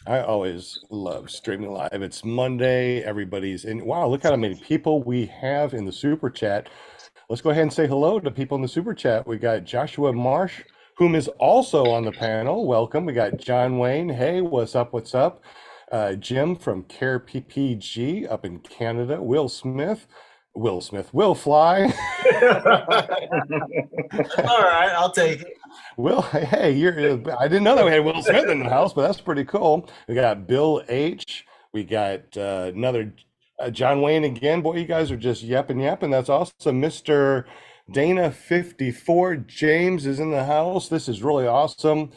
I always love streaming live. It's Monday. Everybody's in. Wow, look how many people we have in the super chat. Let's go ahead and say hello to people in the super chat. We got Joshua Marsh, whom is also on the panel. Welcome. We got John Wayne. Hey, what's up? What's up? Jim from Care PPG up in Canada. Will Fly. All right, I'll take it. Will, hey, I didn't know that we had Will Smith in the house, but that's pretty cool. We got Bill H. We got another John Wayne again. Boy, you guys are just yapping. That's awesome. Mr. Dana 54. James is in the house. This is really awesome.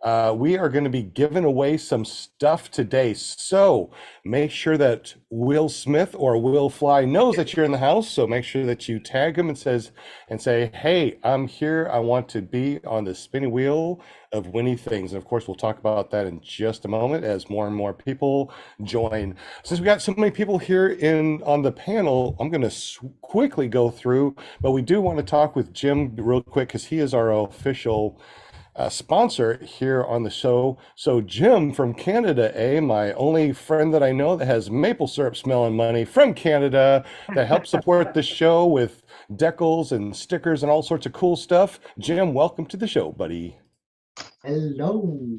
We are going to be giving away some stuff today. So make sure that Will Smith or Will Fly knows that you're in the house. So make sure that you tag him and say, hey, I'm here. I want to be on the spinning wheel of winning things. And of course, we'll talk about that in just a moment as more and more people join. Since we got so many people here on the panel, I'm going to quickly go through, but we do want to talk with Jim real quick because he is our official sponsor here on the show. So Jim from Canada, my only friend that I know that has maple syrup smelling money from Canada that helps support the show with decals and stickers and all sorts of cool stuff. Jim, welcome to the show, buddy. Hello.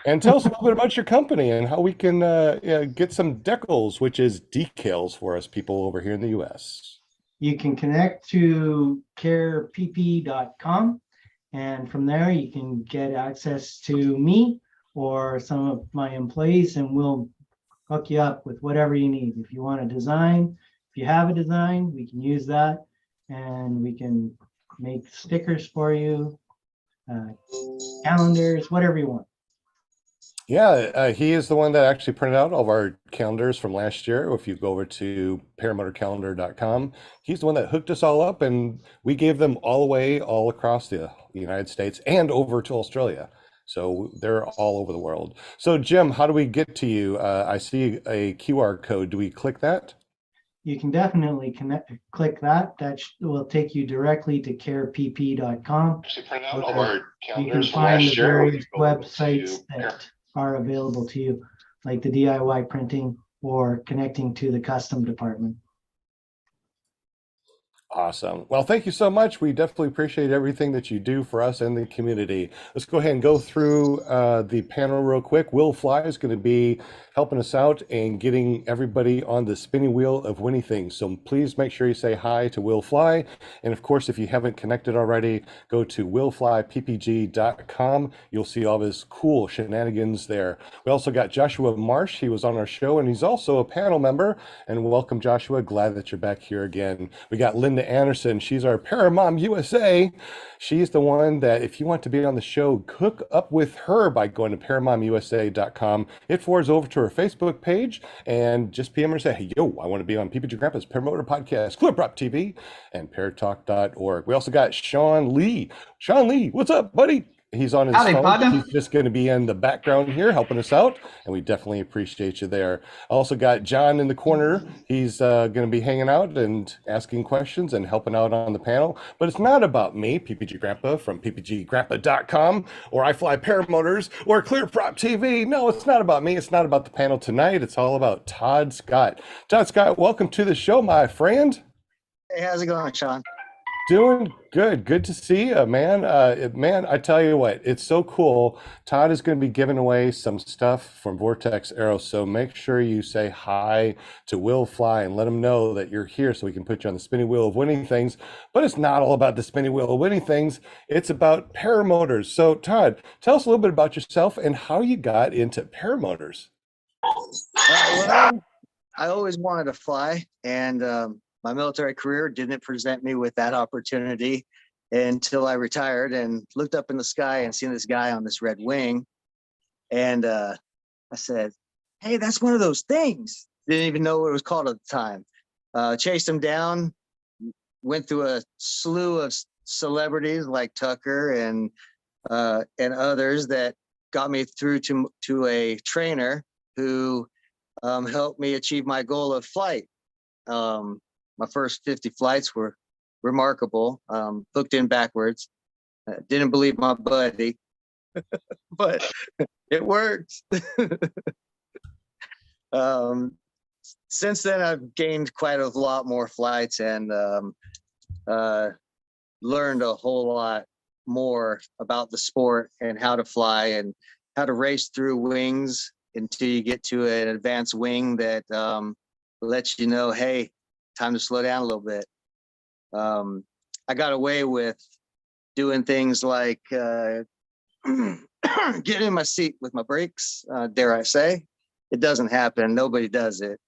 And tell us a little bit about your company and how we can get some decals, which is decals for us people over here in the US. You can connect to carepp.com, and from there you can get access to me or some of my employees, and we'll hook you up with whatever you need. If you want a design, if you have a design, we can use that, and we can make stickers for you, calendars, whatever you want. Yeah, he is the one that actually printed out all of our calendars from last year. If you go over to paramotorcalendar.com, he's the one that hooked us all up, and we gave them all away all across the United States and over to Australia. So they're all over the world. So Jim, how do we get to you? I see a QR code. Do we click that? You can definitely click that. That will take you directly to carepp.com. Actually print out all of our You can calendars from find the last year. various Go over websites that are available to you, like the DIY printing or connecting to the custom department. Awesome. Well, thank you so much. We definitely appreciate everything that you do for us and the community. Let's go ahead and go through the panel real quick. Will Fly is going to be helping us out and getting everybody on the spinning wheel of winning things. So please make sure you say hi to Will Fly. And of course, if you haven't connected already, go to willflyppg.com. You'll see all of his cool shenanigans there. We also got Joshua Marsh. He was on our show and he's also a panel member. And welcome, Joshua. Glad that you're back here again. We got Linda Anderson. She's our Paramom USA. She's the one that if you want to be on the show, hook up with her by going to paramomusa.com. It forwards over to her Facebook page and just PM her and say, hey, yo, I want to be on PPG Grandpa's Paramotor Podcast, Cliprop TV, and paratalk.org. We also got Sean Lee. Sean Lee, what's up, buddy? He's on his Howdy, phone. partner. He's just going to be in the background here helping us out, and we definitely appreciate you there. Also got John in the corner. He's going to be hanging out and asking questions and helping out on the panel. But it's not about me, PPG Grandpa from ppggrandpa.com, or I Fly Paramotors, or Clearprop TV. No, it's not about me. It's not about the panel tonight. It's all about Todd Scott. Todd Scott, welcome to the show, my friend. Hey, how's it going, Sean? Doing good. Good to see you, man. Man, I tell you what, it's so cool. Todd is going to be giving away some stuff from Vortex Aero, so make sure you say hi to Will Fly and let him know that you're here so we can put you on the spinning wheel of winning things. But it's not all about the spinning wheel of winning things. It's about paramotors. So, Todd, tell us a little bit about yourself and how you got into paramotors. Well, I always wanted to fly, and my military career didn't present me with that opportunity until I retired and looked up in the sky and seen this guy on this red wing. And I said, hey, that's one of those things. Didn't even know what it was called at the time. Chased him down, went through a slew of celebrities like Tucker and others that got me through to a trainer who helped me achieve my goal of flight. My first 50 flights were remarkable. Hooked in backwards. Didn't believe my buddy, but it worked. Since then, I've gained quite a lot more flights and learned a whole lot more about the sport and how to fly and how to race through wings until you get to an advanced wing that lets you know, hey, time to slow down a little bit. I got away with doing things like getting in my seat with my brakes, dare I say. It doesn't happen. Nobody does it.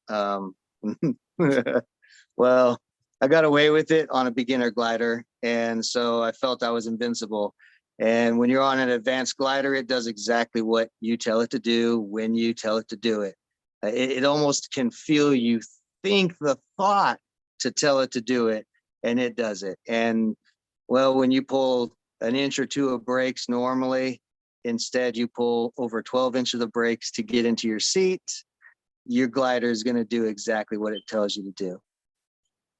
Well, I got away with it on a beginner glider, and so I felt I was invincible. And when you're on an advanced glider, it does exactly what you tell it to do when you tell it to do it. It almost can feel you think the thought to tell it to do it, and it does it. And well, when you pull an inch or two of brakes normally, instead you pull over 12 inches of brakes to get into your seat, your glider is going to do exactly what it tells you to do.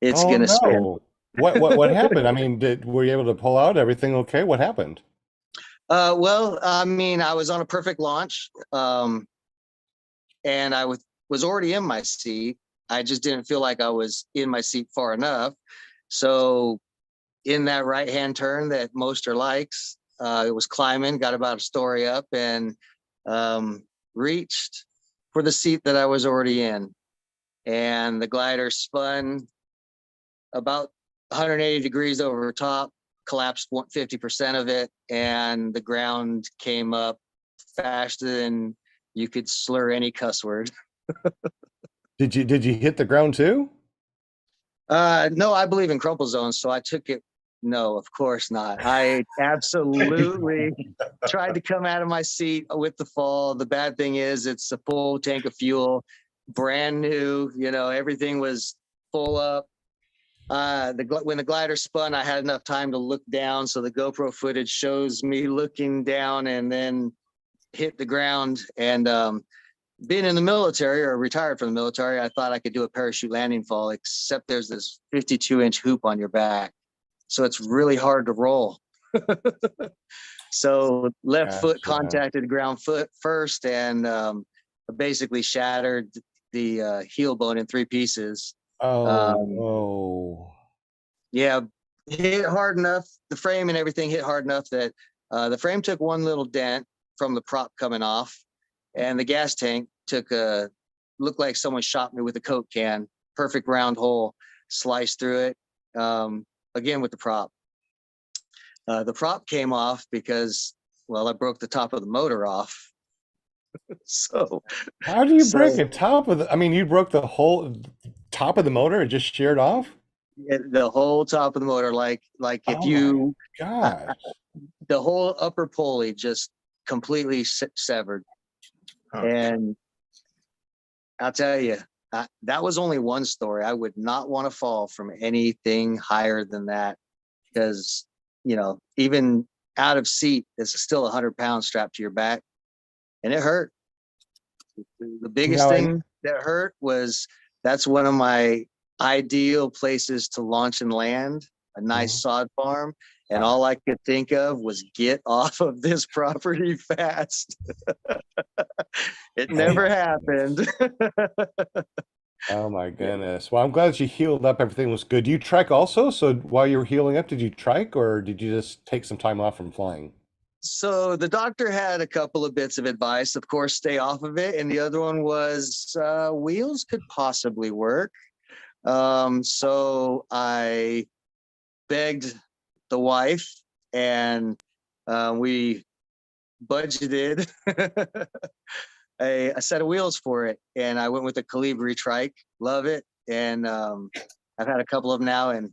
It's going to spin. What happened? I mean, were you able to pull out everything okay? What happened? Well, I mean, I was on a perfect launch, and I was already in my seat. I just didn't feel like I was in my seat far enough. So in that right-hand turn that Moster likes, it was climbing, got about a story up, and reached for the seat that I was already in. And the glider spun about 180 degrees over top, collapsed 50% of it, and the ground came up faster than you could slur any cuss word. Did you hit the ground too? No, I believe in crumple zones, so I took it. No, of course not. I absolutely tried to come out of my seat with the fall. The bad thing is it's a full tank of fuel, brand new, everything was full up. When the glider spun, I had enough time to look down. So the GoPro footage shows me looking down and then hit the ground. And being in the military or retired from the military, I thought I could do a parachute landing fall, except there's this 52-inch hoop on your back. So it's really hard to roll. So left foot contacted the ground foot first and basically shattered the heel bone in 3 pieces. Yeah, hit hard enough. The frame and everything hit hard enough that the frame took one little dent from the prop coming off, and the gas tank looked like someone shot me with a Coke can. Perfect round hole, sliced through it. Again with the prop. The prop came off because, well, I broke the top of the motor off. So how do you break the top of the? I mean, you broke the whole top of the motor. It just sheared off. The whole top of the motor, like if you, the whole upper pulley just completely severed. And I'll tell you, that was only one story. I would not want to fall from anything higher than that because, even out of seat, it's still 100 pounds strapped to your back, and it hurt. The biggest thing that hurt was that's one of my ideal places to launch and land, a nice sod farm. And all I could think of was get off of this property fast. It never happened. Oh my goodness. Well, I'm glad you healed up. Everything was good. Do you trike also? So while you were healing up, did you trike or did you just take some time off from flying? So the doctor had a couple of bits of advice. Of course, stay off of it. And the other one was wheels could possibly work. So I begged the wife and we budgeted a set of wheels for it. And I went with a Calibri trike. Love it. And I've had a couple of them now and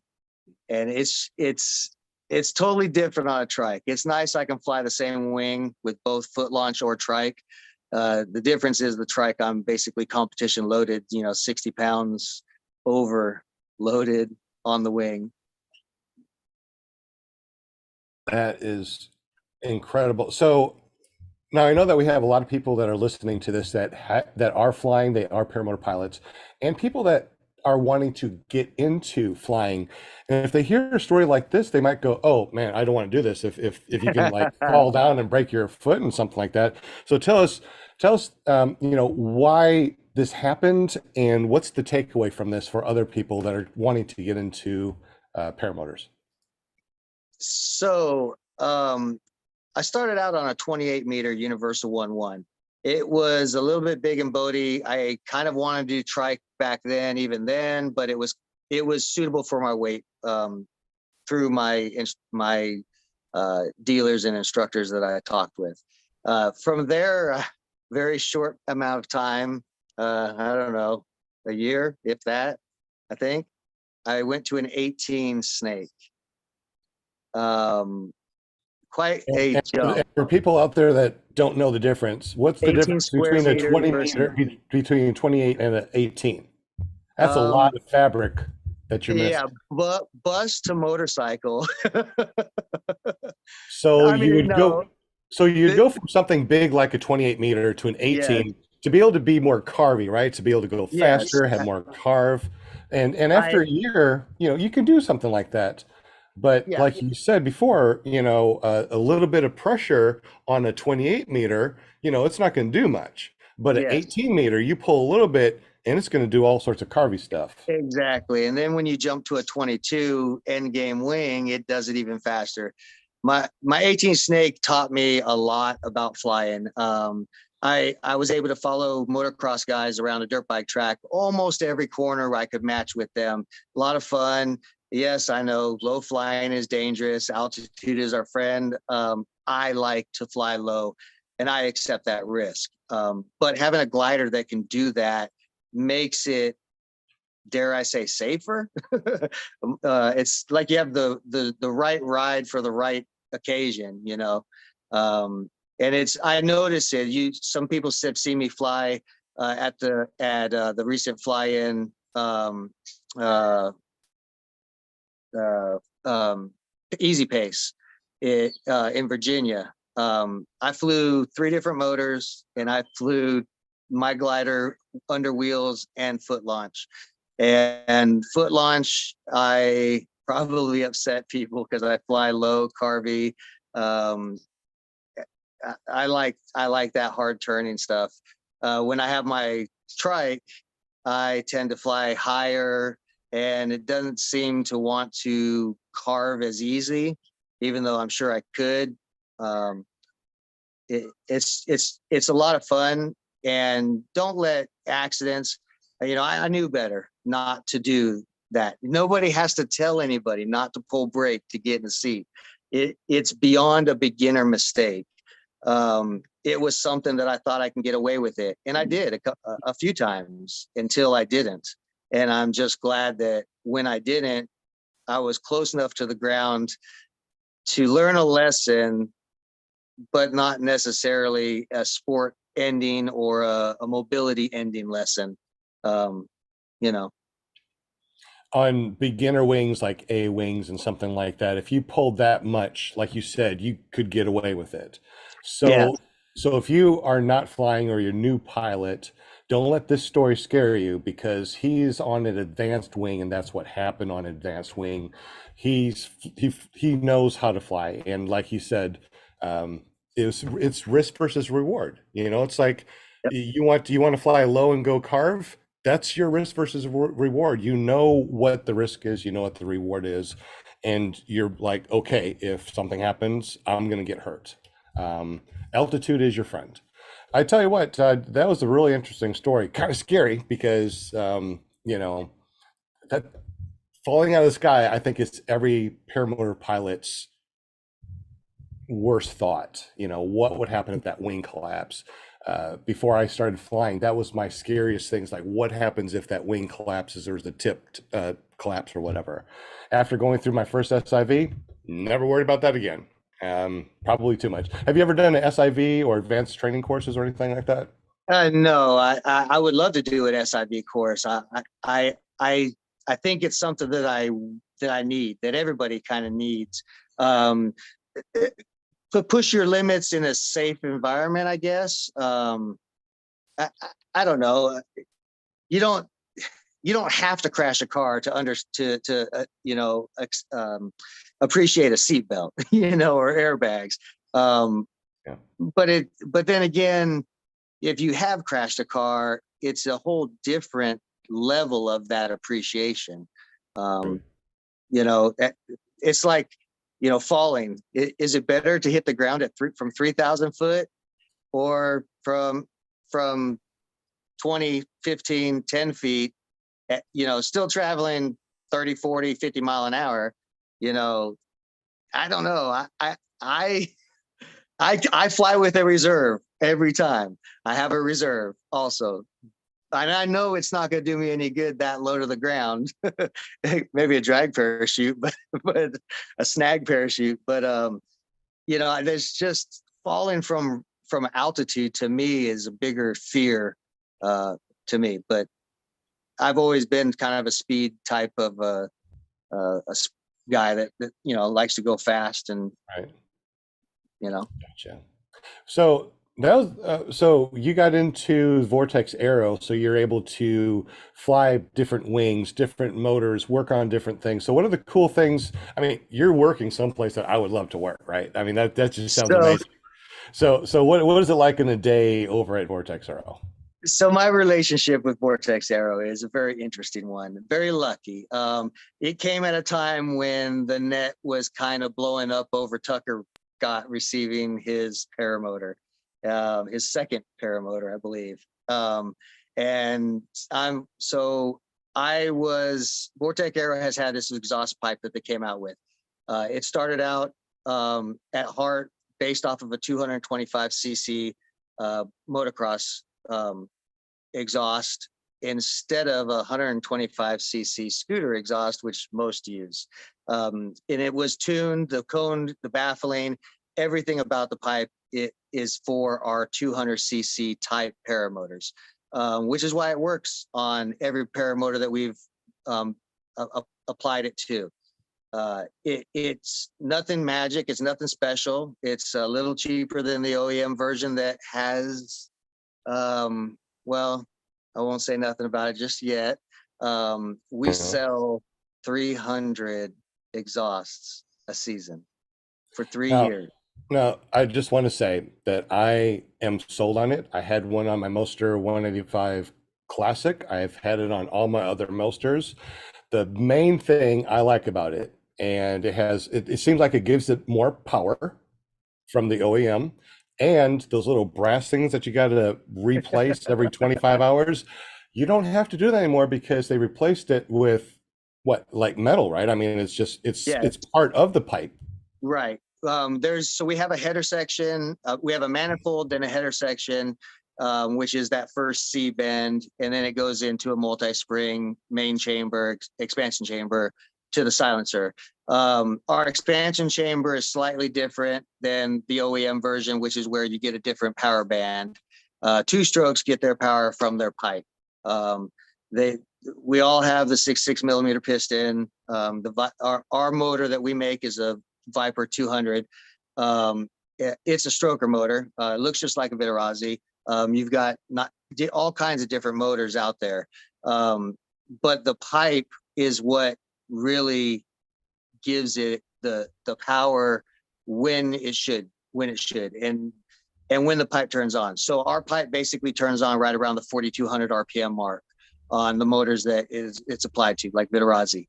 it's totally different on a trike. It's nice. I can fly the same wing with both foot launch or trike. The difference is the trike, I'm basically competition loaded, 60 pounds over loaded on the wing. That is incredible. So now I know that we have a lot of people that are listening to this that are flying, they are paramotor pilots, and people that are wanting to get into flying. And if they hear a story like this, they might go, "Oh man, I don't want to do this." If you can like fall down and break your foot and something like that. So tell us, why this happened, and what's the takeaway from this for other people that are wanting to get into paramotors? So I started out on a 28-meter Universal 1-1. It was a little bit big and boaty. I kind of wanted to do trike back then, even then, but it was suitable for my weight through my dealers and instructors that I talked with. From there, very short amount of time, I don't know, a year, if that, I think, I went to an 18 snake. Quite a And jump. for people out there that don't know the difference, what's the 18 difference square between a meters 20 versus- meter, between 28 and an 18? That's a lot of fabric that you're missing. Yeah, but bus to motorcycle. So I mean, you would no. go, so you'd go from something big like a 28 meter to an 18 to be able to be more carvy, right? To be able to go Yes. faster, have more carve. And after a year, you know, you can do something like that. But Yeah. like you said before, you know, a little bit of pressure on a 28 meter, you know, it's not going to do much. But an Yes. 18 meter, you pull a little bit and it's going to do all sorts of carvy stuff. Exactly. And then when you jump to a 22 end game wing, it does it even faster. My 18 snake taught me a lot about flying. I was able to follow motocross guys around a dirt bike track almost every corner where I could match with them. A lot of fun. Yes, I know low flying is dangerous. Altitude is our friend. I like to fly low and I accept that risk. But having a glider that can do that makes it, dare I say, safer. It's like you have the right ride for the right occasion, you know. And I noticed it. Some people see me fly at the recent fly-in Easy Pace in Virginia. I flew 3 different motors, and I flew my glider under wheels and foot launch. And foot launch, I probably upset people because I fly low, carvy. I like that hard turning stuff. When I have my trike, I tend to fly higher, and it doesn't seem to want to carve as easy, even though I'm sure I could. It's a lot of fun, and don't let accidents. You know, I knew better not to do that. Nobody has to tell anybody not to pull brake to get in the seat. It's beyond a beginner mistake. It was something that I thought I can get away with it, and I did a few times until I didn't. And I'm just glad that when I didn't, I was close enough to the ground to learn a lesson, but not necessarily a sport ending or a mobility ending lesson. You know, On beginner wings like A wings and something like that, if you pulled that much, like you said, you could get away with it. So Yeah. so if you are not flying or you're a new pilot, don't let this story scare you, because he's on an advanced wing and that's what happened on advanced wing. He knows how to fly, and like he said, it's risk versus reward. You know, it's like, Yep. you want to fly low and go carve? That's your risk versus reward. You know what the risk is, you know what the reward is, and you're like, okay, if something happens, I'm going to get hurt. Altitude is your friend. I tell you what, that was a really interesting story. Kind of scary because, you know, that falling out of the sky, I think it's every paramotor pilot's worst thought. You know, what would happen if that wing collapse? Before I started flying, that was my scariest things. Like, what happens if that wing collapses, or there's a tip collapse or whatever? After going through my first SIV, never worried about that again. Probably too much. Have you ever done an SIV or advanced training courses or anything like that? no, I would love to do an SIV course. I think it's something that I need, that everybody kind of needs. To push your limits in a safe environment, I guess. I don't know. You don't have to crash a car to appreciate a seatbelt, you know, or airbags. Yeah. But then again, if you have crashed a car, it's a whole different level of that appreciation. You know, it's like, you know, falling. Is it better to hit the ground at from 3,000 foot or from 20, 15, 10 feet, you know, still traveling 30, 40, 50 mile an hour? You know, I don't know. I fly with a reserve every time. I have a reserve also. And I know it's not going to do me any good that low to the ground. Maybe a drag parachute, but a snag parachute. But you know, there's just falling from altitude to me is a bigger fear to me. But I've always been kind of a speed type of a guy that you know likes to go fast and Right. you know. Gotcha. So that was so you got into Vortex Aero, so you're able to fly different wings, different motors, work on different things. So what are the cool things? I mean, you're working someplace that I would love to work, right? I mean, that just sounds amazing. So what is it like in a day over at Vortex Aero? So my relationship with Vortex Aero is a very interesting one. Very lucky. It came at a time when the net was kind of blowing up over Tucker Scott receiving his paramotor, his second paramotor, I believe. And Vortex Aero has had this exhaust pipe that they came out with. It started out at heart based off of a 225cc motocross exhaust instead of a 125cc scooter exhaust, which most use. And it was tuned, the cone, the baffling, everything about the pipe, it is for our 200cc type paramotors, which is why it works on every paramotor that we've applied it to. It's nothing magic. It's nothing special. It's a little cheaper than the OEM version that has, well, I won't say nothing about it just yet. We sell 300 exhausts a season for 3 years. Now, I just want to say that I am sold on it. I had one on my Moster 185 Classic. I've had it on all my other Mosters. The main thing I like about it, and it seems like it gives it more power from the OEM, and those little brass things that you got to replace every 25 hours, you don't have to do that anymore because they replaced it with like metal, right? I mean, it's part of the pipe. Right. So we have a header section, we have a manifold, then a header section, which is that first C bend, and then it goes into a multi-spring main chamber, expansion chamber to the silencer. Our expansion chamber is slightly different than the OEM version, which is where you get a different power band. Two strokes get their power from their pipe. We all have the 6.6 millimeter piston. Our motor that we make is a Viper 200. It's a stroker motor. It looks just like a vittorazi. You've got all kinds of different motors out there, but the pipe is what really gives it the power when it should, and when the pipe turns on. So our pipe basically turns on right around the 4,200 RPM mark on the motors that it's applied to, like vittorazi.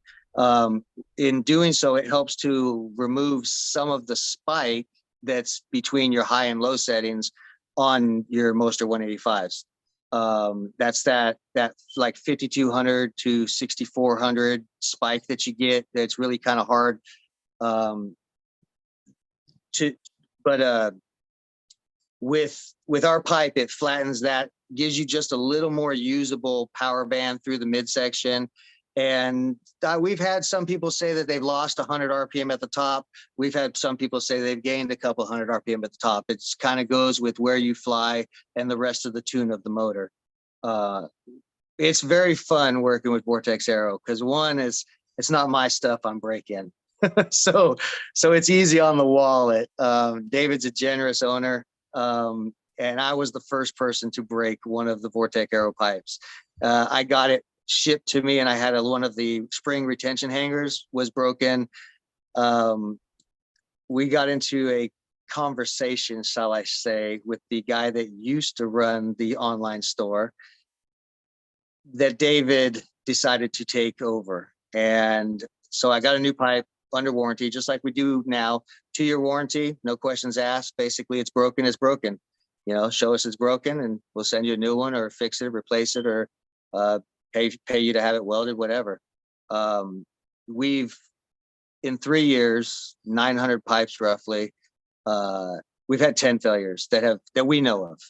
In doing so, it helps to remove some of the spike that's between your high and low settings on your Moster 185s. That's that like 5,200 to 6,400 spike that you get. That's really kind of hard with our pipe, it flattens that, gives you just a little more usable power band through the midsection. And we've had some people say that they've lost 100 RPM at the top. We've had some people say they've gained a couple hundred RPM at the top. It's kind of goes with where you fly and the rest of the tune of the motor. It's very fun working with Vortex Aero because one is it's not my stuff I'm breaking. so it's easy on the wallet. David's a generous owner. And I was the first person to break one of the Vortex Aero pipes. I got it shipped to me, and I had one of the spring retention hangers was broken. We got into conversation, shall I say, with the guy that used to run the online store, that David decided to take over. And so I got a new pipe under warranty, just like we do now. 2-year warranty, no questions asked. Basically, it's broken, it's broken. You know, show us it's broken and we'll send you a new one, or fix it, replace it, or pay you to have it welded, whatever. We've, in 3 years, 900 pipes roughly, we've had 10 failures that we know of.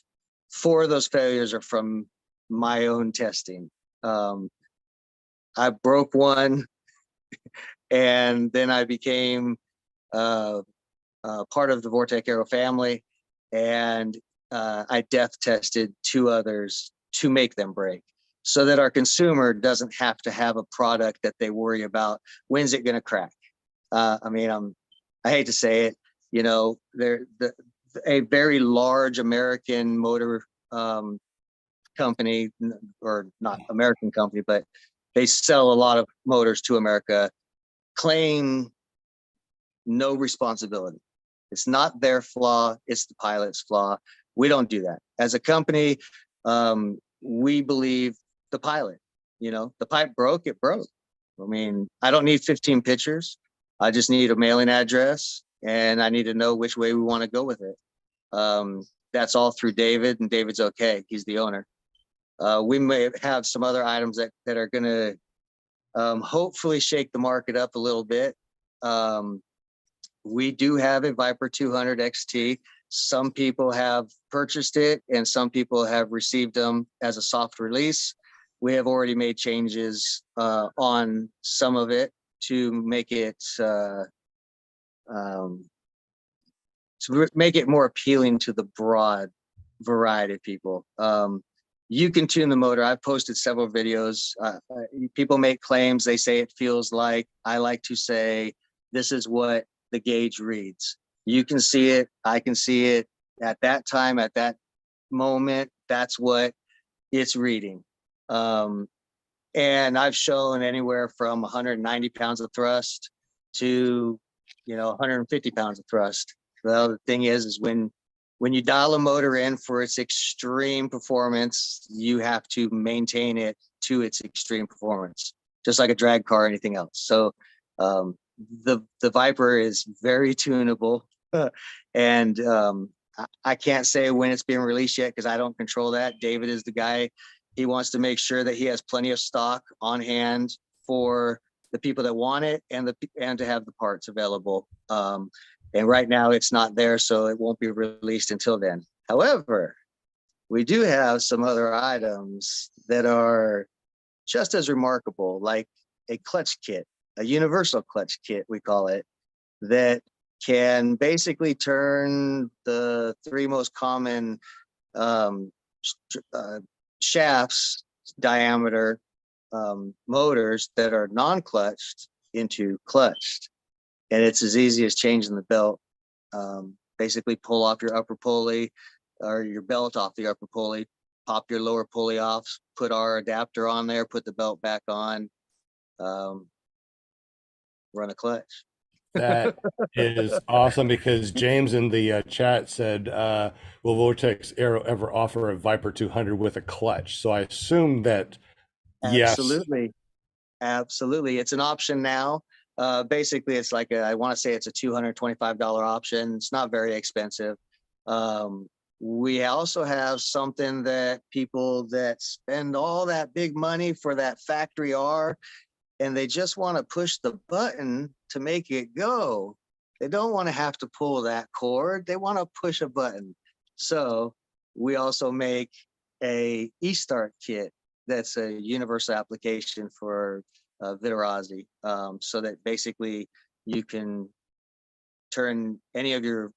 4 of those failures are from my own testing. I broke one, and then I became part of the Vortex Aero family, and I death tested 2 others to make them break, so that our consumer doesn't have to have a product that they worry about, when's it going to crack. I mean, I hate to say it, you know, a very large American motor company, or not American company, but they sell a lot of motors to America, claim no responsibility. It's not their flaw, it's the pilot's flaw. We don't do that. As a company, we believe the pilot, you know, the pipe broke, it broke. I mean, I don't need 15 pictures. I just need a mailing address, and I need to know which way we want to go with it. That's all through David, and David's okay. He's the owner. We may have some other items that are going to hopefully shake the market up a little bit. We do have a Viper 200 XT. Some people have purchased it, and some people have received them as a soft release. We have already made changes on some of it to make it more appealing to the broad variety of people. You can tune the motor. I've posted several videos. People make claims. They say it feels like. I like to say this is what the gauge reads. You can see it. I can see it. At that time, at that moment, that's what it's reading. And I've shown anywhere from 190 pounds of thrust to, 150 pounds of thrust. Well, the thing is when you dial a motor in for its extreme performance, you have to maintain it to its extreme performance, just like a drag car or anything else. So the Viper is very tunable, and I can't say when it's being released yet because I don't control that. David is the guy. He wants to make sure that he has plenty of stock on hand for the people that want it, and to have the parts available. And right now it's not there, so it won't be released until then. However, we do have some other items that are just as remarkable, like a clutch kit, a universal clutch kit, we call it, that can basically turn the 3 most common shafts diameter motors that are non-clutched into clutched. And it's as easy as changing the belt. Basically pull off your upper pulley or your belt off the upper pulley, pop your lower pulley off, put our adapter on there, put the belt back on, run a clutch. That is awesome, because James in the chat said, will Vortex Aero ever offer a Viper 200 with a clutch? So I assume that yes. Absolutely. It's an option now. Basically, it's like I want to say it's a $225 option. It's not very expensive. We also have something that people that spend all that big money for that factory R, and they just want to push the button to make it go. They don't want to have to pull that cord. They want to push a button. So we also make a e-start kit that's a universal application for vittorazi, so that basically you can turn any of your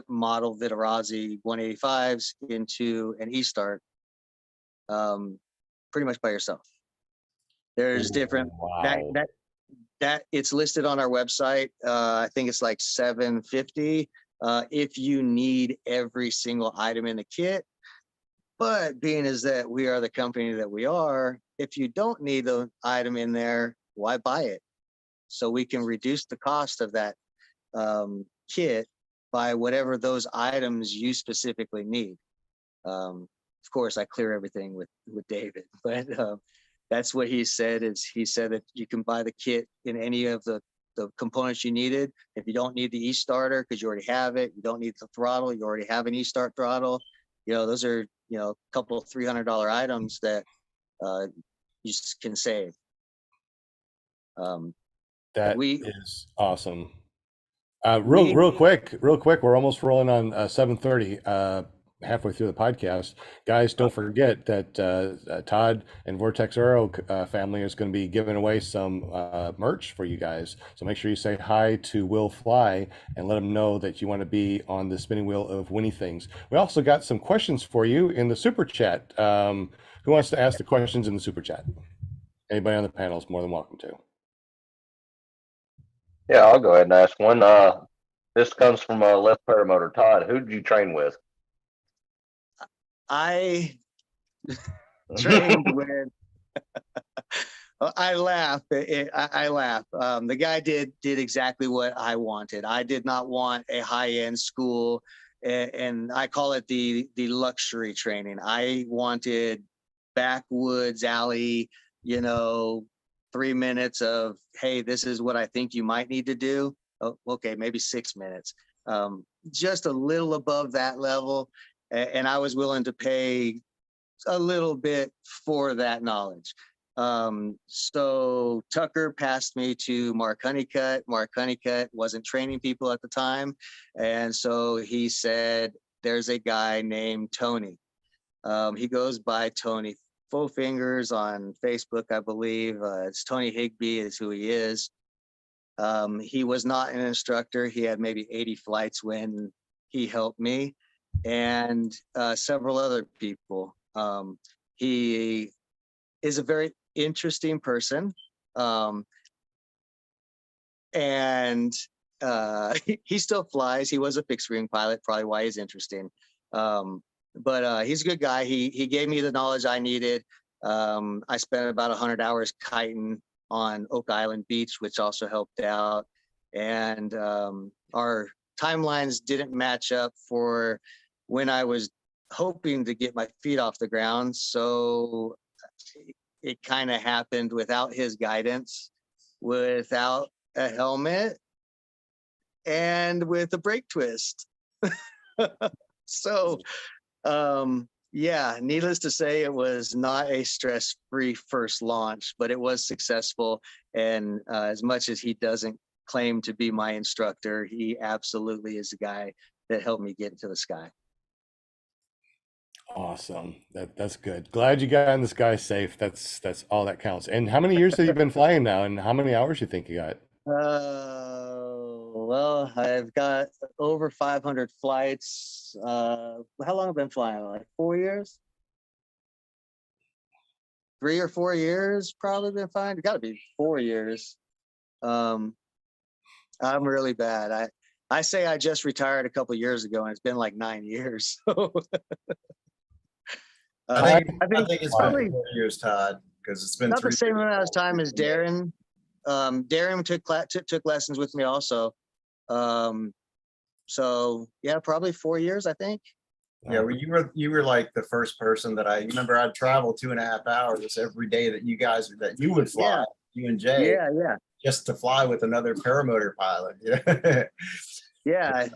model vittorazi 185s into an e-start pretty much by yourself. There's different, that it's listed on our website. I think it's like $750 if you need every single item in the kit. But being as that we are the company that we are, if you don't need the item in there, why buy it? So we can reduce the cost of that kit by whatever those items you specifically need. Of course, I clear everything with David, but that's what he said. Is he said that you can buy the kit in any of the components you needed. If you don't need the E-starter because you already have it, you don't need the throttle, you already have an E-start throttle. Those are a couple of $300 items that you can save. That we is awesome. Real quick, we're almost rolling on 7:30, halfway through the podcast. Guys, don't forget that Todd and Vortex Aero family is going to be giving away some merch for you guys. So make sure you say hi to Will Fly and let him know that you want to be on the spinning wheel of Winnie Things. We also got some questions for you in the super chat. Who wants to ask the questions in the super chat? Anybody on the panel is more than welcome to. Yeah, I'll go ahead and ask one. This comes from Left Paramotor. Todd, who did you train with? I trained with. I laugh. I laugh. The guy did exactly what I wanted. I did not want a high-end school, and I call it the luxury training. I wanted backwoods alley, 3 minutes of, hey, this is what I think you might need to do. Oh, okay, maybe 6 minutes. Just a little above that level. And I was willing to pay a little bit for that knowledge. So Tucker passed me to Mark Huneycutt. Mark Huneycutt wasn't training people at the time. And so he said, there's a guy named Tony. He goes by Tony Full Fingers on Facebook, I believe. It's Tony Higby is who he is. He was not an instructor. He had maybe 80 flights when he helped me, and several other people. He is a very interesting person. And he still flies. He was a fixed wing pilot, probably why he's interesting. But he's a good guy. He gave me the knowledge I needed. I spent about 100 hours kiting on Oak Island Beach, which also helped out. And our timelines didn't match up for when I was hoping to get my feet off the ground. So it kind of happened without his guidance, without a helmet, and with a brake twist. So yeah, needless to say, it was not a stress-free first launch, but it was successful. And as much as he doesn't claim to be my instructor, he absolutely is the guy that helped me get into the sky. Awesome. That's good. Glad you got in the sky safe. That's all that counts. And how many years have you been flying now, and how many hours you think you got? Well, I've got over 500 flights. How long have I been flying? Like 4 years? 3 or 4 years, probably been flying. It's got to be 4 years. I'm really bad. I say I just retired a couple years ago, and it's been like 9 years. So I think it's probably been 4 years, Todd, because it's been not the 3 same years. amount of time as Darren. Darren took lessons with me also. So yeah, probably 4 years, I think. Yeah, well, you were like the first person that you remember I'd travel 2.5 hours every day that you would fly, Yeah. you and Jay. Yeah. Just to fly with another paramotor pilot. Yeah.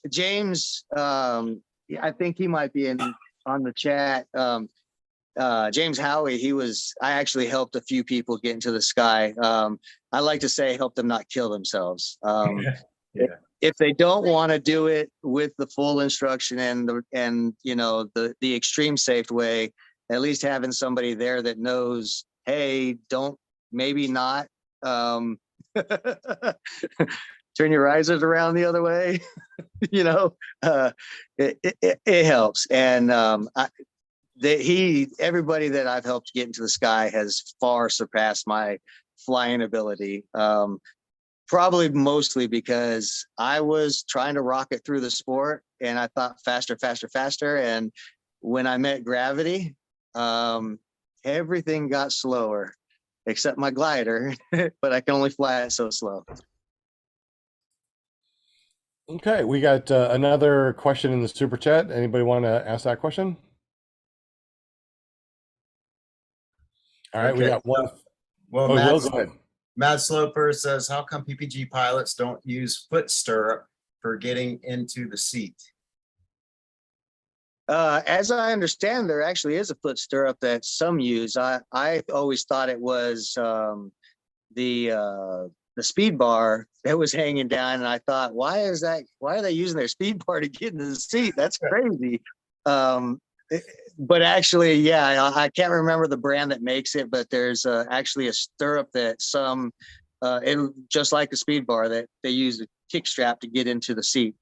James, I think he might be on the chat. James Howie, I actually helped a few people get into the sky. I like to say help them not kill themselves. Yeah. If they don't want to do it with the full instruction and the extreme safe way, at least having somebody there that knows, hey, maybe not turn your risers around the other way. It helps. And everybody that I've helped get into the sky has far surpassed my flying ability. Probably mostly because I was trying to rocket through the sport and I thought faster. And when I met gravity, everything got slower except my glider, but I can only fly it so slow. Okay, we got another question in the super chat. Anybody want to ask that question? All right, we Okay. got one. Well, Oh, Will, go ahead. Matt Sloper says, how come PPG pilots don't use foot stirrup for getting into the seat? As I understand, there actually is a foot stirrup that some use. I always thought it was the speed bar that was hanging down, and I thought, why is that? Why are they using their speed bar to get into the seat? That's crazy. Um, but actually, yeah, I can't remember the brand that makes it, but there's actually a stirrup that it just like the speed bar that they use a kick strap to get into the seat.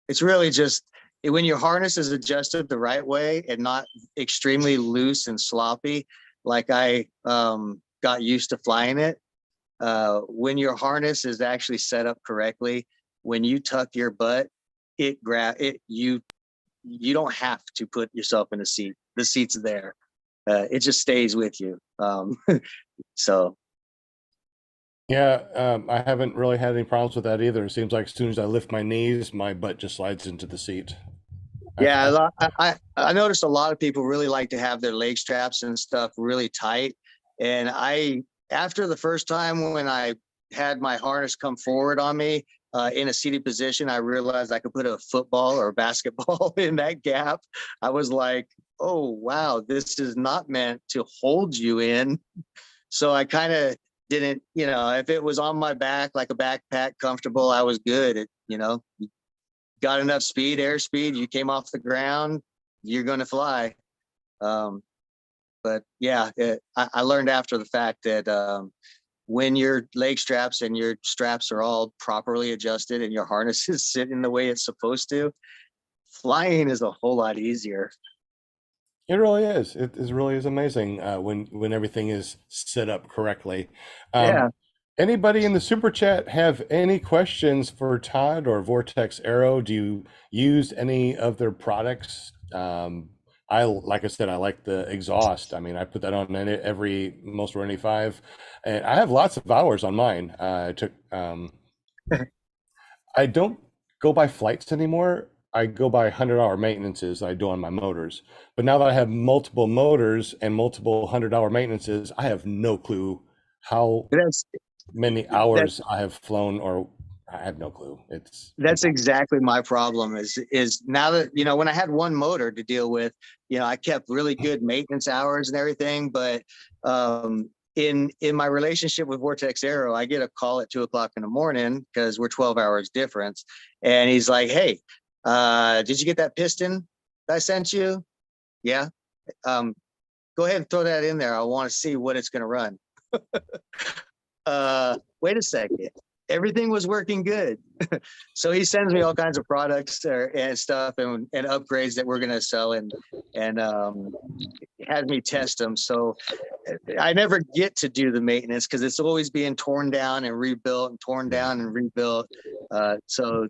It's really just when your harness is adjusted the right way and not extremely loose and sloppy, like I got used to flying it. When your harness is actually set up correctly, when you tuck your butt, you don't have to put yourself in a seat. The seat's there. It just stays with you. So Yeah, I haven't really had any problems with that either. It seems like as soon as I lift my knees, my butt just slides into the seat. yeah, I noticed a lot of people really like to have their leg straps and stuff really tight. And after the first time when I had my harness come forward on me in a seated position, I realized I could put a football or a basketball in that gap. I was like, oh, wow, this is not meant to hold you in. So I kind of didn't, if it was on my back, like a backpack comfortable, I was good. Got enough speed, airspeed, you came off the ground, you're going to fly. But yeah, I learned after the fact that when your leg straps and your straps are all properly adjusted and your harness is sitting the way it's supposed to, flying is a whole lot easier. It really is. It really is amazing when everything is set up correctly. Yeah. Anybody in the super chat have any questions for Todd or Vortex Aero? Do you use any of their products? Like I said, I like the exhaust. I mean, I put that on every most 95, and I have lots of hours on mine. I don't go by flights anymore. I go by 100-hour maintenances I do on my motors. But now that I have multiple motors and multiple 100-hour maintenances, I have no clue how That's many that hours I have flown, or I have no clue. that's exactly my problem is now that, when I had one motor to deal with, I kept really good maintenance hours and everything. But in my relationship with Vortex Aero, I get a call at 2:00 in the morning because we're 12 hours difference. And he's like, hey, did you get that piston that I sent you? Yeah. Go ahead and throw that in there. I want to see what it's going to run. Wait a second. Everything was working good. So he sends me all kinds of products and stuff and upgrades that we're going to sell and has me test them. So I never get to do the maintenance because it's always being torn down and rebuilt and torn down and rebuilt. So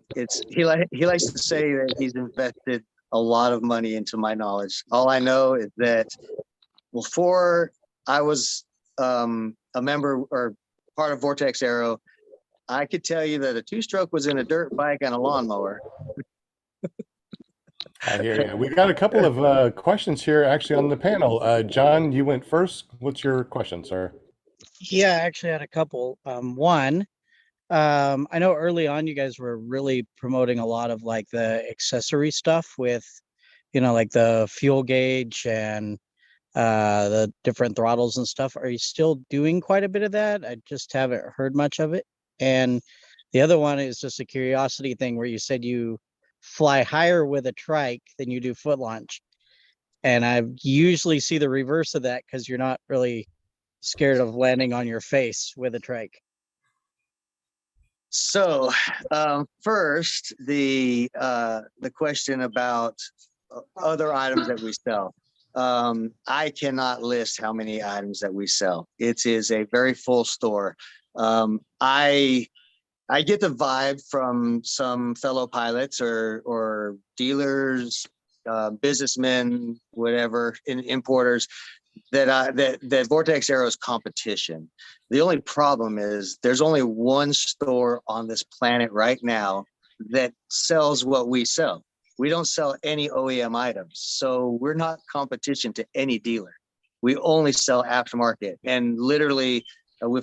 he likes to say that he's invested a lot of money into my knowledge. All I know is that before I was a member or part of Vortex Aero, I could tell you that a two-stroke was in a dirt bike and a lawnmower. I hear you. We got a couple of questions here actually on the panel. John, you went first. What's your question, sir? Yeah, I actually had a couple. One, I know early on you guys were really promoting a lot of like the accessory stuff with, like the fuel gauge and the different throttles and stuff. Are you still doing quite a bit of that? I just haven't heard much of it. And the other one is just a curiosity thing where you said you fly higher with a trike than you do foot launch. And I usually see the reverse of that because you're not really scared of landing on your face with a trike. So first, the question about other items that we sell. I cannot list how many items that we sell. It is a very full store. I get the vibe from some fellow pilots or dealers, businessmen, whatever, importers, that Vortex Aero is competition. The only problem is there's only one store on this planet right now that sells what we sell. We don't sell any OEM items, so we're not competition to any dealer. We only sell aftermarket, and literally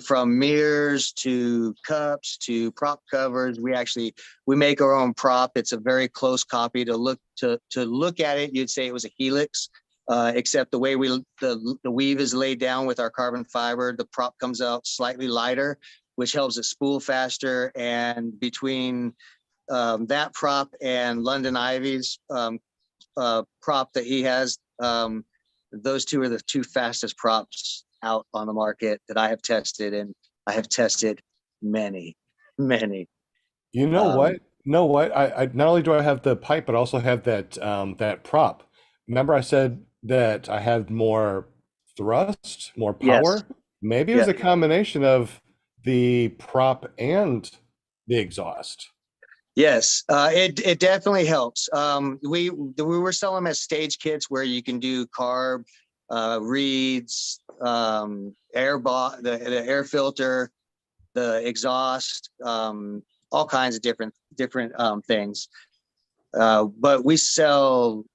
from mirrors to cups to prop covers, we make our own prop. It's a very close copy. To look at it, you'd say it was a Helix, except the way the weave is laid down with our carbon fiber, the prop comes out slightly lighter, which helps it spool faster. And between that prop and London Ivy's prop that he has, those two are the two fastest props out on the market that I have tested, and I have tested many. You know what? I not only do I have the pipe, but I also have that prop. Remember I said that I had more thrust, more power? Yes. Maybe it was a combination of the prop and the exhaust. Yes, it definitely helps. We were selling them as stage kits where you can do carb, reeds, the air filter, the exhaust, all kinds of different things. But we sell.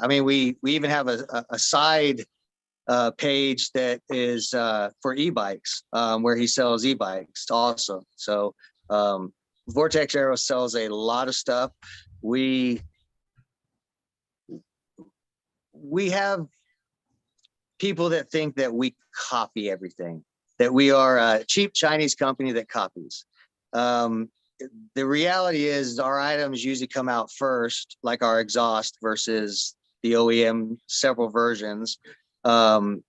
We even have a side page that is for e-bikes, where he sells e-bikes also. So Vortex Aero sells a lot of stuff. We have people that think that we copy everything, that we are a cheap Chinese company that copies. The reality is our items usually come out first, like our exhaust versus the OEM several versions. The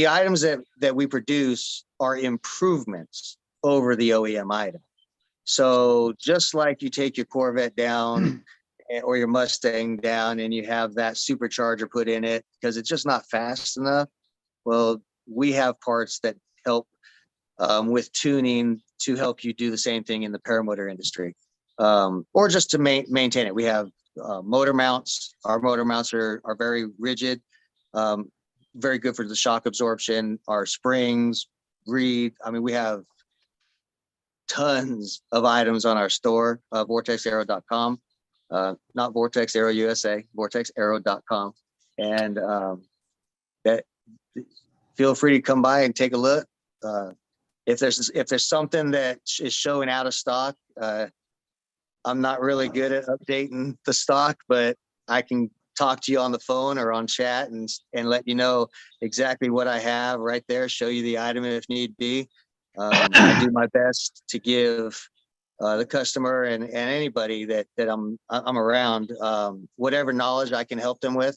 items that we produce are improvements over the OEM item. So just like you take your Corvette down or your Mustang down and you have that supercharger put in it because it's just not fast enough. Well, we have parts that help with tuning to help you do the same thing in the paramotor industry, or just to maintain it. We have motor mounts. Our motor mounts are very rigid, very good for the shock absorption. Our springs, reed. We have tons of items on our store, vortexaero.com, not Vortex Aero USA, vortexaero.com. And that feel free to come by and take a look. If there's something that is showing out of stock, I'm not really good at updating the stock, but I can talk to you on the phone or on chat and let you know exactly what I have right there, show you the item if need be. I do my best to give the customer and anybody that I'm around whatever knowledge I can help them with.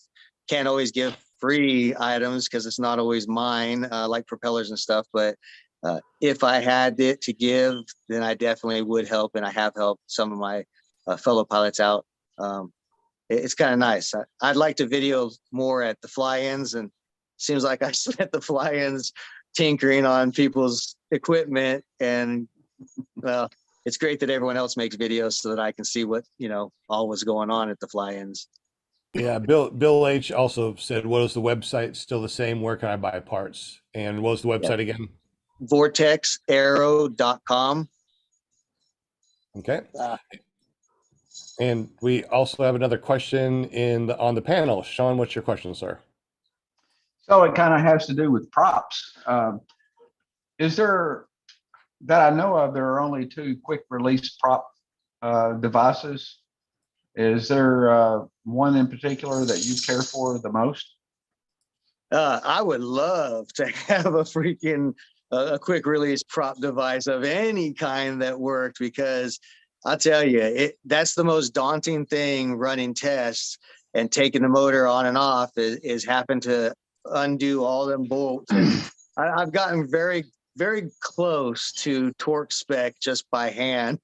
Can't always give free items because it's not always mine, like propellers and stuff, but if I had it to give, then I definitely would help, and I have helped some of my fellow pilots out. It's kind of nice. I'd like to video more at the fly-ins, and seems like I spent the fly-ins tinkering on people's equipment, and well, it's great that everyone else makes videos so that I can see what all was going on at the fly-ins. Yeah, Bill H also said, "What is the website still the same? Where can I buy parts?" And what was the website again? vortexaero.com. Okay. And we also have another question on the panel. Sean, what's your question, sir? So it kind of has to do with props. Is there, that I know of, there are only 2 quick release prop devices. Is there one in particular that you care for the most? I would love to have a freaking a quick release prop device of any kind that worked, because I'll tell you, that's the most daunting thing running tests and taking the motor on and off is having to undo all them bolts. I've gotten very, very close to torque spec just by hand.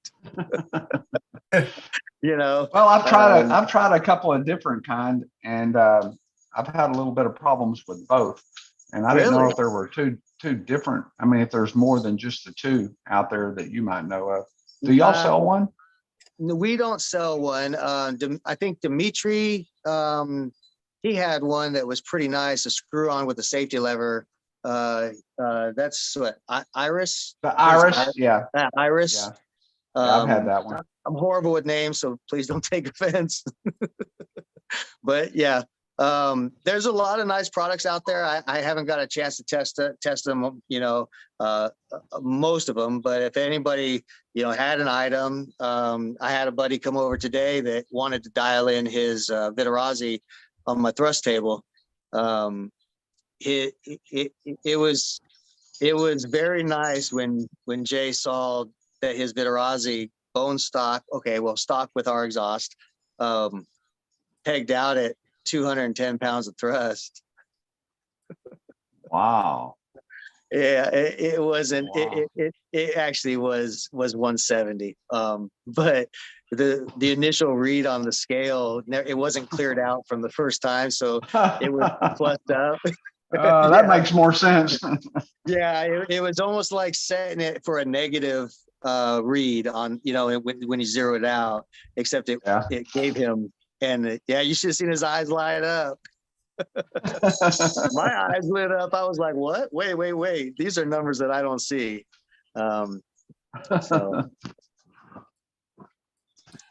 Well, I've tried a couple of different kind, and I've had a little bit of problems with both. And I didn't know if there were two different. If there's more than just the 2 out there that you might know of. Do y'all sell one? We don't sell one. I think Dimitri he had one that was pretty nice, a screw on with a safety lever. That's what Iris. The Iris, yeah, Iris. yeah, yeah, I've had that one. I'm horrible with names, so please don't take offense. But yeah, there's a lot of nice products out there. I haven't got a chance to test them, most of them. But if anybody, had an item, I had a buddy come over today that wanted to dial in his vittorazi on my thrust table. It was very nice when Jay saw that his vittorazi bone stock, stock with our exhaust, pegged out at 210 pounds of thrust. Wow. Yeah, it wasn't. Wow. It actually was 170. But the initial read on the scale, it wasn't cleared out from the first time, so it was plussed up. That makes more sense. Yeah, it was almost like setting it for a negative read on, when you zero it out, except it gave him, and you should have seen his eyes light up. My eyes lit up. I was like, what? Wait. These are numbers that I don't see. So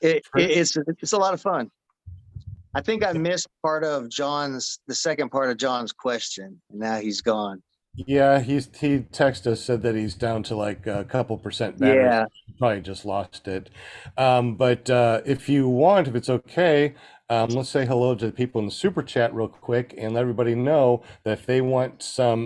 it's a lot of fun. I think I missed the second part of John's question. And now he's gone. Yeah, he texted us, said that he's down to like a couple percent battery. Yeah. Probably just lost it. But if you want, if it's okay, let's say hello to the people in the super chat real quick and let everybody know that if they want some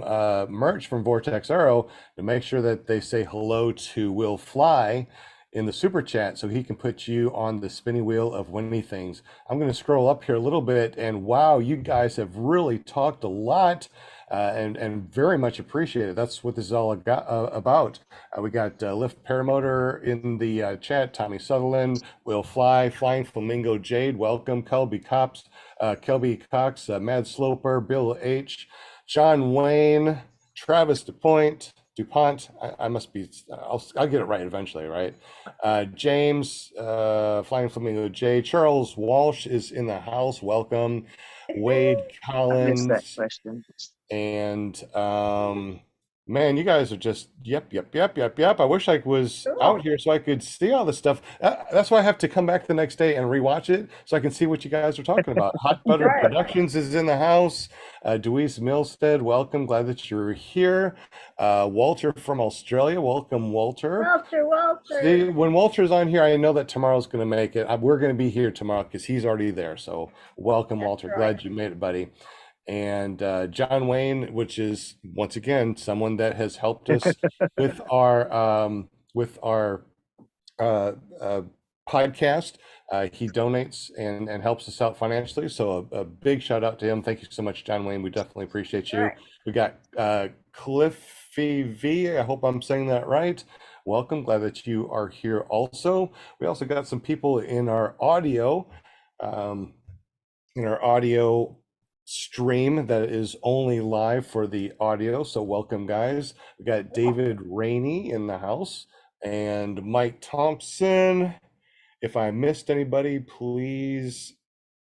merch from Vortex Aero, to make sure that they say hello to Will Fly in the super chat so he can put you on the spinning wheel of winning things. I'm going to scroll up here a little bit, and wow, you guys have really talked a lot. And very much appreciated. That's what this is all about. We got Lift Paramotor in the chat, Tommy Sutherland, Will Fly, Flying Flamingo Jade, welcome, Kelby Cox, Mad Sloper, Bill H, John Wayne, Travis DuPont, I must be, I'll get it right eventually, right? James, Flying Flamingo J, Charles Walsh is in the house, welcome. Wade Collins. I missed that question. And man, you guys are just yep. I wish I was out here so I could see all this stuff. That's why I have to come back the next day and rewatch it so I can see what you guys are talking about. Hot Butter Productions is in the house. Deweese Milstead, welcome. Glad that you're here. Walter from Australia, welcome, Walter. Walter. See, when Walter's on here, I know that tomorrow's going to make it. We're going to be here tomorrow because he's already there. So welcome, Walter. Glad you made it, buddy. And John Wayne, which is once again someone that has helped us with our podcast. He donates and helps us out financially. So a big shout out to him. Thank you so much, John Wayne. We definitely appreciate you. We got Cliffy V. I hope I'm saying that right. Welcome. Glad that you are here also. We also got some people in our audio stream that is only live for the audio, so welcome, guys. We got David Rainey in the house and Mike Thompson. If I missed anybody, please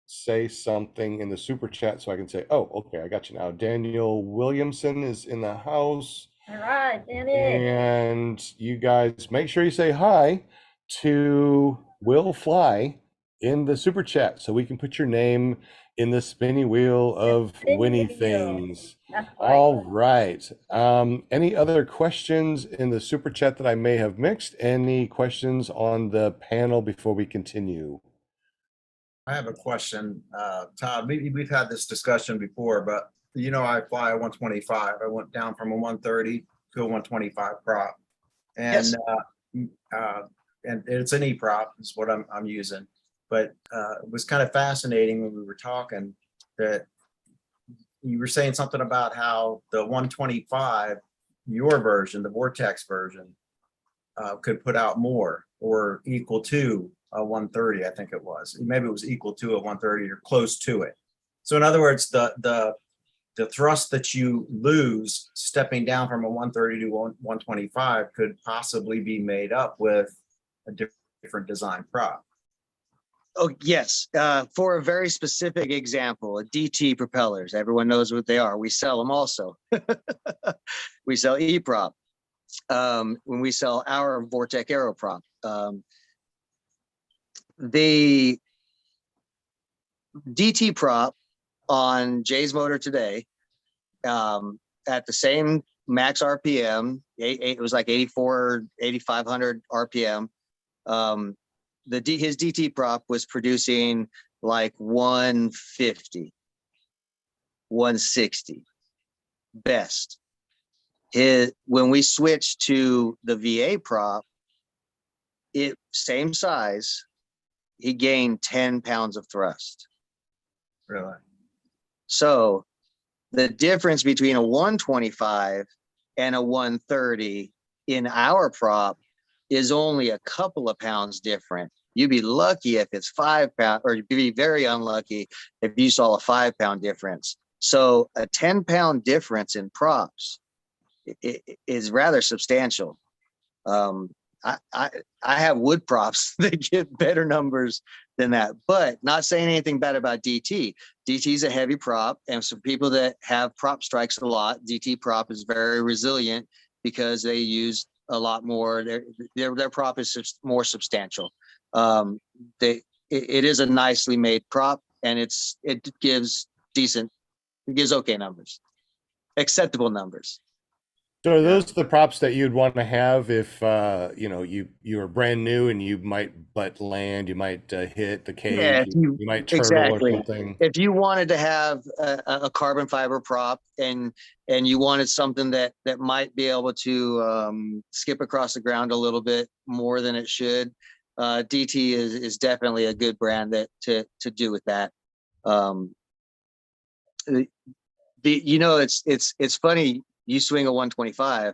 say something in the super chat so I can say, oh, okay, I got you now. Daniel Williamson is in the house. All right, Danny. And you guys make sure you say hi to Will Fly in the super chat so we can put your name in the spinning wheel of winning things. All right. Any other questions in the super chat that I may have mixed? Any questions on the panel before we continue? I have a question, Todd. We've had this discussion before, but I fly a 125. I went down from a 130 to a 125 prop, and and it's an E prop is what I'm using. But it was kind of fascinating when we were talking that you were saying something about how the 125, your version, the Vortex version, could put out more or equal to a 130. I think it was. Maybe it was equal to a 130 or close to it. So in other words, the thrust that you lose stepping down from a 130 to 125 could possibly be made up with a different design prop. Oh, yes. For a very specific example, DT propellers. Everyone knows what they are. We sell them also. We sell E-prop. When we sell our Vortex Aero prop. The DT prop on Jay's motor today, at the same max RPM, it was like 8,500 RPM. His DT prop was producing like 150, 160 best. When we switched to the VA prop, same size, he gained 10 pounds of thrust. Really? So the difference between a 125 and a 130 in our prop is only a couple of pounds different. You'd be lucky if it's 5 pounds, or you'd be very unlucky if you saw a 5 pound difference. So a 10-pound difference in props is rather substantial. I have wood props that get better numbers than that, but not saying anything bad about DT. DT is a heavy prop, and some people that have prop strikes a lot, DT prop is very resilient because they use a lot more. Their prop is more substantial. It is a nicely made prop, and it gives okay numbers, acceptable numbers. So are those the props that you'd want to have if you were brand new and you might butt land, you might hit the cage, Yeah, you might turtle exactly. or something? If you wanted to have a carbon fiber prop and you wanted something that might be able to skip across the ground a little bit more than it should, DT is definitely a good brand to do with that. It's funny. You swing a 125.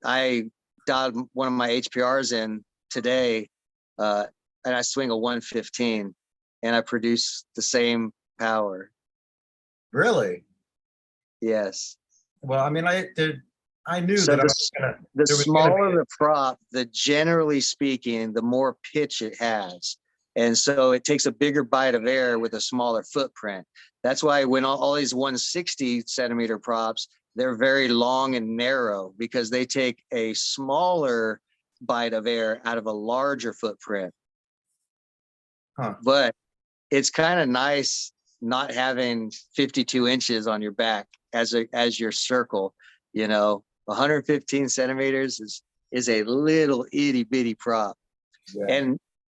I dialed one of my HPRs in today, and I swing a 115, and I produce the same power. Really? Yes. Well, I mean, I knew So that I was gonna. the there was gonna smaller be- the prop, generally speaking, the more pitch it has. And so it takes a bigger bite of air with a smaller footprint. That's why when all these 160 centimeter props, they're very long and narrow because they take a smaller bite of air out of a larger footprint. Huh. But it's kind of nice not having 52 inches on your back as your circle. 115 centimeters is a little itty bitty prop. Yeah.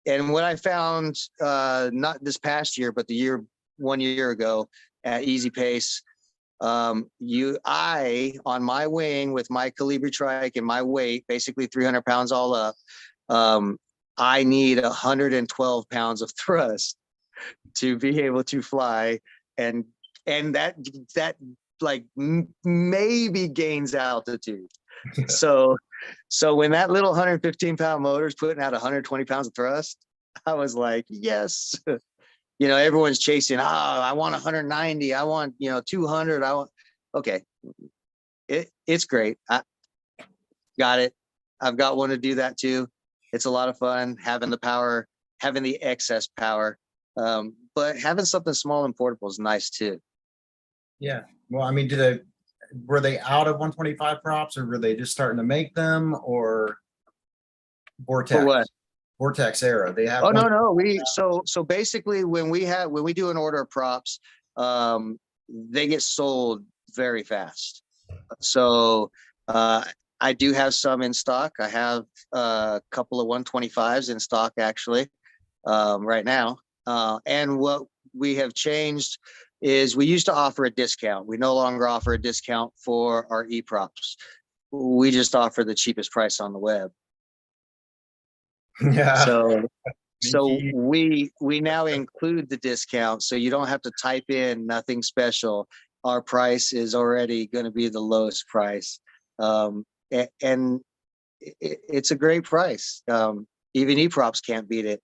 And what I found, not this past year, but 1 year ago at Easy Pace, on my wing with my Calibri trike and my weight, basically 300 pounds all up, I need 112 pounds of thrust to be able to fly, and that like maybe gains altitude. So when that little 115 pound motor is putting out 120 pounds of thrust, I was like, yes. Everyone's chasing, I want 190, I want 200, okay, it's great. I got it. I've got one to do that too. It's a lot of fun having the power, having the excess power, but having something small and portable is nice too. Yeah. Well, I mean, were they out of 125 props, or were they just starting to make them, or Vortex? For what? Vortex Aero. They have. Oh, no. So basically when we do an order of props, they get sold very fast. So I do have some in stock. I have a couple of 125s in stock actually right now. And what we have changed is we used to offer a discount. We no longer offer a discount for our e-props. We just offer the cheapest price on the web. Yeah. So we now include the discount, so you don't have to type in nothing special. Our price is already going to be the lowest price, and it's a great price. Even e-props can't beat it.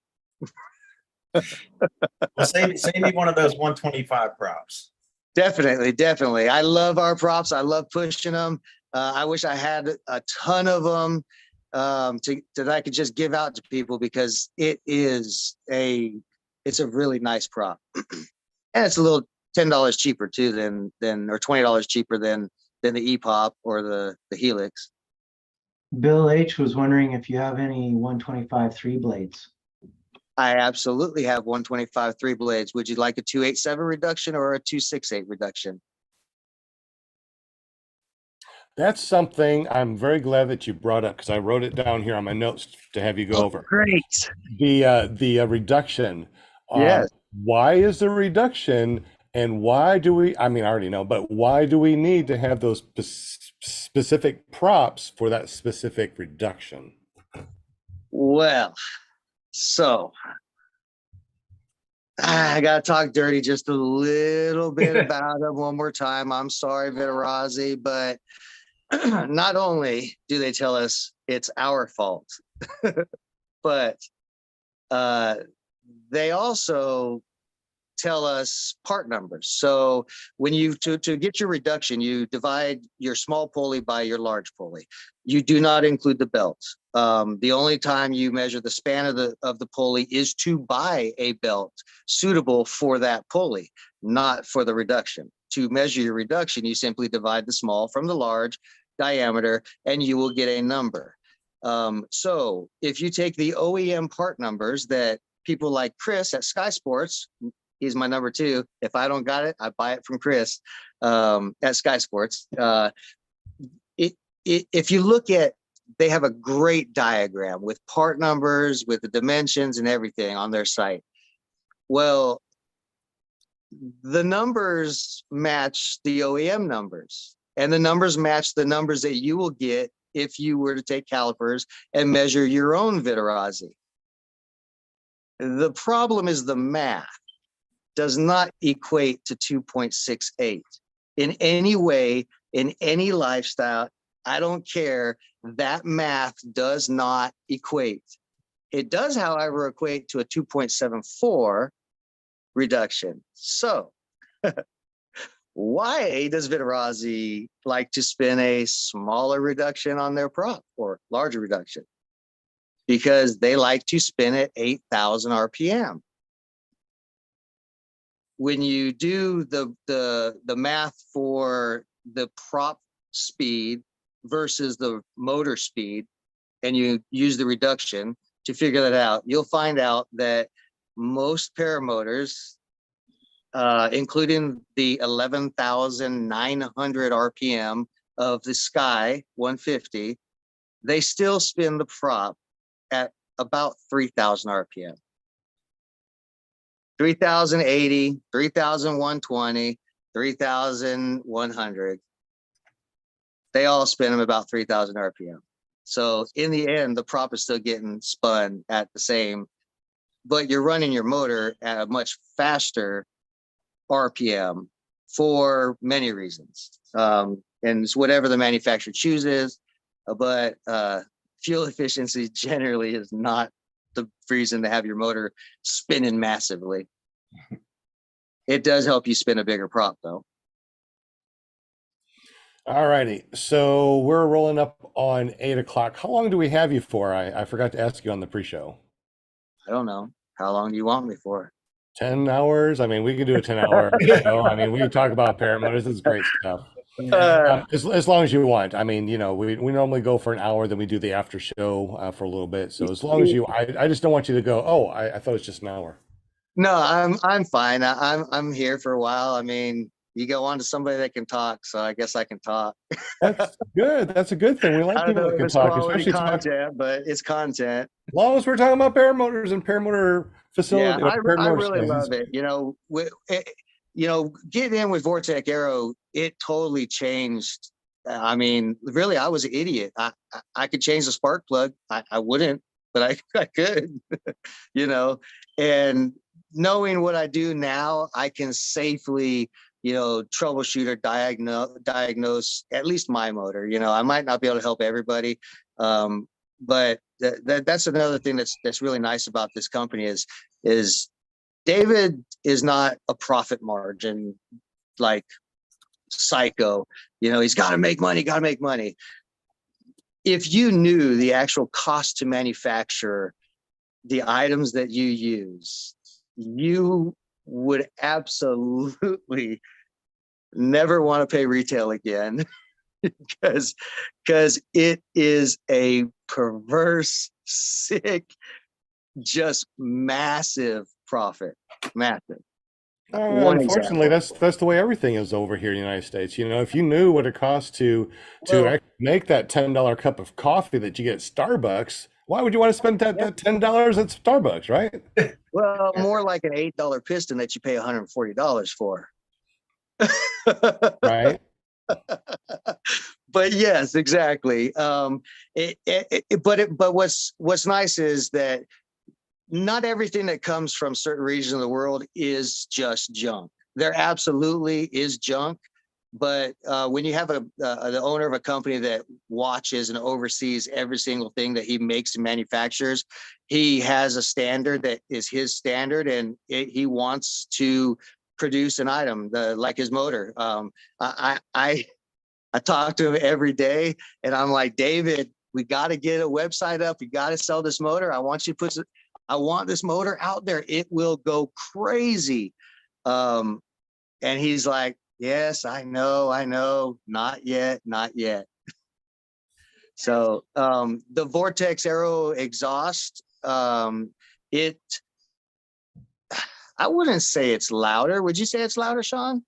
Well, save me one of those 125 props. Definitely. I love our props. I love pushing them. I wish I had a ton of them. that I could just give out to people because it's a really nice prop. And it's a little $10 cheaper too than or $20 cheaper than the EPOP or the Helix. Bill H was wondering if you have any 125 three blades. I absolutely have 125 three blades. Would you like a 287 reduction or a 268 reduction? That's something I'm very glad that you brought up because I wrote it down here on my notes to have you go over. Great. The reduction. Yes. Why is the reduction, and why do we? I mean, I already know, but why do we need to have those specific props for that specific reduction? Well, so I got to talk dirty just a little bit about it one more time. I'm sorry, vittorazi, but not only do they tell us it's our fault, but they also tell us part numbers. So when you to get your reduction, you divide your small pulley by your large pulley. You do not include the belt. The only time you measure the span of the pulley is to buy a belt suitable for that pulley, not for the reduction. To measure your reduction, you simply divide the small from the large diameter and you will get a number. So if you take the OEM part numbers that people like Chris at Sky Sports, he's my number 2. If I don't got it, I buy it from Chris at Sky Sports. If you look at, they have a great diagram with part numbers, with the dimensions and everything on their site. Well, the numbers match the OEM numbers, and the numbers match the numbers that you will get if you were to take calipers and measure your own vittorazi. The problem is the math does not equate to 2.68 in any way, in any lifestyle. I don't care. That math does not equate. It does, however, equate to a 2.74 reduction. So why does vittorazi like to spin a smaller reduction on their prop or larger reduction? Because they like to spin at 8,000 RPM. When you do the math for the prop speed versus the motor speed, and you use the reduction to figure that out, you'll find out that most paramotors, including the 11,900 RPM of the Sky 150, they still spin the prop at about 3,000 RPM. 3,080, 3,120, 3,100. They all spin them about 3,000 RPM. So in the end, the prop is still getting spun at the same, but you're running your motor at a much faster RPM for many reasons. And it's whatever the manufacturer chooses, but fuel efficiency generally is not the reason to have your motor spinning massively. It does help you spin a bigger prop though. All righty. So we're rolling up on 8 o'clock. How long do we have you for? I forgot to ask you on the pre-show. I don't know. How long do you want me for? 10 hours? I mean, we can do a 10-hour show. I mean, we can talk about paramotors. This is great stuff. As long as you want. I mean, you know, we normally go for an hour, then we do the after show for a little bit. So as long as you, I just don't want you to go, oh, I thought it was just an hour. No, I'm fine. I'm here for a while. I mean, you go on to somebody that can talk, so I guess I can talk. That's good. That's a good thing. We like people that can talk, especially content, but it's content. As long as we're talking about paramotors and paramotor facility. Yeah, I really love it. You know, getting in with Vortex Aero, it totally changed. I mean, really, I was an idiot. I could change the spark plug. I wouldn't, but I could, you know, and knowing what I do now, I can safely, you know, troubleshoot or diagnose at least my motor. You know, I might not be able to help everybody, but that's another thing that's really nice about this company is David is not a profit margin like psycho. You know, he's got to make money, if you knew the actual cost to manufacture the items that you use, you would absolutely never want to pay retail again because it is a perverse, sick, just massive profit. Massive. One Unfortunately, example. that's the way everything is over here in the United States. You know, if you knew what it costs to Well, actually make that $10 cup of coffee that you get at Starbucks, why would you want to spend that $10 at Starbucks, right? well, more like an $8 piston that you pay $140 for. Right. But yes, exactly. But what's nice is that not everything that comes from certain regions of the world is just junk. There absolutely is junk, but when you have the owner of a company that watches and oversees every single thing that he makes and manufactures, he has a standard that is his standard, and he wants to produce an item like his motor. I talk to him every day, and I'm like, David, we got to get a website up. You got to sell this motor. I want this motor out there. It will go crazy. And he's like, yes, I know. Not yet. So the Vortex Aero exhaust, I wouldn't say it's louder. Would you say it's louder, Sean?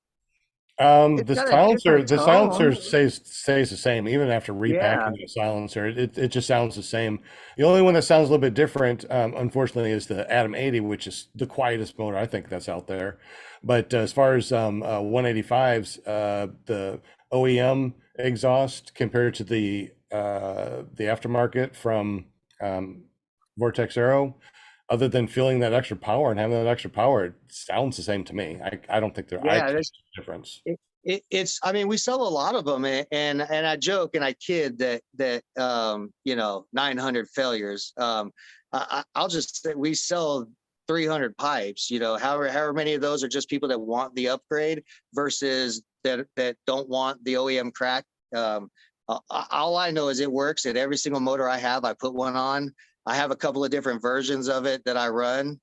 It's The got a different silencer tone. stays the same even after Yeah, repacking the silencer. It just sounds the same. The only one that sounds a little bit different, unfortunately, is the Atom 80, which is the quietest motor I think that's out there. But as far as 185s, the OEM exhaust compared to the aftermarket from Vortex Aero, other than feeling that extra power and having that extra power, it sounds the same to me. I don't think I yeah. can't That's see the difference. it's. I mean, we sell a lot of them, and I joke and I kid that 900 failures. I'll just say we sell 300 pipes. However many of those are just people that want the upgrade versus that don't want the OEM crack. All I know is it works at every single motor I have. I put one on. I have a couple of different versions of it that I run.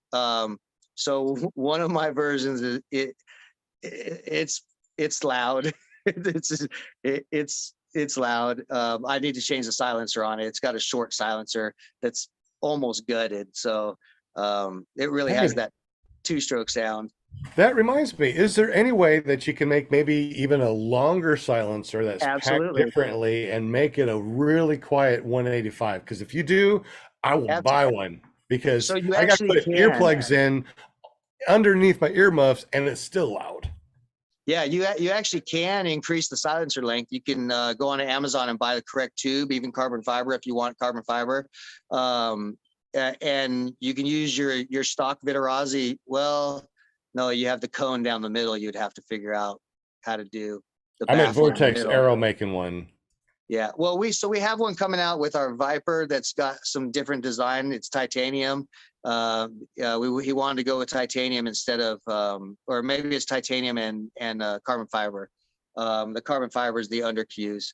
So one of my versions is it's loud. it's loud. I need to change the silencer on it. It's got a short silencer that's almost gutted. So it really has that two-stroke sound. That reminds me, is there any way that you can make maybe even a longer silencer that's packed Absolutely. differently and make it a really quiet 185? Because if you do, I will buy one, because So you I got to actually put can. earplugs in underneath my earmuffs and it's still loud. Yeah, you actually can increase the silencer length. You can go on Amazon and buy the correct tube, even carbon fiber if you want carbon fiber. And you can use your stock vittorazi. Well, no, you have the cone down the middle. You'd have to figure out how to do the I'm at baffle in the Vortex middle. Aero making one. Yeah, well, we have one coming out with our Viper that's got some different design. It's titanium. He wanted to go with titanium instead of, or maybe it's titanium and carbon fiber. The carbon fiber is the undercues.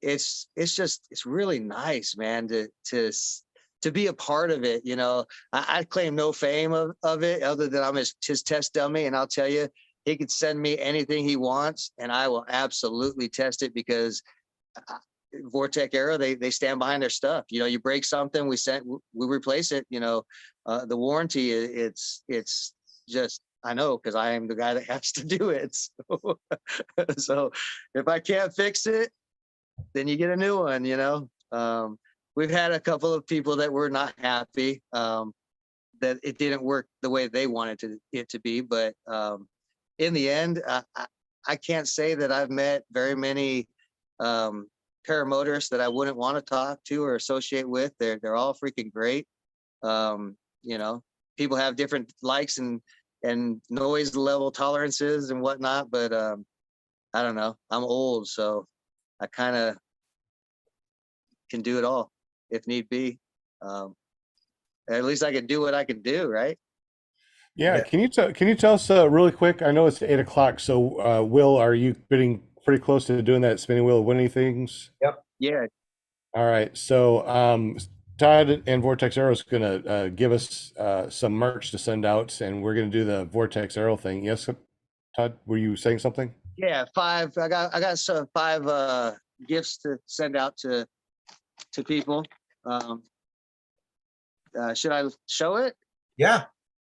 It's really nice, man, to be a part of it. I claim no fame of it other than I'm his test dummy, and I'll tell you, he could send me anything he wants, and I will absolutely test it because Vortex Aero, they stand behind their stuff. You break something, we replace it. The warranty, it's just, I know, because I am the guy that has to do it. So if I can't fix it, then you get a new one. We've had a couple of people that were not happy that it didn't work the way they wanted it to be, but in the end, I can't say that I've met very many paramotorists that I wouldn't want to talk to or associate with. They're all freaking great. People have different likes and noise level tolerances and whatnot, but I don't know. I'm old, so I kind of can do it all if need be. At least I can do what I can do, right? Yeah. Can you tell us really quick? I know it's 8 o'clock. So, Will, are you getting pretty close to doing that spinning wheel of winning things? Yeah, All right. So Todd and Vortex Aero is gonna give us some merch to send out, and we're gonna do the Vortex Aero thing. Yes, Todd, were you saying something? yeah, five. I got some five gifts to send out to people. Should I show it? Yeah,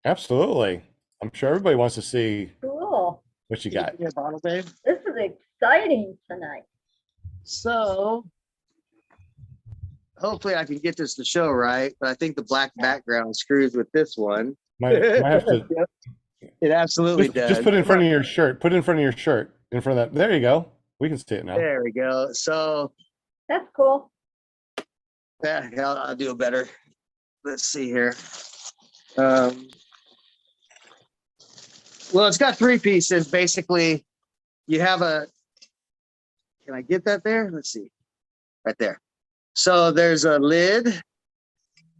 Absolutely. I'm sure everybody wants to see Cool. what you got. Give me a bottle, babe. This is exciting tonight. So hopefully I can get this to show right, but I think the black background screws with this one. Might have to It absolutely just, does. just put it in front of your shirt. Put it in front of your shirt. In front of that. There you go. We can see it now. There we go. So That's cool. yeah, I'll do it better. Let's see here. Well, it's got three pieces. Basically, you have a, can I get that there? Let's see, right there. So there's a lid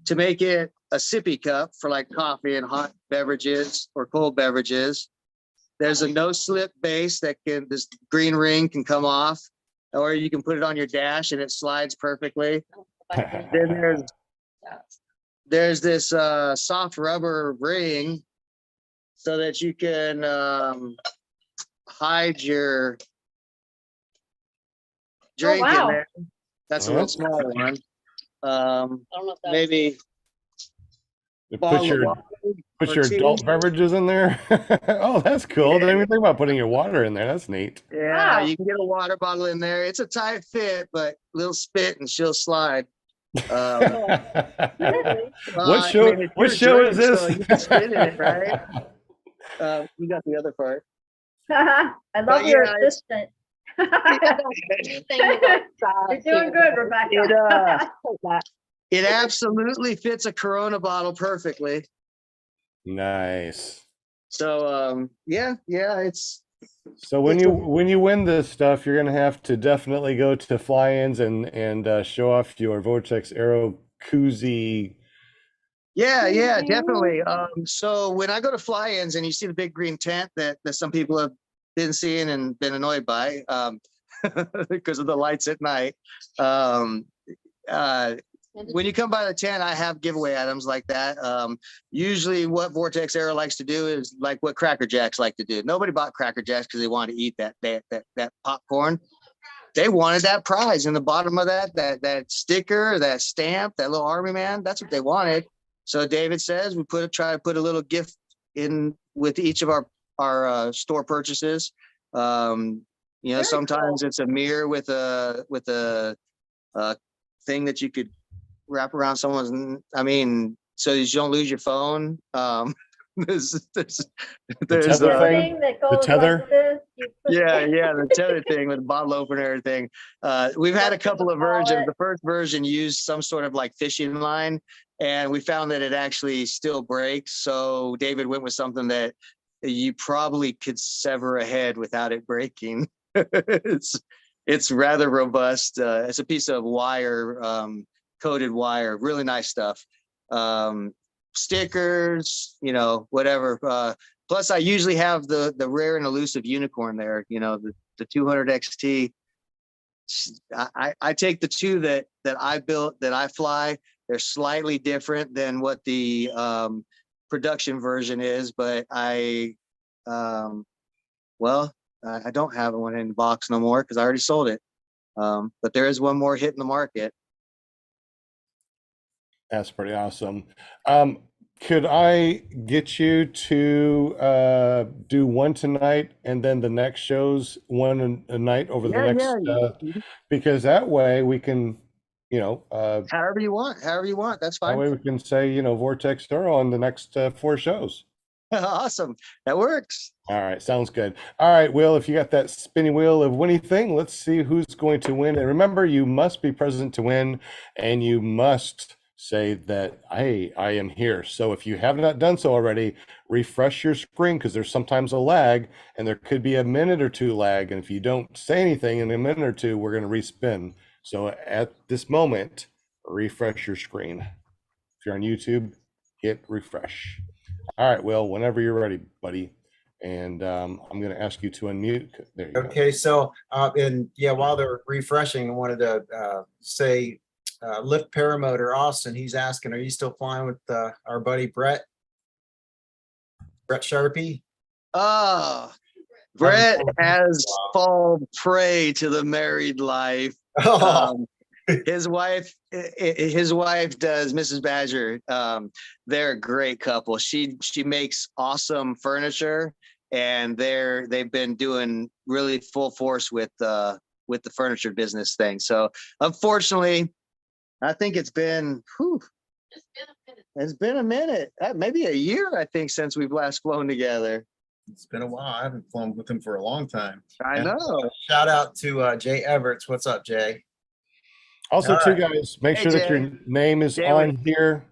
to make it a sippy cup for like coffee and hot beverages or cold beverages. There's a no slip base that can, this green ring can come off, or you can put it on your dash and it slides perfectly. Then there's this soft rubber ring so that you can hide your drink wow. in there. That's a little smaller one. Maybe Put bottle of your water put or your two. adult beverages in there. Oh, that's cool. Didn't even think about putting your water in there. That's neat. Yeah, Wow. you can get a water bottle in there. It's a tight fit, but little spit and she'll slide. What show? I mean, it's What your show drink, is this? so you can spit in it, right? You got the other part. I love But your yeah, it's- assistant. You're You're doing good, Rebecca. It absolutely fits a Corona bottle perfectly. Nice. So yeah, it's So when you win this stuff, you're gonna have to definitely go to fly-ins and show off your Vortex Aero koozie. yeah, definitely. So when I go to fly-ins and you see the big green tent that some people have been seeing and been annoyed by, because of the lights at night. When you come by the tent, I have giveaway items like that. Usually what Vortex Aero likes to do is like what Cracker Jacks like to do. Nobody bought Cracker Jacks because they wanted to eat that popcorn. They wanted that prize in the bottom of that sticker, that stamp, that little army man. That's what they wanted. So David says we try to put a little gift in with each of our store purchases. Sometimes it's a mirror with a thing that you could wrap around someone's, so you don't lose your phone. There's tether thing? That goes The tether? like this, you put- the tether thing with the bottle opener and everything. We've had a couple of versions. The first version used some sort of like fishing line, and we found that it actually still breaks. So David went with something that you probably could sever a head without it breaking. It's rather robust. It's a piece of wire, coated wire, really nice stuff. Stickers, whatever. Plus I usually have the rare and elusive unicorn there, the 200 XT. I take the two that I built, that I fly. They're slightly different than what the production version is, but I don't have one in the box no more because I already sold it. But there is one more hitting the market. That's pretty awesome. Could I get you to do one tonight and then the next show's one a night over the next? Because that way we can, however you want, that's that fine. way we can say, Vortex Aero on the next 4 shows. Awesome, that works. All right, sounds good. All right, Will, if you got that spinning wheel of winning thing, let's see who's going to win. And remember, you must be present to win, and you must say that I am here. So if you have not done so already, refresh your screen because there's sometimes a lag, and there could be a minute or two lag. And if you don't say anything in a minute or two, we're going to respin. So at this moment, refresh your screen. If you're on YouTube, hit refresh. All right, Will, whenever you're ready, buddy. And I'm going to ask you to unmute. There you go. Okay, so, and yeah, while they're refreshing, I wanted to say, Lift Paramotor Austin, he's asking, are you still flying with our buddy Brett Sharpie? Oh, Brett has fallen prey to the married life. Oh, His wife does, Mrs. Badger. They're a great couple. She makes awesome furniture, and they've been doing really full force with the furniture business thing. So unfortunately, I think it's been a minute, maybe a year, I think, since we've last flown together. it's been a while. I haven't flown with him for a long time. I And, know. shout out to Jay Everts. What's up, Jay? Also, All too, right. guys, make Hey, sure that Jay. your name is Jay, on here.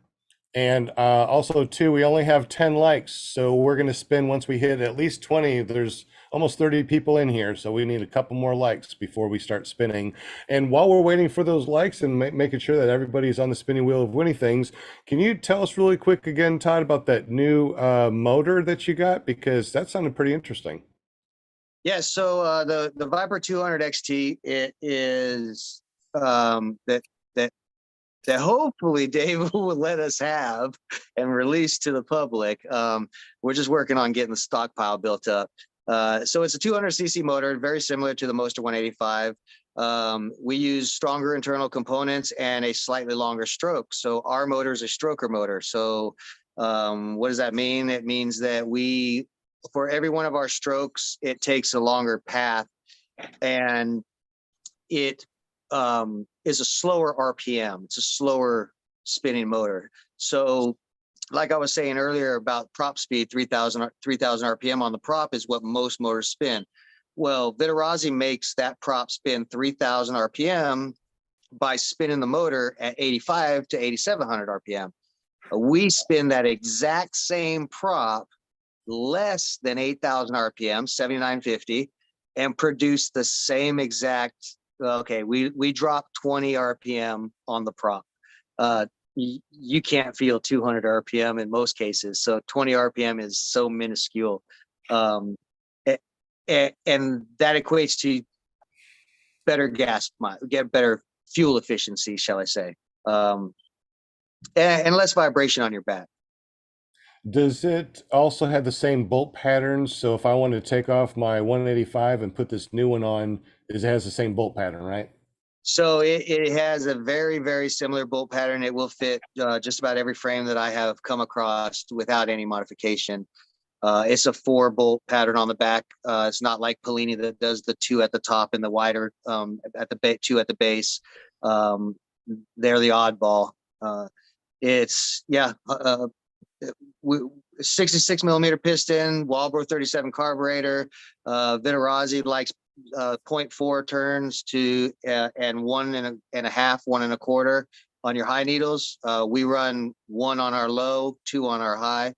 And also, too, we only have 10 likes. So we're going to spin once we hit at least 20. There's almost 30 people in here. So we need a couple more likes before we start spinning. And while we're waiting for those likes and making sure that everybody's on the spinning wheel of winning things, can you tell us really quick again, Todd, about that new motor that you got? Because that sounded pretty interesting. Yeah, so the Viper 200 XT, it is that hopefully Dave will let us have and release to the public. We're just working on getting the stockpile built up. So it's a 200cc motor, very similar to the Moster 185. We use stronger internal components and a slightly longer stroke. So our motor is a stroker motor. So what does that mean? It means that for every one of our strokes, it takes a longer path, and it is a slower RPM. It's a slower spinning motor. So like I was saying earlier about prop speed, 3,000 RPM on the prop is what most motors spin. Well, Vittorazi makes that prop spin 3,000 RPM by spinning the motor at 8,500 to 8,700 RPM. We spin that exact same prop less than 8,000 RPM, 7,950, and produce the same exact. Okay, we drop 20 RPM on the prop. You can't feel 200 RPM in most cases, so 20 RPM is so minuscule, and that equates to better better fuel efficiency, shall I say, and less vibration on your back. Does it also have the same bolt patterns? So if I wanted to take off my 185 and put this new one on, it has the same bolt pattern, right? So it has a very, very similar bolt pattern. It will fit just about every frame that I have come across without any modification. It's a 4-bolt pattern on the back. It's not like Polini that does the 2 at the top and the wider at the 2 at the base. They're the oddball. It's 66 millimeter piston, Walbro 37 carburetor. Vittorazi likes 0.4 turns to and 1.5, 1.25 on your high needles. We run 1 on our low, 2 on our high.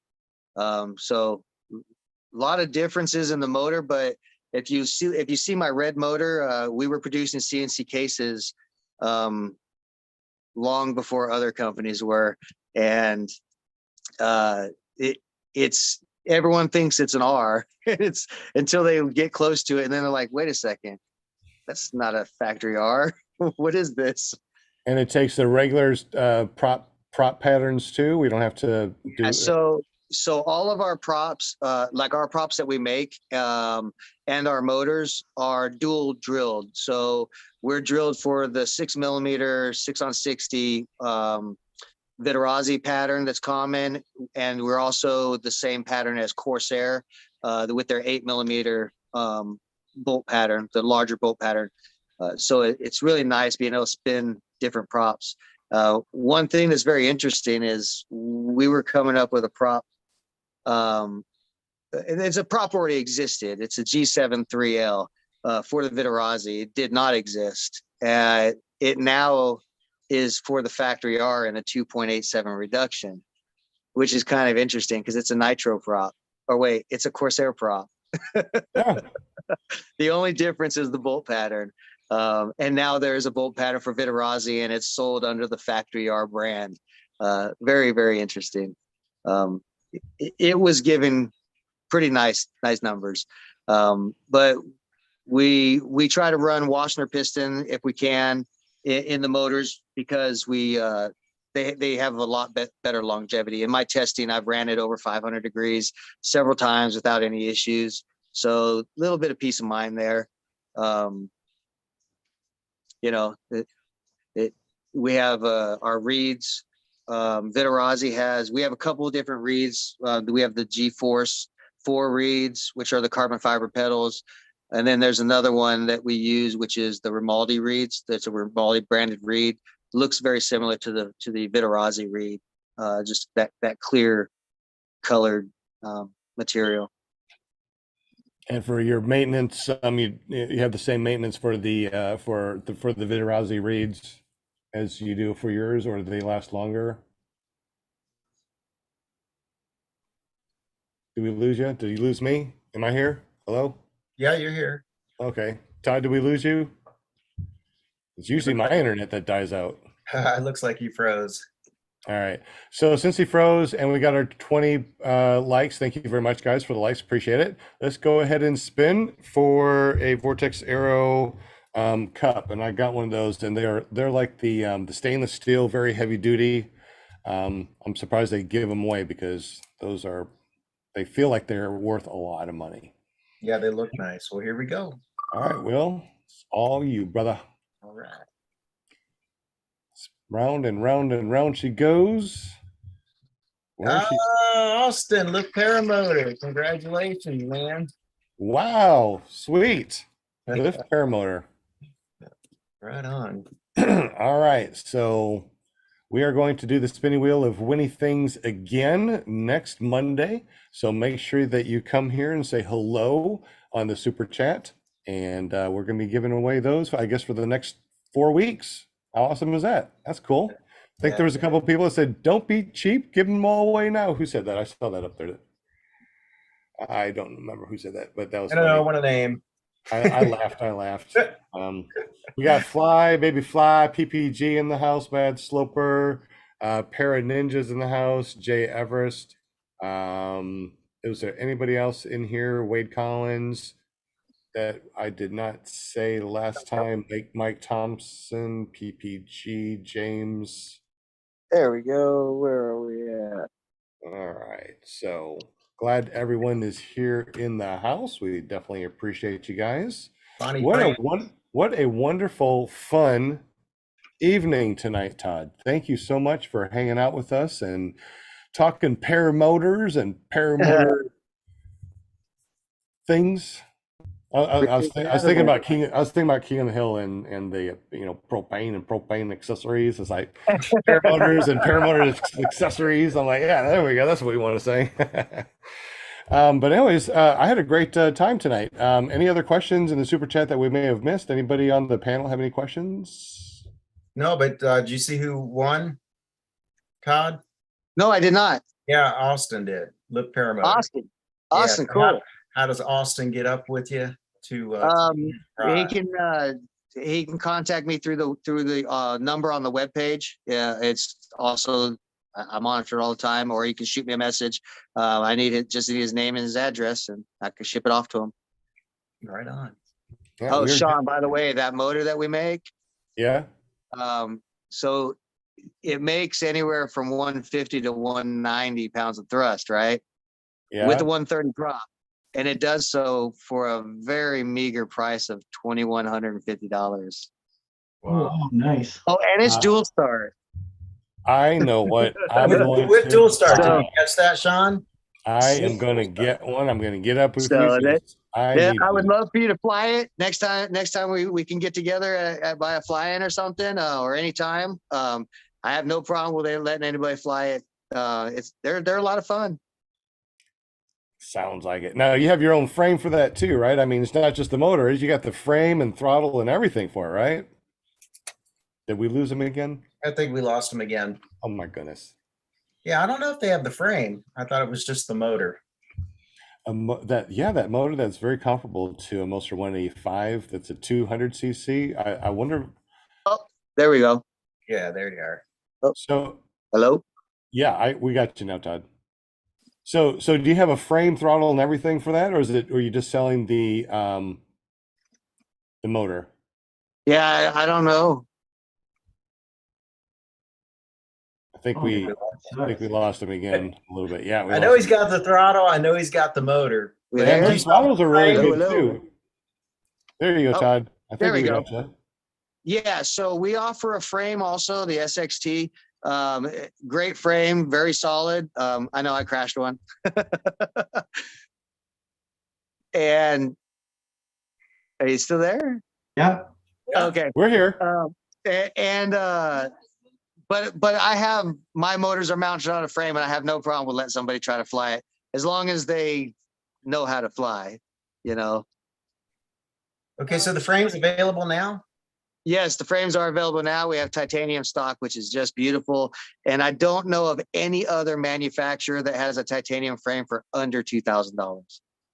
So a lot of differences in the motor, but if you see my red motor, we were producing CNC cases long before other companies were, and it's everyone thinks it's an R. It's until they get close to it, and then they're like, wait a second, that's not a factory R. What is this? And it takes the regular prop patterns too. We don't have to do. So all of our props, like our props that we make, and our motors are dual drilled. So we're drilled for the 6 millimeter 6-on-60 Vittorazi pattern that's common, and we're also the same pattern as Corsair with their 8 millimeter bolt pattern, the larger bolt pattern. So it's really nice being able to spin different props. One thing that's very interesting is we were coming up with a prop. It's a prop already existed. It's a G7 3L for the Vittorazi. It did not exist. It now is for the factory R in a 2.87 reduction, which is kind of interesting because it's a nitro prop. Or wait, it's a Corsair prop. Yeah. The only difference is the bolt pattern. And now there's a bolt pattern for Vittorazi, and it's sold under the factory R brand. Very, very interesting. It was given pretty nice numbers. But we try to run Washner piston if we can in the motors, because they have a lot better longevity. In my testing, I've ran it over 500 degrees several times without any issues. So a little bit of peace of mind there. You know, we have our reeds. Vittorazi we have a couple of different reeds. We have the G-Force 4 reeds, which are the carbon fiber pedals. And then there's another one that we use, which is the Rimaldi reeds. That's a Rimaldi branded reed. Looks very similar to the Vittorazi reed, just that clear colored material. And for your maintenance, you have the same maintenance for the Vittorazi reeds as you do for yours, or do they last longer? Did we lose you? Did you lose me? Am I here? Hello? Yeah, you're here. Okay. Todd, did we lose you? It's usually my internet that dies out. It looks like you froze. All right. So since he froze and we got our 20 likes, thank you very much, guys, for the likes. Appreciate it. Let's go ahead and spin for a Vortex Aero cup. And I got one of those, and they're like the stainless steel, very heavy duty. I'm surprised they give them away, because they feel like they're worth a lot of money. Yeah, they look nice. Well, here we go. All right, Will, it's all you, brother. All right. Round and round and round she goes. Austin, look, Paramotor. Congratulations, man. Wow, sweet. Lift Paramotor. Right on. All right, so we are going to do the spinning wheel of Winnie Things again next Monday. So make sure that you come here and say hello on the super chat. And we're going to be giving away those, I guess, for the next 4 weeks. How awesome is that? That's cool. I think there was a couple of people that said, don't be cheap, give them all away now. Who said that? I saw that up there. I don't remember who said that, but that was I don't know funny. what a name. I laughed. We got Fly, Baby Fly, PPG in the house, Bad Sloper, Para Ninjas in the house, Jay Everest. Was there anybody else in here? Wade Collins, that I did not say last time. Mike Thompson, PPG, James. There we go. Where are we at? All right, so glad everyone is here in the house. We definitely appreciate you guys. Bonnie What a wonderful, fun evening tonight, Todd. Thank you so much for hanging out with us and talking paramotors and paramotor things. I was thinking about King of the Hill and the propane accessories. It's like paramotors and paramotor accessories. I'm like, yeah, there we go. That's what we want to say. But anyways, I had a great time tonight. Any other questions in the super chat that we may have missed? Anybody on the panel have any questions? No, but did you see who won? Todd? No, I did not. Yeah, Austin did. Lip Paramotor. Austin, Yeah, cool. How does Austin get up with you to? He can contact me through the number on the webpage. Yeah, it's also I monitor all the time, or he can shoot me a message. I need his name and his address, and I can ship it off to him. Right on. Yeah, Sean, by the way, that motor that we make. Yeah. So it makes anywhere from 150 to 190 pounds of thrust, right? Yeah. With the 130 prop. And it does so for a very meager price of $2,150. Wow. Oh, nice. Oh, and it's dual start. I know what I'm going With to dual start. So- Did you catch that, Sean? I am going to get one. I'm going to get up with So you. that- I would love for you to fly it next time we can get together by a fly-in or something, or anytime. I have no problem with letting anybody fly it. They're a lot of fun. Sounds like it. Now you have your own frame for that too, right? I mean, it's not just the motor; you got the frame and throttle and everything for it, right? Did we lose him again? I think we lost him again. Oh my goodness! Yeah, I don't know if they have the frame. I thought it was just the motor. That motor that's very comparable to a Moster 185. That's a 200 cc. I wonder. Oh, there we go. Yeah, there you are. So Hello. yeah, we got you now, Todd. So do you have a frame, throttle, and everything for that, or or are you just selling the motor? Yeah, I don't know. I think Oh, we yeah. I think we lost him again a little bit. Yeah, we I know lost he's him. got the throttle. I know he's got the motor. We But And there? do the you sell throttles are really frame? good Hello? too. There you go, Oh, Todd. I there think we we go. got you. Yeah, so we offer a frame also, the SXT. Great frame, very solid. I know I crashed one. And are you still there? Yeah. Yeah. Okay. We're here. But I have my motors are mounted on a frame, and I have no problem with letting somebody try to fly it as long as they know how to fly, you know. Okay, so the frame's available now? Yes, the frames are available now. We have titanium stock, which is just beautiful. And I don't know of any other manufacturer that has a titanium frame for under $2,000.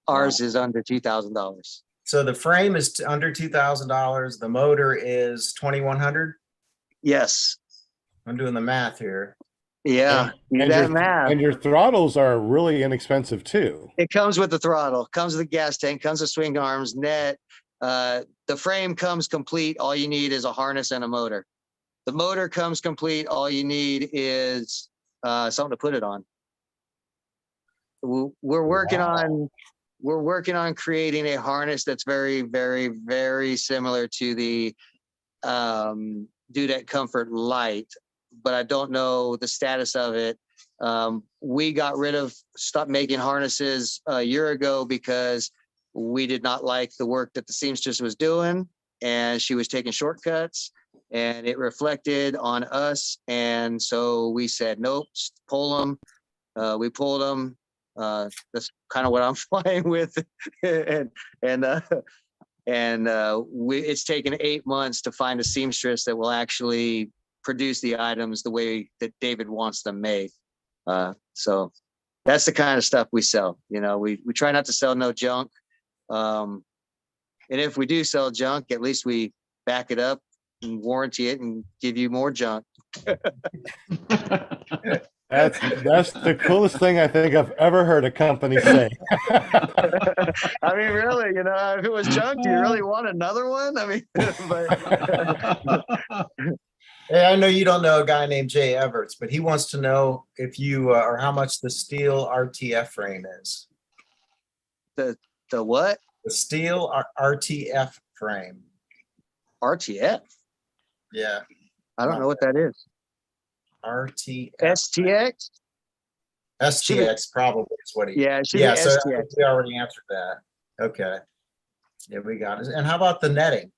Ours is under $2,000. So the frame is under $2,000. The motor is 2,100. Yes. I'm doing the math here. Yeah. Do that math. And your throttles are really inexpensive too. It comes with the throttle, comes with the gas tank, comes with swing arms, net. The frame comes complete. All you need is a harness and a motor. The motor comes complete. All you need is something to put it on. We're working on creating a harness that's very, very, very similar to the Dudek Comfort Light, but I don't know the status of it. We stopped making harnesses a year ago because we did not like the work that the seamstress was doing, and she was taking shortcuts, and it reflected on us. And so we said, nope, pull them. We pulled them. That's kind of what I'm flying with. It's taken 8 months to find a seamstress that will actually produce the items the way that David wants them made. So that's the kind of stuff we sell. You know, we try not to sell no junk. And if we do sell junk, at least we back it up and warranty it and give you more junk. That's the coolest thing I think I've ever heard a company say. I mean, really, you know, if it was junk, do you really want another one? I mean, but Hey, I know you don't know a guy named Jay Everts, but he wants to know if you or how much the steel RTF frame is. the what? The steel RTF frame. RTF? Yeah, I don't know what that is. RTF. STX? STX probably is what he. Yeah, it should Yeah, be so I STX. think we already answered that. Okay. Yeah, we got it. And how about the netting?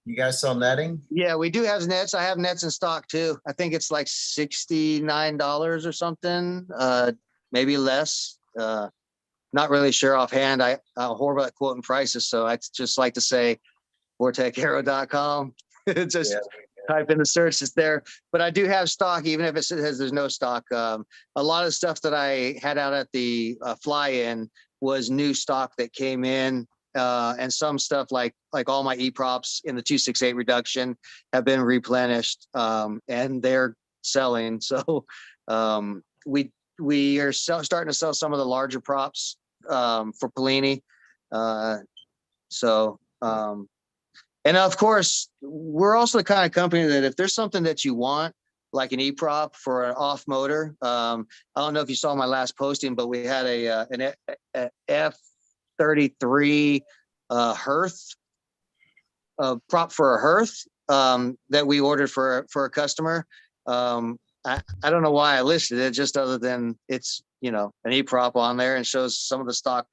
You guys sell netting? Yeah, we do have nets. I have nets in stock too. I think it's like $69 or something, maybe less. Not really sure offhand. I'm horrible at quoting prices, so I just like to say vortexaero.com. Just type in the search, it's there. But I do have stock, even if it says there's no stock. A lot of stuff that I had out at the fly-in was new stock that came in. And some stuff like all my E-props in the 268 reduction have been replenished, and they're selling. So we are starting to sell some of the larger props for Polini. And of course, we're also the kind of company that if there's something that you want, like an E-prop for an off motor, I don't know if you saw my last posting, but we had an F33 hearth, prop for a hearth that we ordered for a customer. I don't know why I listed it, just other than it's, you know, an E-prop on there and shows some of the stock,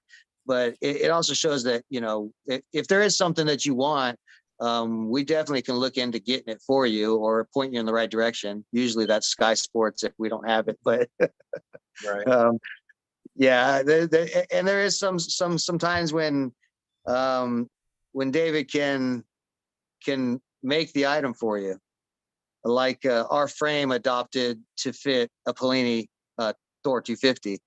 but it also shows that, you know, if there is something that you want, we definitely can look into getting it for you or point you in the right direction. Usually that's Sky Sports if we don't have it, but Right. yeah, and there is some times when David can make the item for you, like our frame adopted to fit a Polini Thor 250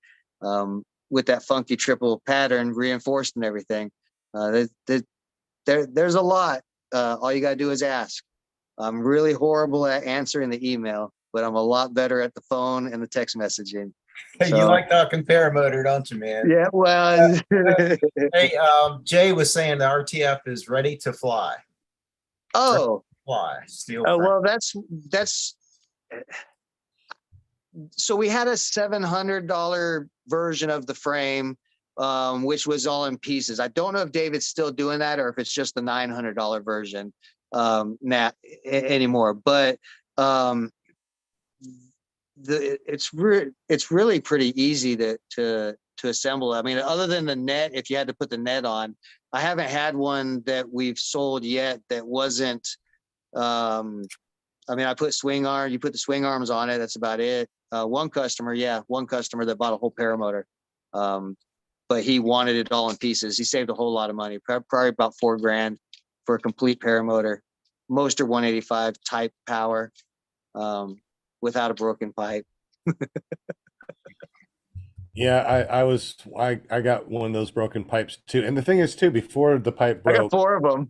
with that funky triple pattern reinforced and everything. There's a lot. All you gotta do is ask. I'm really horrible at answering the email, but I'm a lot better at the phone and the text messaging. Hey, you So- like talking paramotor, don't you, man? Yeah, well, Hey, Jay was saying the RTF is ready to fly. oh, Steel frame. well, that's so we had a $700 version of the frame, which was all in pieces. I don't know if David's still doing that or if it's just the $900 version anymore. But it's really pretty easy to assemble. I mean, other than the net, if you had to put the net on, I haven't had one that we've sold yet that wasn't. I mean, I put swing arm. You put the swing arms on it. That's about it. One customer that bought a whole paramotor, but he wanted it all in pieces. He saved a whole lot of money, probably about $4,000 for a complete paramotor. Most are 185 type power, without a broken pipe. Yeah, I got one of those broken pipes too. And the thing is too, before the pipe I got broke, 4 of them.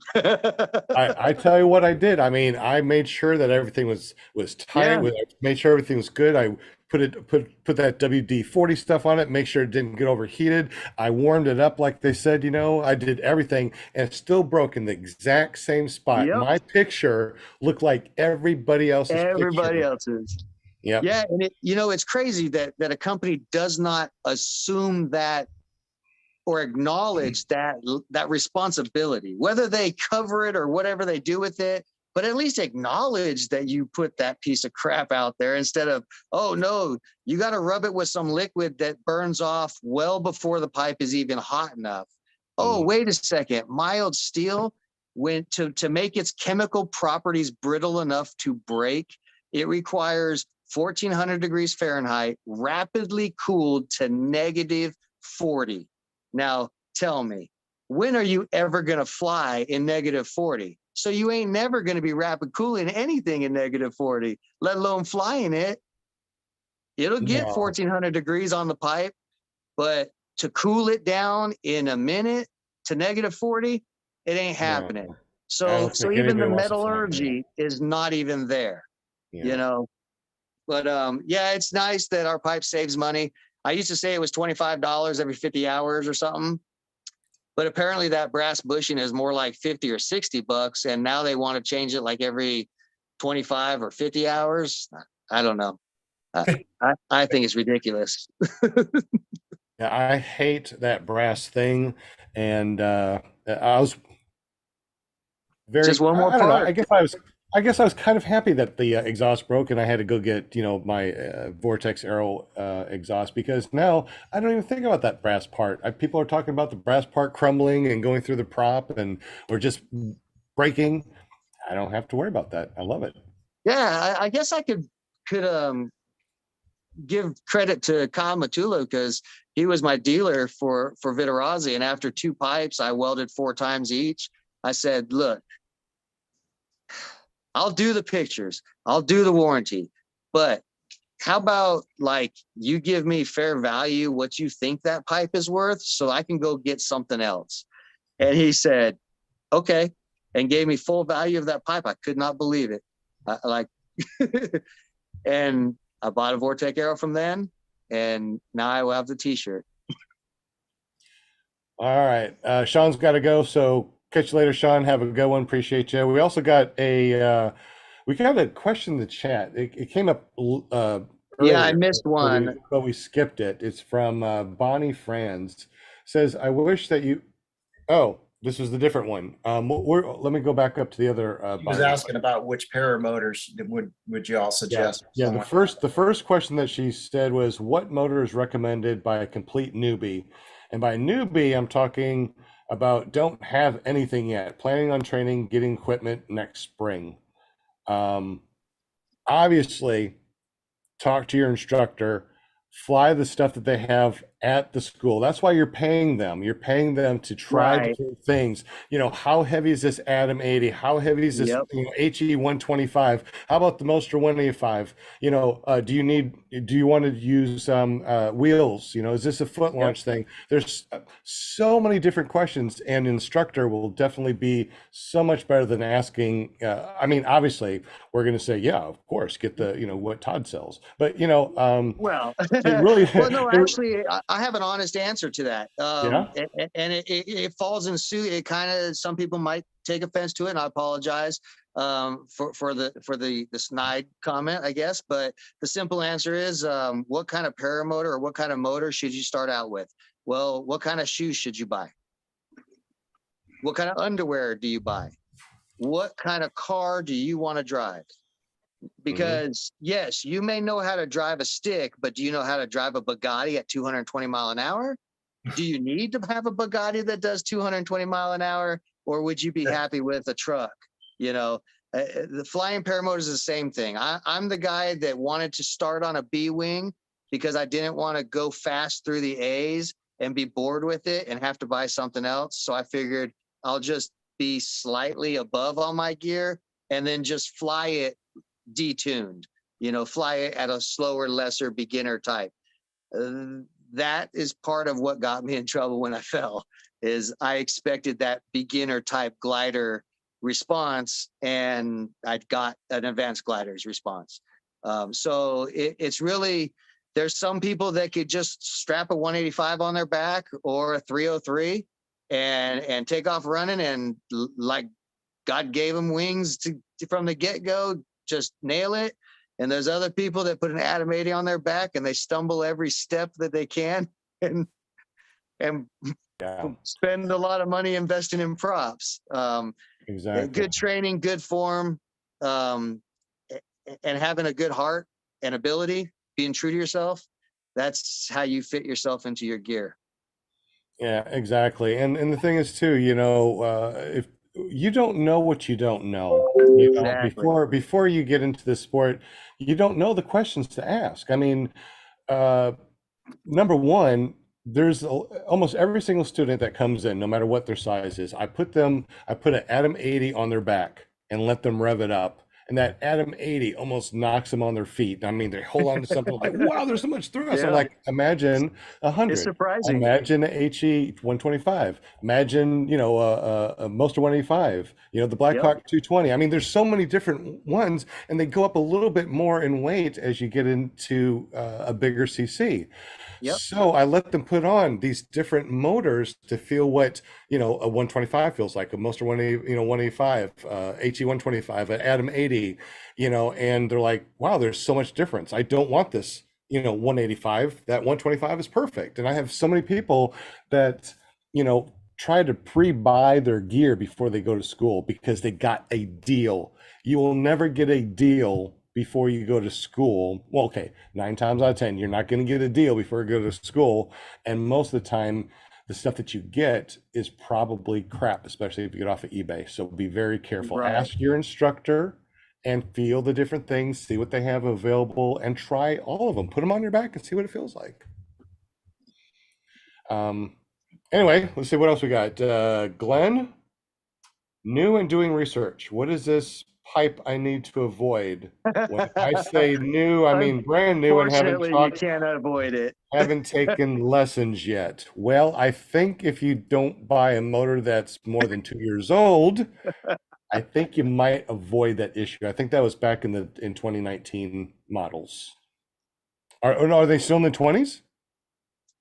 I tell you what I did. I mean, I made sure that everything was tight. Yeah. I made sure everything was good. I put that WD-40 stuff on it, make sure it didn't get overheated. I warmed it up like they said, I did everything, and it's still broke in the exact same spot. Yep. My picture looked like everybody else's picture. Else's. Yep. Yeah, and it's crazy that a company does not assume that or acknowledge that responsibility, whether they cover it or whatever they do with it, but at least acknowledge that you put that piece of crap out there instead of, oh no, you got to rub it with some liquid that burns off well before the pipe is even hot enough. Oh, wait a second, mild steel, when to make its chemical properties brittle enough to break, it requires 1400 degrees Fahrenheit, rapidly cooled to -40. Now, tell me, when are you ever going to fly in -40? So you ain't never going to be rapid cooling anything in -40, let alone flying it. It'll get No. 1400 degrees on the pipe, but to cool it down in a minute to -40, it ain't happening. I So don't think even the anybody wants to fly that. metallurgy is not even there, Yeah. But yeah, it's nice that our pipe saves money. I used to say it was $25 every 50 hours or something, but apparently that brass bushing is more like 50 or 60 bucks, and now they want to change it like every 25 or 50 hours. I don't know. I think it's ridiculous. Yeah, I hate that brass thing, and I was very. Just one more I don't know. part. I guess I was kind of happy that the exhaust broke, and I had to go get my Vortex Aero exhaust, because now I don't even think about that brass part. People are talking about the brass part crumbling and going through the prop or just breaking. I don't have to worry about that. I love it. Yeah, I guess I could give credit to Kyle Matula, because he was my dealer for Vittorazi, and after 2 pipes I welded 4 times each. I said, look, I'll do the pictures, I'll do the warranty, but how about you give me fair value what you think that pipe is worth, so I can go get something else. And he said, okay, and gave me full value of that pipe. I could not believe it. And I bought a Vortex Aero from then, and now I will have the t-shirt. All right, Sean's got to go, so catch you later, Sean. Have a good one. Appreciate you. We also got a question in the chat. It came up Yeah, I earlier, missed one. but we skipped it. It's from Bonnie Franz. Says, I wish that you. Oh, this was the different one. Let me go back up to the other. He was Bonnie. asking about which paramotors would you all suggest? Yeah. The first question that she said was, what motor is recommended by a complete newbie? And by newbie, I'm talking about don't have anything yet, planning on training, getting equipment next spring. Obviously, talk to your instructor, fly the stuff that they have at the school. That's why you're paying them. You're paying them to try Right. different things. You know, how heavy is this Adam 80? How heavy is this, Yep. you know, HE 125? How about the Moster 185? You know, do you want to use wheels? You know, is this a foot launch thing? There's so many different questions, and instructor will definitely be so much better than asking. I mean, obviously, we're going to say, yeah, of course, get the, you know, what Todd sells. But, you know, Well, it really, well, no, actually, I have an honest answer to that. Yeah. And it falls in suit. It kind of, some people might take offense to it, and I apologize for the snide comment, I guess. But the simple answer is, what kind of paramotor or what kind of motor should you start out with? Well, what kind of shoes should you buy? What kind of underwear do you buy? What kind of car do you want to drive? Because yes, you may know how to drive a stick, but do you know how to drive a Bugatti at 220 mile an hour? Do you need to have a Bugatti that does 220 mile an hour, or would you be happy with a truck? You know, the flying paramotor is the same thing. I'm the guy that wanted to start on a B wing because I didn't want to go fast through the A's and be bored with it and have to buy something else. So I figured I'll just be slightly above on my gear and then just fly it detuned, you know, fly it at a slower, lesser beginner type. That is part of what got me in trouble when I fell, is I expected that beginner type glider response, and I got an advanced glider's response. So it's really, there's some people that could just strap a 185 on their back or a 303 and take off running, and like God gave them wings from the get-go, just nail it. And there's other people that put an Adam 80 on their back and they stumble every step that they can and spend a lot of money investing in props. Exactly. Good training, good form, and having a good heart and ability, being true to yourself. That's how you fit yourself into your gear. Yeah, exactly. And the thing is too, you know, if you don't know what you don't know, you know, Exactly. before you get into the sport, you don't know the questions to ask. I mean, number one, there's almost every single student that comes in, no matter what their size is, I put an Adam 80 on their back and let them rev it up. And that Adam 80 almost knocks them on their feet. I mean, they hold on to something like, wow, there's so much thrust. I'm like, imagine 100. It's surprising. Imagine a HE 125. Imagine, you know, a Moster 185, you know, the Black Hawk 220. I mean, there's so many different ones, and they go up a little bit more in weight as you get into a bigger CC. So I let them put on these different motors to feel what, you know, a 125 feels like, a Moster 185, HE 125, an Adam 80, you know, and they're like, wow, there's so much difference. I don't want this, you know, 185. That 125 is perfect. And I have so many people that, you know, try to pre-buy their gear before they go to school because they got a deal. You will never get a deal before you go to school. Well, okay, 9 times out of 10, you're not going to get a deal before you go to school. And most of the time, the stuff that you get is probably crap, especially if you get off of eBay. So be very careful. Right. Ask your instructor and feel the different things, see what they have available, and try all of them. Put them on your back and see what it feels like. Anyway, let's see what else we got. Glenn, new and doing research. What is this pipe I need to avoid? When I say new, I mean brand new, and Fortunately, you can't avoid it. haven't taken lessons yet. Well, I think if you don't buy a motor that's more than 2 years old, I think you might avoid that issue. I think that was back in 2019 models. Are they still in the 20s?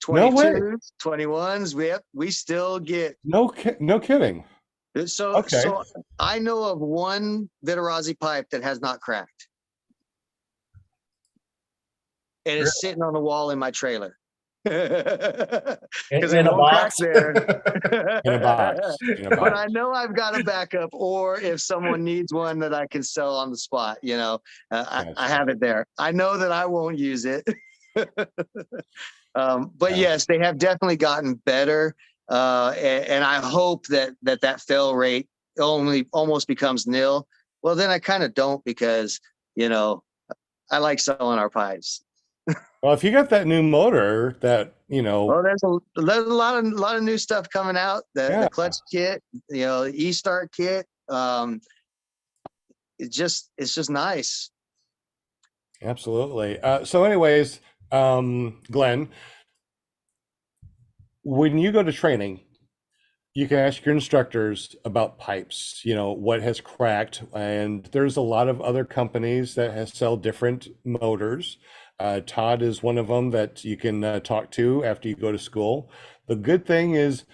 22s, 21s, we still get. No kidding. So I know of one vittorazi pipe that has not cracked. And it's sitting on the wall in my trailer. Because in a box there. In a box. But I know I've got a backup, or if someone needs one that I can sell on the spot, you know, I have it there. I know that I won't use it. But yes, they have definitely gotten better. And I hope that fail rate almost becomes nil. Well, then I kind of don't, because, you know, I like selling our pipes. Well, if you got that new motor that, Well, there's a lot of new stuff coming out. Yeah. The clutch kit, the E-start kit. It's just nice. Absolutely. So anyways, Glenn, when you go to training, you can ask your instructors about pipes, what has cracked. And there's a lot of other companies that sell different motors. Todd is one of them that you can talk to after you go to school. The good thing is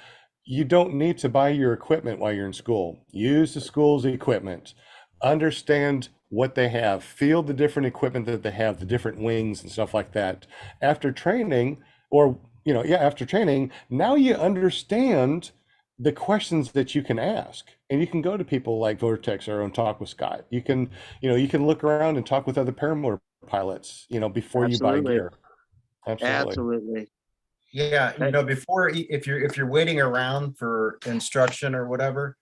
you don't need to buy your equipment while you're in school. Use the school's equipment. Understand what they have. Feel the different equipment that they have, the different wings and stuff like that. After training, after training, now you understand the questions that you can ask, and you can go to people like Vortex Aero and talk with Scott. You can look around and talk with other paramotor pilots, before you buy Absolutely. gear. Absolutely. Absolutely. Yeah, before, if you're waiting around for instruction or whatever,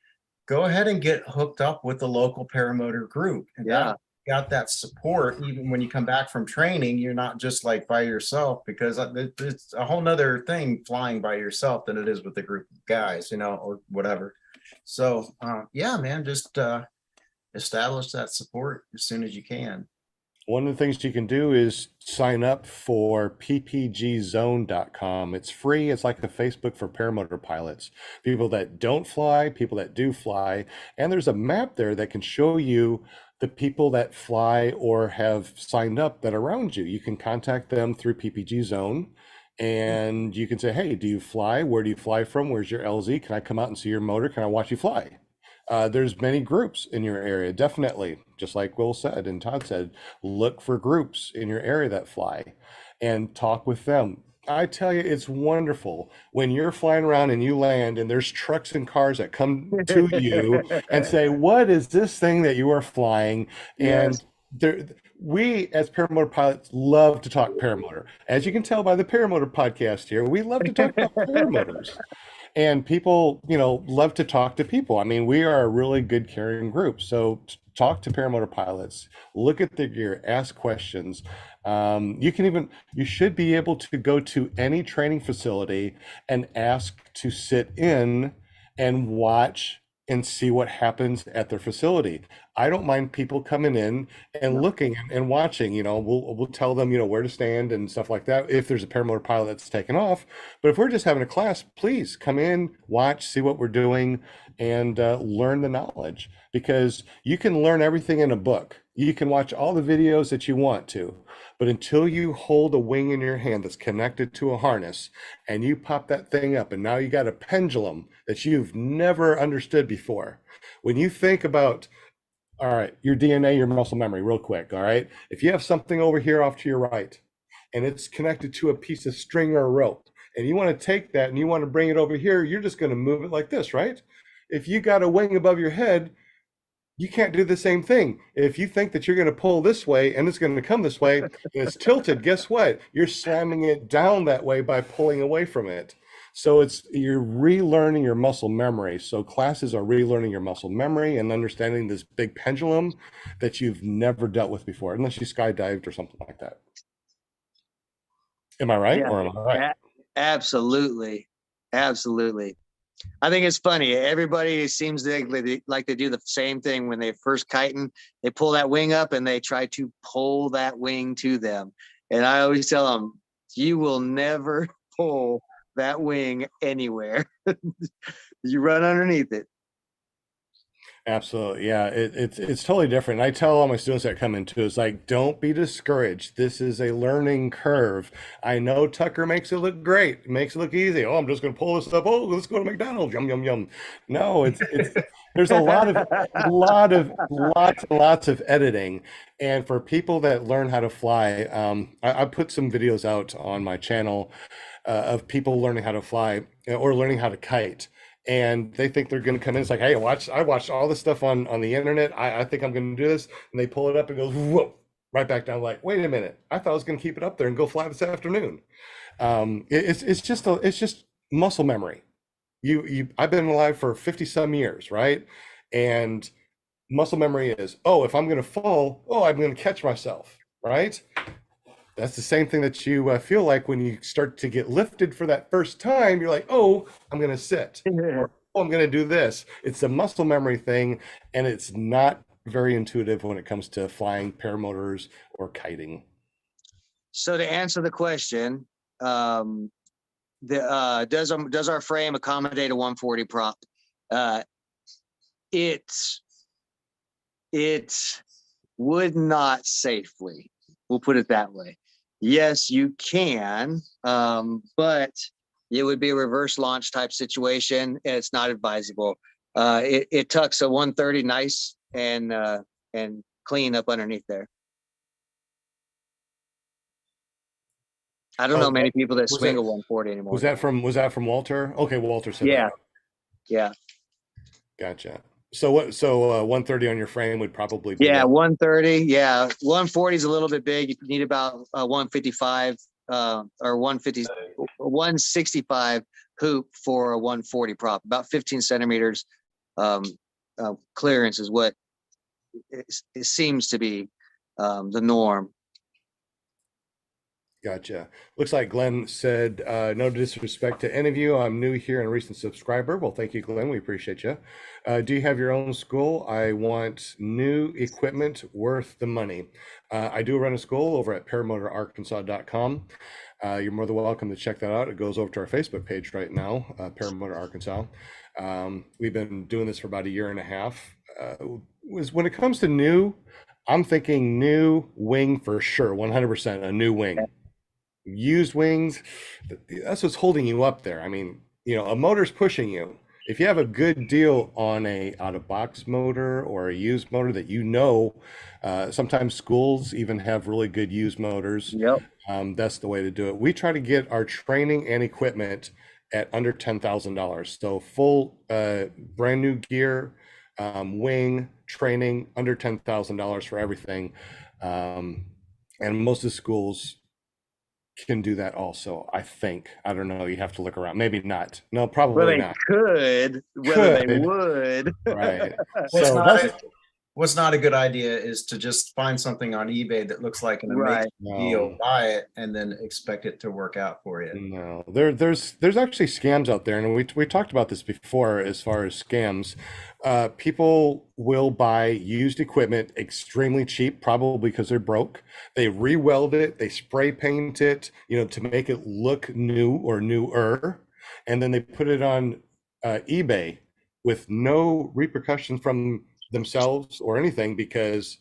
go ahead and get hooked up with the local paramotor group. And Yeah. got that support. Even when you come back from training, you're not just like by yourself, because it's a whole nother thing flying by yourself than it is with a group of guys, or whatever. So yeah, man, just establish that support as soon as you can. One of the things you can do is sign up for ppgzone.com. It's free. It's like the Facebook for paramotor pilots, people that don't fly, people that do fly. And there's a map there that can show you the people that fly or have signed up that are around you. You can contact them through PPG Zone, and you can say, hey, do you fly? Where do you fly from? Where's your LZ? Can I come out and see your motor? Can I watch you fly? There's many groups in your area, definitely. Just like Will said and Todd said, look for groups in your area that fly and talk with them. I tell you, it's wonderful when you're flying around and you land and there's trucks and cars that come to you and say, what is this thing that you are flying? And we as paramotor pilots love to talk paramotor. As you can tell by the Paramotor podcast here, we love to talk about paramotors. And people, love to talk to people. I mean, we are a really good caring group. So talk to paramotor pilots, look at their gear, ask questions. You should be able to go to any training facility and ask to sit in and watch and see what happens at their facility. I don't mind people coming in and looking and watching. We'll tell them, where to stand and stuff like that if there's a paramotor pilot that's taken off. But if we're just having a class, please come in, watch, see what we're doing, and learn the knowledge, because you can learn everything in a book. You can watch all the videos that you want to, but until you hold a wing in your hand that's connected to a harness and you pop that thing up and now you got a pendulum that you've never understood before. When you think about, all right, your DNA, your muscle memory, real quick, all right? If you have something over here off to your right and it's connected to a piece of string or a rope, and you want to take that and you want to bring it over here, you're just going to move it like this, right? If you got a wing above your head, you can't do the same thing. If you think that you're going to pull this way and it's going to come this way and it's tilted, guess what? You're slamming it down that way by pulling away from it. So you're relearning your muscle memory. So classes are relearning your muscle memory and understanding this big pendulum that you've never dealt with before, unless you skydived or something like that. Am I right? Yeah. Or am I right? Absolutely. Absolutely. I think it's funny. Everybody seems to like they do the same thing when they first kiting. They pull that wing up and they try to pull that wing to them. And I always tell them, you will never pull that wing anywhere. You run underneath it. Absolutely. Yeah, it's totally different. I tell all my students that come into it, it's like, don't be discouraged. This is a learning curve. I know Tucker makes it look great, makes it look easy. Oh, I'm just going to pull this up. Oh, let's go to McDonald's. Yum, yum, yum. No, there's lots of editing. And for people that learn how to fly, I put some videos out on my channel of people learning how to fly or learning how to kite. And they think they're going to come in. It's like, hey, I watched all this stuff on the internet. I think I'm going to do this. And they pull it up and goes, whoa, right back down. Like, wait a minute. I thought I was going to keep it up there and go fly this afternoon. It's just muscle memory. I've been alive for 50 some years, right? And muscle memory is, oh, if I'm going to fall, oh, I'm going to catch myself, right? That's the same thing that you feel like when you start to get lifted for that first time. You're like, oh, I'm going to sit. Or, oh, I'm going to do this. It's a muscle memory thing, and it's not very intuitive when it comes to flying paramotors or kiting. So to answer the question, does our frame accommodate a 140 prop? It would not safely. We'll put it that way. Yes, you can, but it would be a reverse launch type situation, and it's not advisable. It tucks a 130 nice and clean up underneath there. I don't know many people that swing a 140 anymore. Was that from Walter? Okay, Walter said Yeah. that. Yeah. Gotcha. So 130 on your frame would probably be 130. Yeah, 140 is a little bit big. You need about 155 or 150, 165 hoop for a 140 prop. About 15 centimeters clearance is what it seems to be the norm. Gotcha. Looks like Glenn said, no disrespect to any of you. I'm new here and a recent subscriber. Well, thank you, Glenn. We appreciate you. Do you have your own school? I want new equipment worth the money. I do run a school over at paramotorarkansas.com. You're more than welcome to check that out. It goes over to our Facebook page right now, Paramotor Arkansas. We've been doing this for about a year and a half. When it comes to new, I'm thinking new wing for sure, 100% a new wing. Used wings, that's what's holding you up there. I mean, a motor's pushing you. If you have a good deal on a out-of-box motor or a used motor that sometimes schools even have really good used motors. Yep. That's the way to do it. We try to get our training and equipment at under $10,000. So full brand new gear, wing, training, under $10,000 for everything. And most of the schools can do that also, I think. I don't know. You have to look around. Maybe not. No, probably not. Could, whether they would. Right. What's not a good idea is to just find something on eBay that looks like an amazing deal, buy it, and then expect it to work out for you. No, there's actually scams out there, and we talked about this before as far as scams. People will buy used equipment extremely cheap, probably because they're broke. They re-weld it, they spray paint it, to make it look new or newer, and then they put it on eBay with no repercussions from themselves or anything, because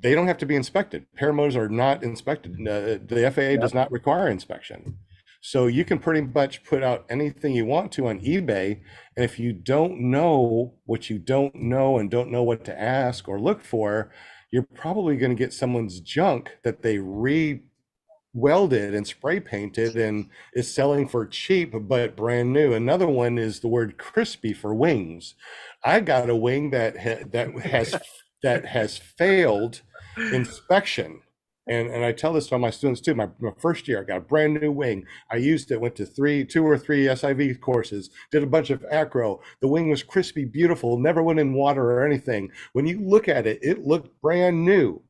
they don't have to be inspected. Paramotors are not inspected. The FAA does not require inspection. So you can pretty much put out anything you want to on eBay. And if you don't know what you don't know and don't know what to ask or look for, you're probably going to get someone's junk that they re-welded and spray painted and is selling for cheap but brand new. Another one is the word crispy for wings. I got a wing that has failed inspection, and I tell this to all my students too. My first year, I got a brand new wing. I used it, went to 2 or 3 SIV courses, did a bunch of acro. The wing was crispy, beautiful, never went in water or anything. When you look at it, it looked brand new.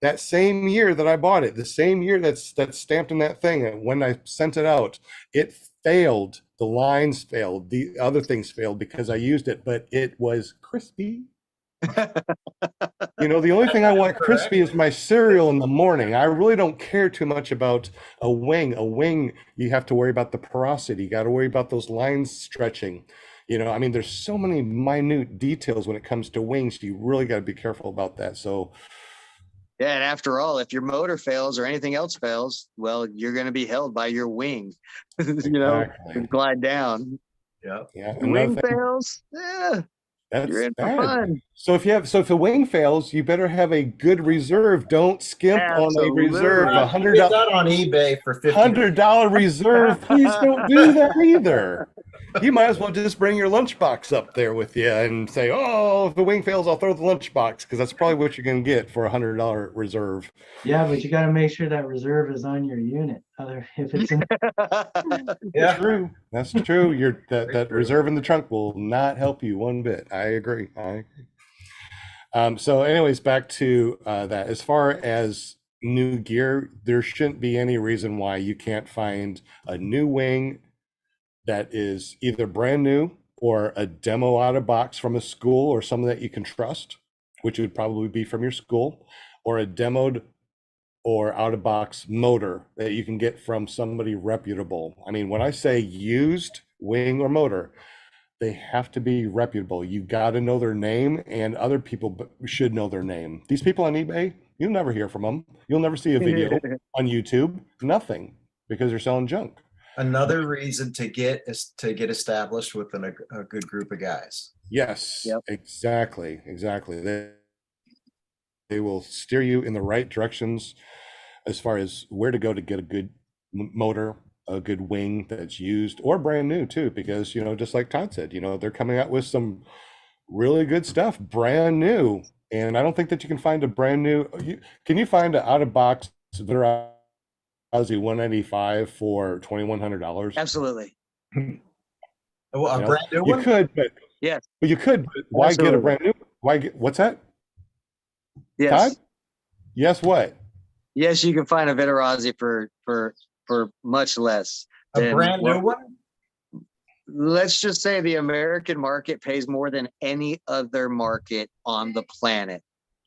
That same year that I bought it, the same year that's stamped in that thing, and when I sent it out, it failed. The lines failed. The other things failed because I used it, but it was crispy. The only thing I want crispy is my cereal in the morning. I really don't care too much about a wing. A wing, you have to worry about the porosity. You got to worry about those lines stretching. There's so many minute details when it comes to wings. You really got to be careful about that. So yeah, and after all, if your motor fails or anything else fails, well, you're going to be held by your wing. And glide down. Yeah. Yeah. Wing fails. Yeah. You're in for fun. So if a wing fails, you better have a good reserve. Don't skimp on a reserve. $100 on eBay for $100 reserve. Please don't do that either. You might as well just bring your lunchbox up there with you and say, "Oh, if the wing fails, I'll throw the lunchbox," because that's probably what you're going to get for $100 reserve. Yeah, but you got to make sure that reserve is on your unit. If it's in Yeah, true. That's true. That reserve in the trunk will not help you one bit. I agree. So anyways, back to that. As far as new gear, there shouldn't be any reason why you can't find a new wing that is either brand new or a demo out of box from a school or someone that you can trust, which would probably be from your school, or a demoed or out of box motor that you can get from somebody reputable. I mean, when I say used wing or motor, they have to be reputable. You got to know their name, and other people should know their name. These people on eBay, you'll never hear from them. You'll never see a video on YouTube, nothing, because they're selling junk. Another reason to get established with a good group of guys. Yes, Yep. exactly. They will steer you in the right directions as far as where to go to get a good motor, a good wing that's used or brand new too, because, you know, just like Todd said, you know, they're coming out with some really good stuff, brand new. And I don't think that you can find a brand new, can you find an out of box vittorazi 195 for $2,100? Absolutely. Well, a You know, brand new you one? could, but Yes. but you could, but why get a Absolutely. brand new? Why get, what's that? Yes. Todd? Yes, what? Yes, you can find a vittorazi for much less. A than brand new what- one? Let's just say the American market pays more than any other market on the planet.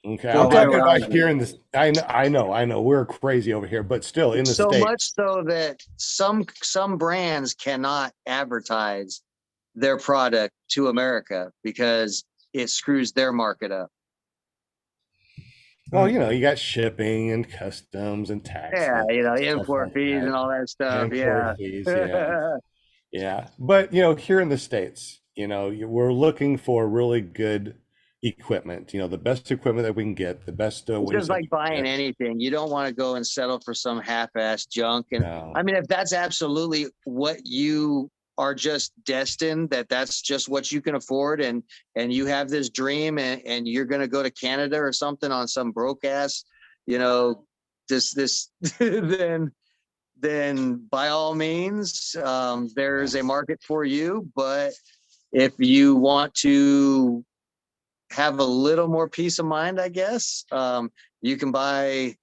Okay, For I'm talking about vittorazi. here in this. I know, we're crazy over here, but still in the So States. much so that some brands cannot advertise their product to America because it screws their market up. Well, you know, you got shipping and customs and taxes. Yeah, you know, stuff import like fees that. and all that stuff. Import Yeah. fees, yeah. Yeah, but you know, here in the States, you know, we're looking for really good equipment. You know, the best equipment that we can get, the best It's wings just that like we can buying get. anything. You don't want to go and settle for some half-ass junk. And No. I mean, if that's absolutely what you are just destined, that's just what you can afford, and you have this dream, and you're going to go to Canada or something on some broke ass, you know, this then by all means, there's a market for you. But if you want to have a little more peace of mind, I guess, you can buy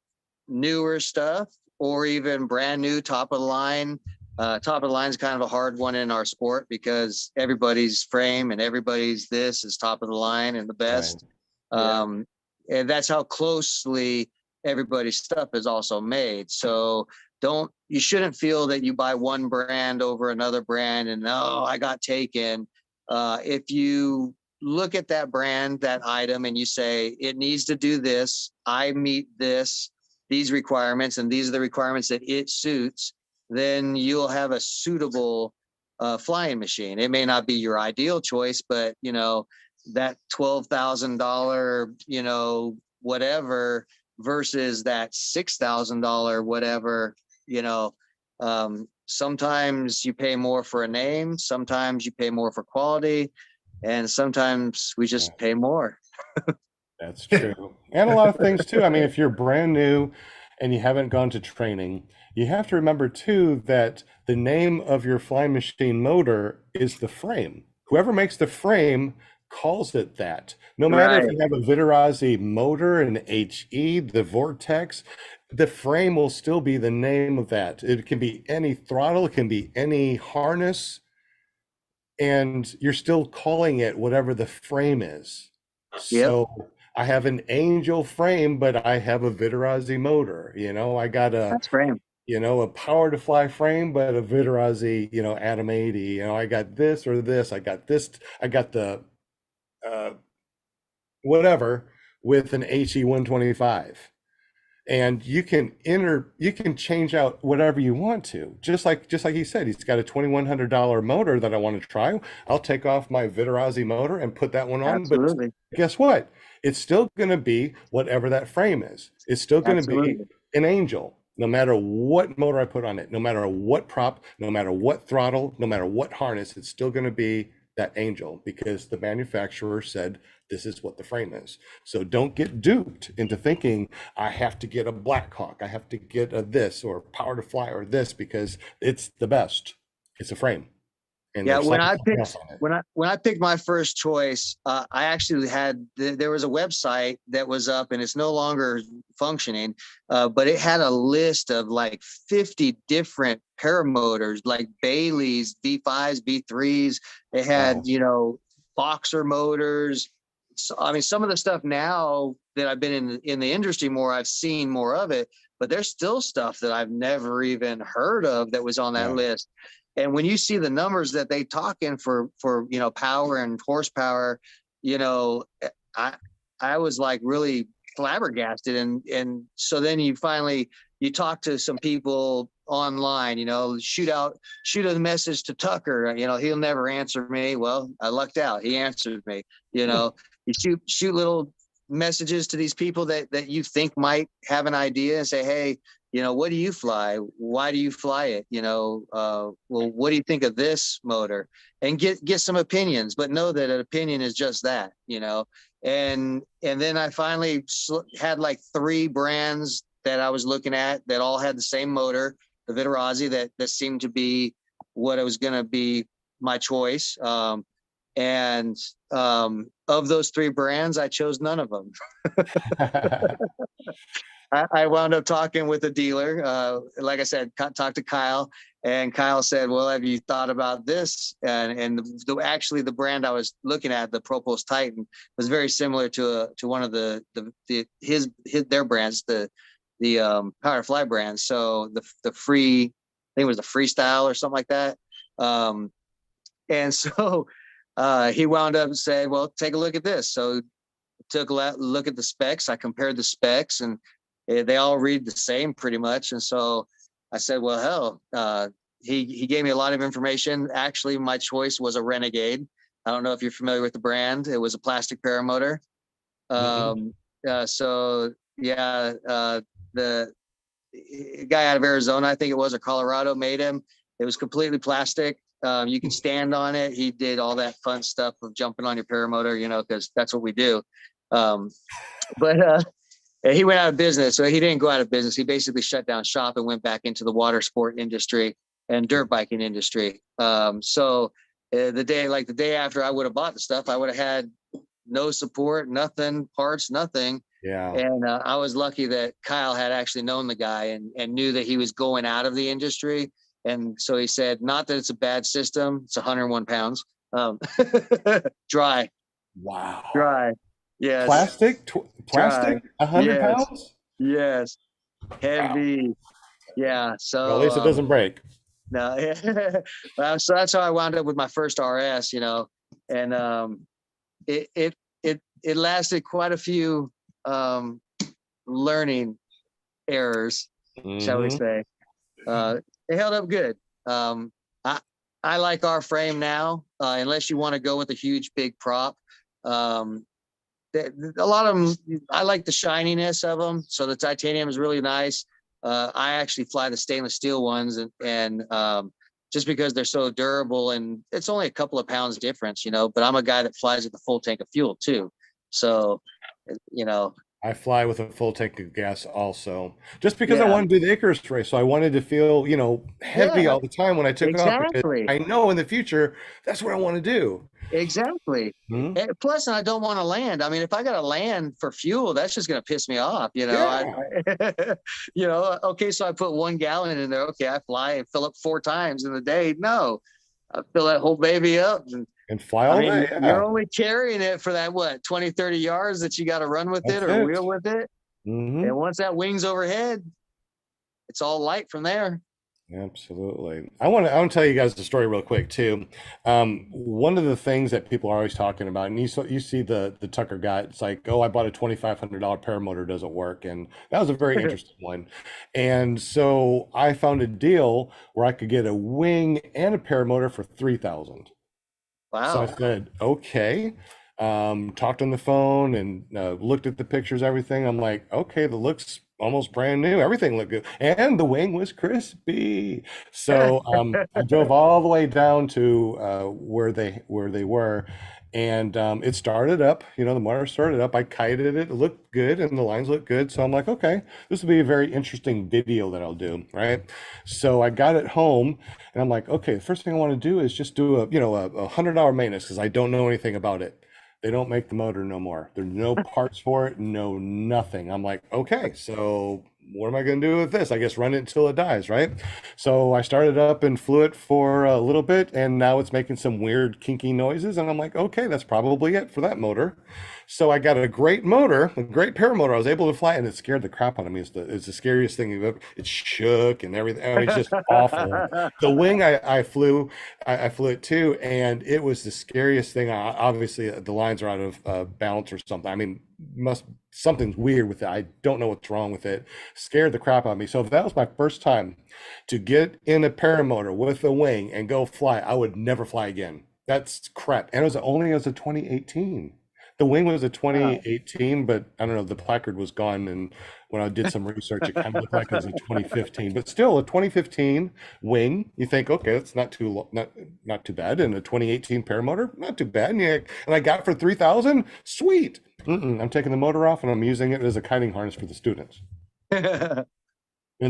newer stuff or even brand new top of the line. Top of the line is kind of a hard one in our sport because everybody's frame and everybody's this is top of the line and the best. And that's how closely everybody's stuff is also made. So you shouldn't feel that you buy one brand over another brand and I got taken. If you look at that brand, that item, and you say, it needs to do this, I meet these requirements, and these are the requirements that it suits, then you'll have a suitable flying machine. It may not be your ideal choice, but you know, that $12,000, you know, whatever versus that $6,000 whatever, you know, sometimes you pay more for a name, sometimes you pay more for quality, and sometimes we just pay more. That's true. And a lot of things too. I mean, if you're brand new and you haven't gone to training, you have to remember too that the name of your flying machine motor is the frame. Whoever makes the frame calls it that. No matter if Right. you have a Vittorazi motor, an HE, the Vortex, the frame will still be the name of that. It can be any throttle, it can be any harness, and you're still calling it whatever the frame is. Yep. So I have an Angel frame, but I have a Vittorazi motor. You know, I got a, That's frame. you know, a power to fly frame, but a Vittorazi, you know, Atom 80. You know, I got this or this. I got this. I got the whatever with an HE 125. And you can change out whatever you want to. Just like he said, he's got a $2,100 motor that I want to try. I'll take off my Vittorazi motor and put that one on. Absolutely. But guess what? It's still going to be whatever that frame is. It's still going to be Absolutely. an Angel, no matter what motor I put on it, no matter what prop, no matter what throttle, no matter what harness, it's still going to be that Angel because the manufacturer said this is what the frame is. So don't get duped into thinking I have to get a Blackhawk, I have to get a this or Power to Fly or this because it's the best. It's a frame. And Yeah, there's when something I else picked on it. when I picked my first choice, I actually had there was a website that was up and it's no longer functioning, but it had a list of like 50 different paramotors, like Bailey's, V5s, V3s. It had, Wow. you know, boxer motors. So, I mean, some of the stuff now that I've been in the industry more, I've seen more of it, but there's still stuff that I've never even heard of that was on that Yeah. list. And when you see the numbers that they talk in for you know, power and horsepower, you know, I was like really flabbergasted. And so then you talk to some people online, you know, shoot a message to Tucker, you know, he'll never answer me. Well, I lucked out. He answered me, you know. You shoot little messages to these people that you think might have an idea and say, hey, you know, what do you fly? Why do you fly it? You know, well, what do you think of this motor? And get some opinions, but know that an opinion is just that, you know. And then I finally had like 3 brands that I was looking at that all had the same motor, the Vittorazi, that seemed to be what it was going to be my choice. And of those 3 brands, I chose none of them. I wound up talking with a dealer. Like I said, talked to Kyle, and Kyle said, well, have you thought about this? And actually the brand I was looking at, the Propulse Titan, was very similar to one of their brands, the Power Fly brand. So the free, I think it was the Freestyle or something like that. And so he wound up and said, well, take a look at this. So took a look at the specs. I compared the specs, and they all read the same pretty much. And so I said, well, hell, he gave me a lot of information. Actually, my choice was a Renegade. I don't know if you're familiar with the brand. It was a plastic paramotor. So yeah, the guy out of Arizona, I think it was, or Colorado, made him. It was completely plastic. You could stand on it. He did all that fun stuff of jumping on your paramotor, you know, because that's what we do. But he went out of business. So he didn't go out of business. He basically shut down shop and went back into the water sport industry and dirt biking industry. So the day after I would have bought the stuff, I would have had no support, nothing, parts, nothing. Yeah. And I was lucky that Kyle had actually known the guy and knew that he was going out of the industry. And so he said, not that it's a bad system. It's 101 pounds. Dry. Wow. Dry. Yes. Plastic? Dry. 100 Yes. pounds? Yes. Heavy. Wow. Yeah. So Well, at least it doesn't break. No. So that's how I wound up with my first RS, you know, and it lasted quite a few learning errors, shall we say. It held up good. I like our frame now, unless you want to go with a huge big prop. A lot of them, I like the shininess of them. So the titanium is really nice. I actually fly the stainless steel ones, and just because they're so durable, and it's only a couple of pounds difference, you know, but I'm a guy that flies with a full tank of fuel too. So, you know, I fly with a full tank of gas also, just because I Yeah. wanted to do the Icarus race. So I wanted to feel, you know, heavy Yeah, all the time when I took off, because exactly. I know in the future, that's what I want to do. Exactly. Mhm. And plus, I don't want to land. I mean, if I got to land for fuel, that's just going to piss me off. You know, Yeah. you know, okay, so I put 1 gallon in there. Okay, I fly and fill up 4 times in the day. No, I fill that whole baby up. And fly all I mean, day. you're Yeah. only carrying it for that, what, 20, 30 yards that you got to run with That's it or it. wheel with it. Mhm. And once that wing's overhead, it's all light from there. Absolutely. I want to tell you guys the story real quick too. One of the things that people are always talking about, and you see the Tucker guy, it's like, oh, I bought a $2,500 paramotor, doesn't work. And that was a very interesting one. And so I found a deal where I could get a wing and a paramotor for $3,000. So I Wow. said, okay. Talked on the phone and looked at the pictures, everything. I'm like, okay, the looks almost brand new. Everything looked good, and the wing was crispy. So I drove all the way down to where they were, And it started up, you know, the motor started up. I kited it, it looked good, and the lines looked good. So I'm like, okay, this will be a very interesting video that I'll do, right? So I got it home, and I'm like, okay, the first thing I want to do is just do a, you know, a $100 maintenance because I don't know anything about it. They don't make the motor no more. There's no parts for it, no nothing. I'm like, okay, so what am I going to do with this? I guess run it until it dies, right? So I started up and flew it for a little bit, and now it's making some weird kinky noises. And I'm like, okay, that's probably it for that motor. So I got a great motor, a great paramotor. I was able to fly, and it scared the crap out of me. It's the scariest thing you've ever. It shook and everything. I mean, it's just awful. The wing I flew, I flew it too, and it was the scariest thing. Obviously, the lines are out of balance or something. I mean, something's weird with it. I don't know what's wrong with it. Scared the crap out of me. So if that was my first time to get in a paramotor with a wing and go fly, I would never fly again. That's crap. And it was only as a 2018. The wing was a 2018, but I don't know, the placard was gone. And when I did some research, it kind of looked like it was a 2015, but still a 2015 wing. You think, okay, that's not too bad. And a 2018 paramotor, not too bad. And I got it for 3,000. Sweet. I'm taking the motor off and I'm using it as a kiting harness for the students. And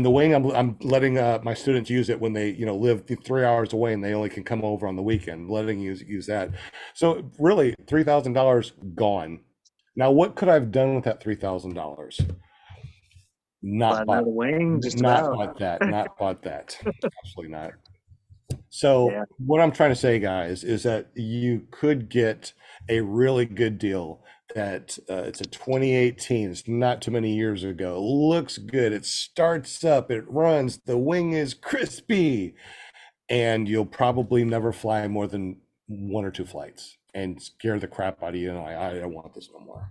the wing, I'm letting my students use it when they, you know, live 3 hours away and they only can come over on the weekend, letting use that. So really, $3,000 gone. Now, what could I have done with that $3,000? Not bought, wing, just not about. bought that, not bought that. Absolutely not. So what I'm trying to say, guys, is that you could get a really good deal. That it's a 2018. It's not too many years ago. Looks good. It starts up. It runs. The wing is crispy, and you'll probably never fly more than 1 or 2 flights and scare the crap out of you. And I don't want this no more.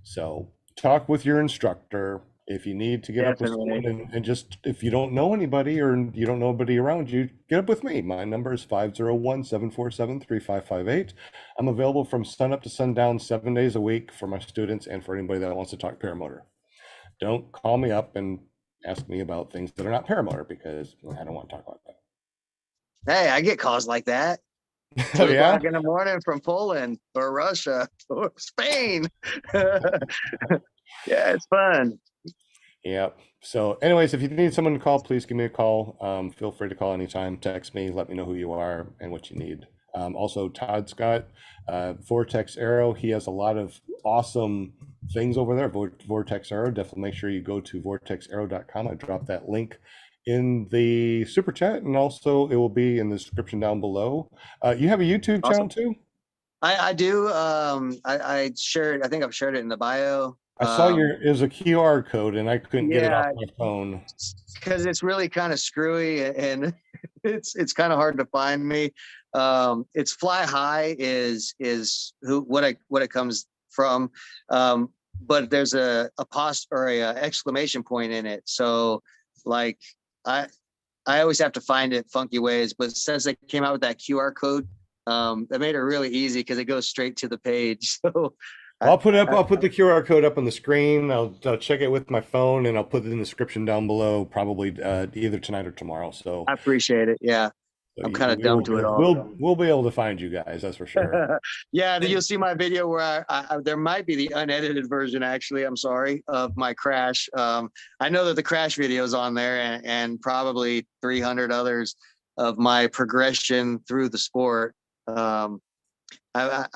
So talk with your instructor. If you need to get up with someone and just, if you don't know anybody or you don't know anybody around you, get up with me. My number is 501-747-3558. I'm available from sun up to sundown 7 days a week for my students and for anybody that wants to talk paramotor. Don't call me up and ask me about things that are not paramotor because I don't want to talk about that. Hey, I get calls like that. Oh, yeah? 2 o'clock in the morning from Poland or Russia or Spain. Yeah, it's fun. Yeah. So anyways, if you need someone to call, please give me a call. Feel free to call anytime, text me, let me know who you are and what you need. Also Todd Scott, Vortex Aero. He has a lot of awesome things over there. Vortex Aero. Definitely make sure you go to vortexaero.com. I dropped that link in the super chat, and also it will be in the description down below. You have a YouTube channel too? I do. I shared, I think I've shared it in the bio. I saw it was a QR code and I couldn't get it off my phone. Because it's really kind of screwy and it's kind of hard to find me. It's Fly High is what it comes from. But there's a exclamation point in it. So like I always have to find it funky ways, but since they came out with that QR code, that made it really easy because it goes straight to the page. So I'll put the QR code up on the screen. I'll check it with my phone and I'll put it in the description down below, probably either tonight or tomorrow. So I appreciate it. Yeah. so I'm kind of dumb to it all. We'll be able to find you guys, that's for sure. Yeah, you'll see my video where there might be the unedited version, actually, I'm sorry, of my crash. I know that the crash video is on there and probably 300 others of my progression through the sport. I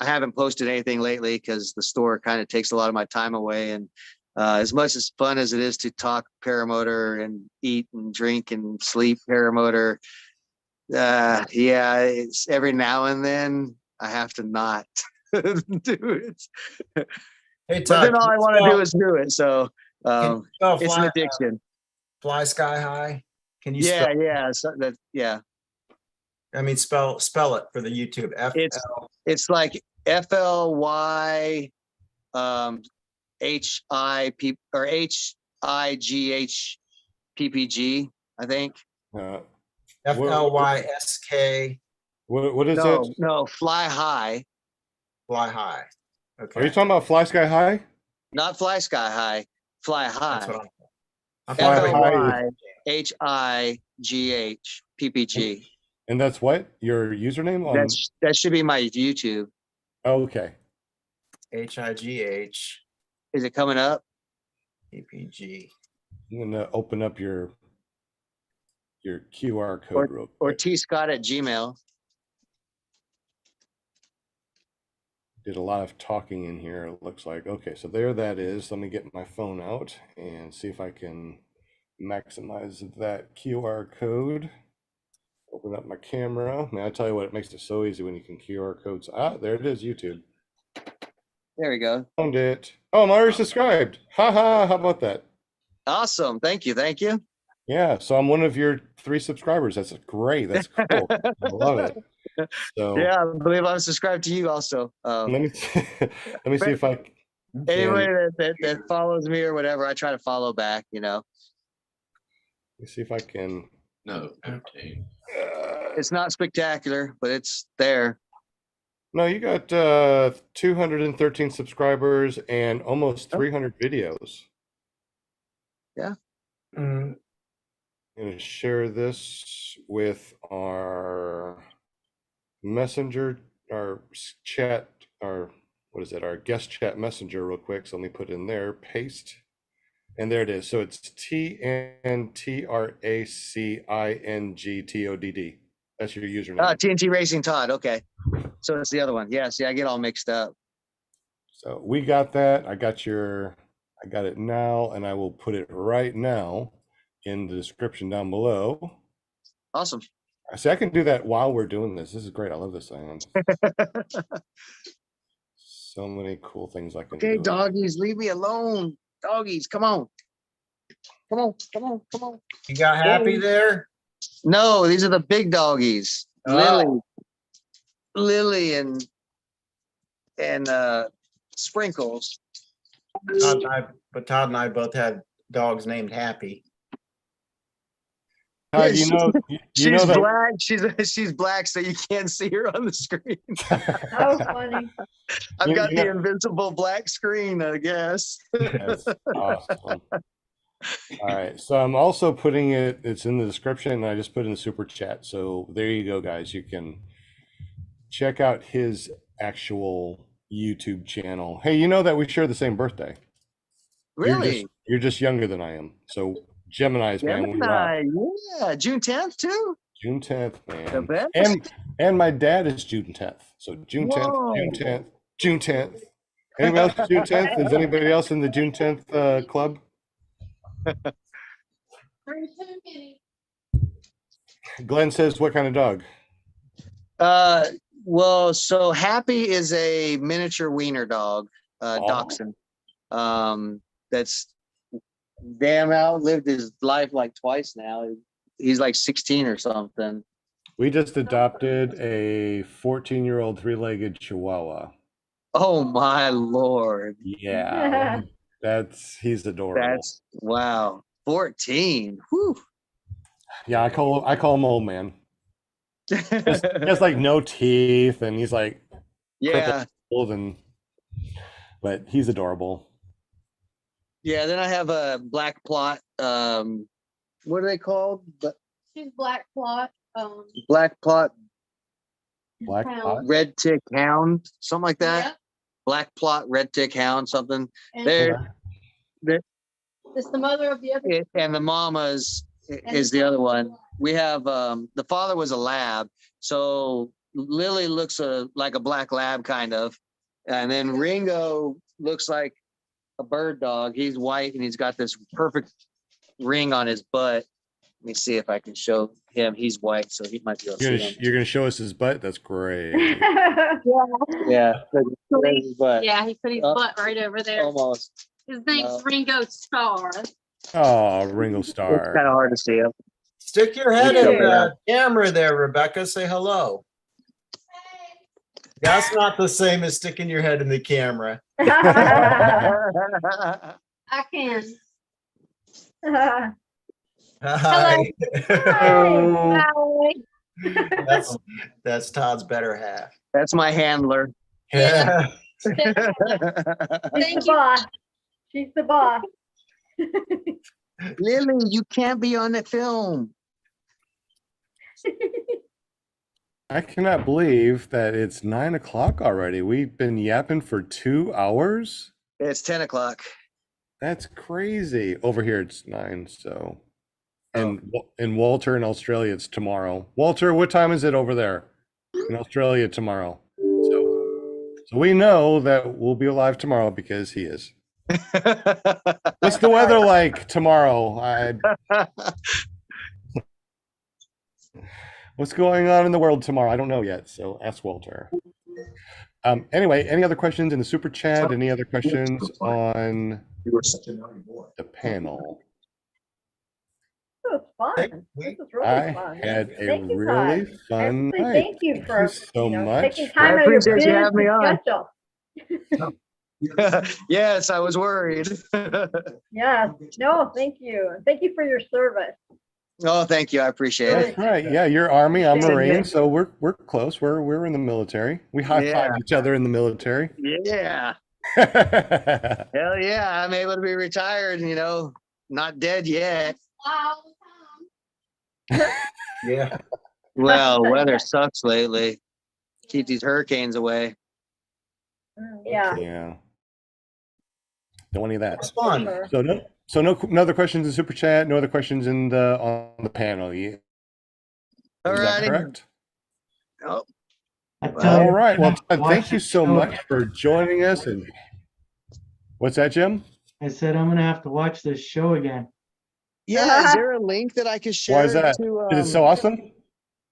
haven't posted anything lately because the store kind of takes a lot of my time away. And as much as fun as it is to talk paramotor and eat and drink and sleep paramotor, yeah, it's every now and then I have to not do it. Hey, Todd, But then all I want to do is do it. So it's an addiction. Fly sky high. Can you Yeah, spell? yeah. So that, yeah. I mean, spell it for the YouTube. It's like FLY HIP or HIGH PPG, I think. FLYSK. What is it? No, Fly High. Fly high. Okay. Are you talking about Fly Sky High? Not Fly Sky High. Fly That's High. what I'm Fly High. FLY HIGH PPG. And that's what your username on? That should be my YouTube. Okay. HIGH Is it coming up? PPG. I'm gonna open up your QR code real Or quick. tscott@gmail. Did a lot of talking in here, it looks like. Okay, so there that is. Let me get my phone out and see if I can maximize that QR code. Open up my camera. Man, I tell you what, it makes it so easy when you can QR codes. Ah, there it is, YouTube. There we go. Found it. Oh, I'm already subscribed. Haha, how about that? Awesome. Thank you. Thank you. Yeah, so I'm one of your 3 subscribers. That's great. That's cool. I love it. So Yeah, I believe I'm subscribed to you also. let me let me see if I can. Anybody that follows me or whatever, I try to follow back, you know. Let me see if I can. No, 13. It's not spectacular, but it's there. No, you got 213 subscribers and almost 300 videos. Yeah. Mm, I'm gonna share this with our messenger, our chat, our what is it? Our guest chat messenger, real quick. So let me put in there, paste, and there it is. So it's TNTRACINGTODD. That's your username. TNT Racing Todd. Okay. So it's the other one. Yeah. See, I get all mixed up. So we got that. I got it now, and I will put it right now in the description down below. Awesome. See, I can do that while we're doing this. This is great. I love this thing. So many cool things I can Okay, do. doggies, leave me alone. Doggies, come on. Come on, come on, come on. You got Happy there? No, these are the big doggies. Oh. Lily and Sprinkles. Todd and I both had dogs named Happy. Todd, Yeah, you know She's that black. She's black, so you can't see her on the screen. Oh, funny. I've got You the know- invincible black screen, I guess. That's awesome. All right, so I'm also putting it's in the description, and I just put in the super chat. So there you go, guys. You can check out his actual YouTube channel. Hey, you know that we share the same birthday. Really? You're just younger than I am. So Gemini's, man, we rock. Gemini, yeah. June 10th, too. June 10th, The man. best. And my dad is June 10th. So June 10th, Whoa. June 10th, June 10th. Anybody else June 10th? Is anybody else in the June 10th club? Glenn says, what kind of dog? Well, so Happy is a miniature wiener dog, Oh. dachshund. That's damn outlived his life like twice now. He's like 16 or something. We just adopted a 14-year-old 3-legged Chihuahua. Oh my Lord. Yeah, he's adorable. That's wow. 14. Whew. Yeah, I call him old man. He has like no teeth, and he's like Yeah. crippled, but he's adorable. Yeah. Then I have a black plot. What are they called? She's black plot. Black plot, Black Hound. Pot. red tick hound, something like that. Yep. Black plot, red tick hound, something. And There. it's the mother of the other. And the mama is the other one. We have the father was a lab, so Lily looks like a black lab kind of, and then Ringo looks like a bird dog. He's white and he's got this perfect ring on his butt. Let me see if I can show him. He's white, so he might be able to see him. You're gonna show us his butt? That's great. Yeah, there's his butt. Yeah, he put his Oh. butt right over there. Almost. His name's No. Ringo Starr. Oh, Ringo It's Starr. kind of hard to see him. Stick your head in Yeah. the camera there, Rebecca. Say hello. That's not the same as sticking your head in the camera. I can. Hi. Oh, That's Todd's better half. That's my handler. Yeah. She's Thank the you. boss. She's the boss. Lily, you can't be on the film. I cannot believe that it's 9 o'clock already. We've been yapping for 2 hours. It's 10 o'clock. That's crazy. Over here it's 9. So, Oh. and in Walter in Australia it's tomorrow. Walter, what time is it over there in Australia tomorrow? So we know that we'll be alive tomorrow because he is. What's the weather like tomorrow? What's going on in the world tomorrow? I don't know yet, so ask Walter. Anyway, any other questions in the super chat? Any other questions on You were such a naughty boy. the panel? This was fun. This was really I fun. had a Thank you, really Todd. fun Actually, night. thank you for so you know, much. taking time I out of your appreciate you busy having me on. schedule. Yes, I was worried. Yeah. No, thank you. And thank you for your service. Oh, thank you. I appreciate it. That's right. Yeah, you're Army, I'm Yeah. Marine, so we're close. We're in the military. We high five Yeah. each other in the military. Yeah. Yeah. Hell yeah. I'm able to be retired, not dead yet. Yeah. Well, weather sucks lately. Keep these hurricanes away. Yeah. Don't want any of that. It's fun. Sure. No other questions in super chat. No other questions on the panel. Is that Alrighty. correct? Oh, I tell All you, right. Well, Todd, watch thank you the so show. much for joining us. And what's that, Jim? I said I'm gonna have to watch this show again. yeah. Is there a link that I could share? Why is that? To, Is it so awesome?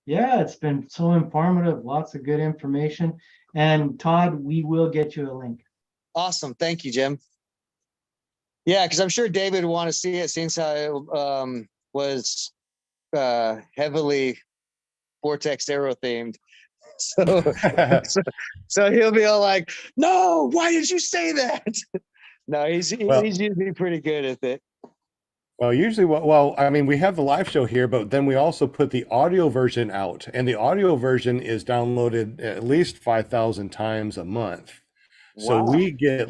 Yeah, it's been so informative, lots of good information. And Todd, we will get you a link. Awesome. Thank you, Jim. Yeah, because I'm sure David would want to see it since I was heavily Vortex Aero themed. So he'll be all like, no, why did you say that? No, he's usually pretty good at it. Well, usually, well, I mean, we have the live show here, but then we also put the audio version out, and the audio version is downloaded at least 5,000 times a month. So Wow. we get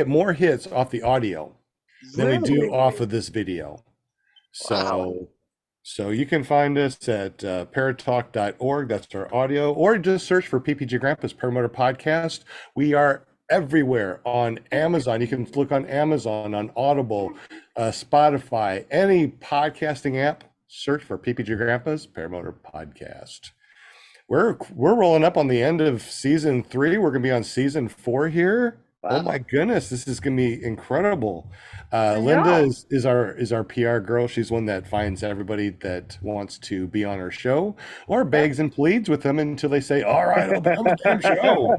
more hits off the audio than we do Really? off of this video. Wow. So you can find us at paratalk.org. That's our audio, or just search for PPG Grandpa's Paramotor Podcast. We are everywhere on Amazon. You can look on Amazon, on Audible, Spotify, any podcasting app. Search for PPG Grandpa's Paramotor Podcast. We're rolling up on the end of season 3. We're gonna be on season 4 here. Wow. Oh my goodness, this is gonna be incredible. I Linda know. is our PR girl. She's one that finds everybody that wants to be on our show, or begs and pleads with them until they say, "All right, I'll be on the damn show."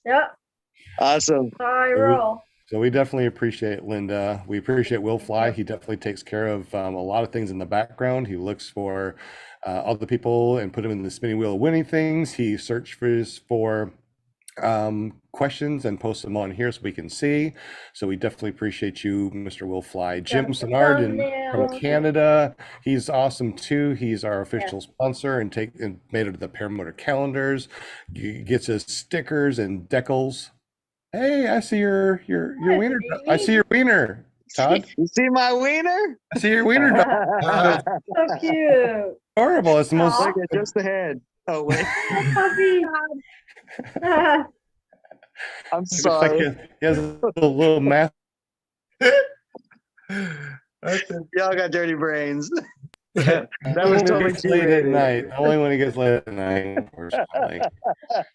Yeah. Awesome. I roll. So we definitely appreciate Linda. We appreciate Will Fly. He definitely takes care of a lot of things in the background. He looks for other people and put them in the spinning wheel of winning things. He searches for questions and posts them on here so we can see. So we definitely appreciate you, Mr. Will Fly. Jim Got the Sennard from thumbnail. Canada. He's awesome too. He's our official sponsor and made it the Paramotor calendars. He gets us stickers and decals. Hey, I see your Hi, wiener. baby. I see your wiener, Todd. You see my wiener? I see your wiener. Dog. So cute. Adorable. It's the most. Aw. Look at just the head. Oh wait, Puppy. I'm Looks like sorry. he has a little math. Y'all got dirty brains. That was totally gets late at G-rated. night. Only when it gets late at night, unfortunately.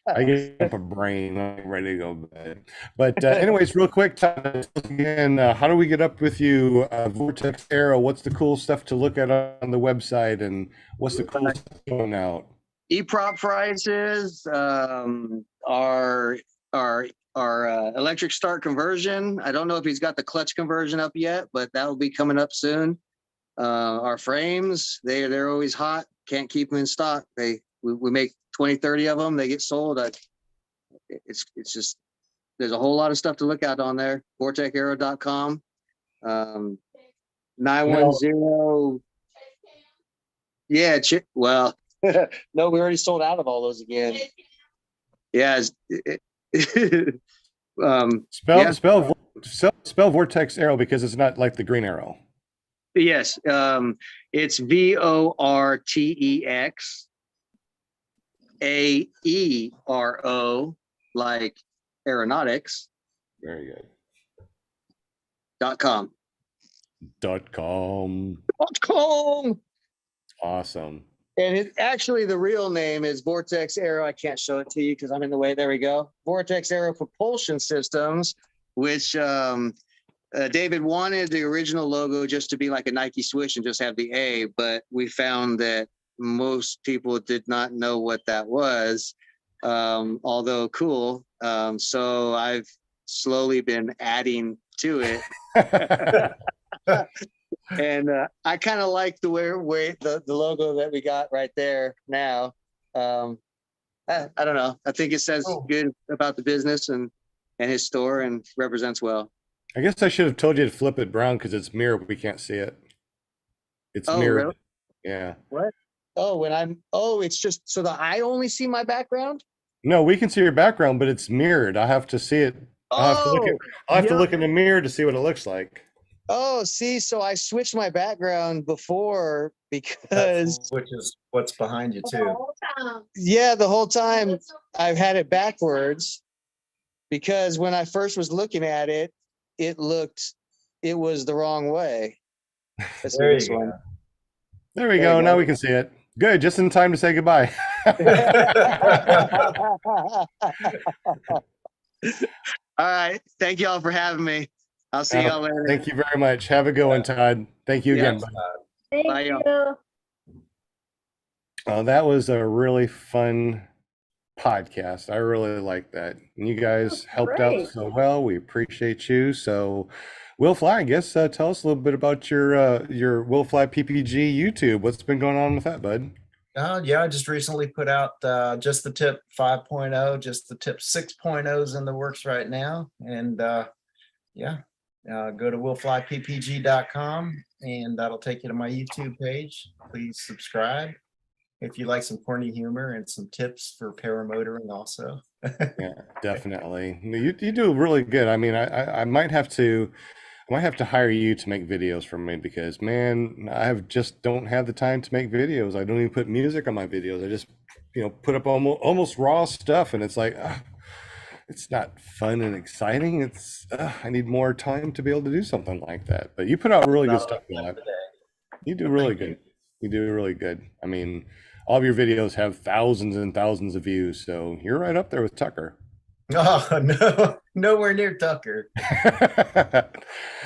I get up a brain, I'm ready to go to bed. But anyways, real quick, Todd, again, how do we get up with you? Vortex Aero, what's the cool stuff to look at on the website, and what's the cool stuff going out? E-prop prices, our electric start conversion. I don't know if he's got the clutch conversion up yet, but that will be coming up soon. Our frames, they're always hot. Can't keep them in stock. We make 20, 30 of them. They get sold. It's just, there's a whole lot of stuff to look at on there. vortexaero.com. 910. Yeah. Well, no, we already sold out of all those again. Yeah. Spell Vortex Aero because it's not like the green arrow. Yes, it's VORTEX AERO, like aeronautics, Very good. .com. .com. .com. Awesome. And it actually, the real name is Vortex Aero. I can't show it to you because I'm in the way. There we go. Vortex Aero Propulsion Systems, which David wanted the original logo just to be like a Nike swoosh and just have the A, but we found that most people did not know what that was, although cool. So I've slowly been adding to it. And I kind of like the way the logo that we got right there now. I don't know. I think it says good about the business and his store and represents well. I guess I should have told you to flip it brown because it's mirrored. We can't see it. It's Oh, mirrored. really? Yeah. What? Oh, it's just so that I only see my background? No, we can see your background, but it's mirrored. I have to see it. I'll have to look in the mirror to see what it looks like. Oh, see, so I switched my background before because Which is what's behind you too. yeah, the whole time I've had it backwards because when I first was looking at it, it was the wrong way. Let's see There this you one. There we There go. you Now go. we can see it. Good. Just in time to say goodbye. All right. Thank you all for having me. I'll see y'all later. Thank you very much. Have a good one, Todd. Thank you again. Bud. Thank Bye, you. That was a really fun podcast. I really like that. And you guys helped out great. so well. We appreciate you. So, Will Fly, I guess tell us a little bit about your Will Fly PPG YouTube. What's been going on with that, bud? Yeah, I just recently put out just the tip 5.0, just the tip 6.0s in the works right now. And yeah, go to willflyppg.com and that'll take you to my YouTube page. Please subscribe if you like some corny humor and some tips for paramotoring also. Yeah, definitely. You do really good. I mean, I might have to hire you to make videos for me because man, just don't have the time to make videos. I don't even put music on my videos. I just, put up almost raw stuff, and it's like, it's not fun and exciting. It's I need more time to be able to do something like that. But you put out really good stuff. You do really good. You do really good. I mean, all of your videos have thousands and thousands of views, so you're right up there with Tucker. Oh no, nowhere near Tucker.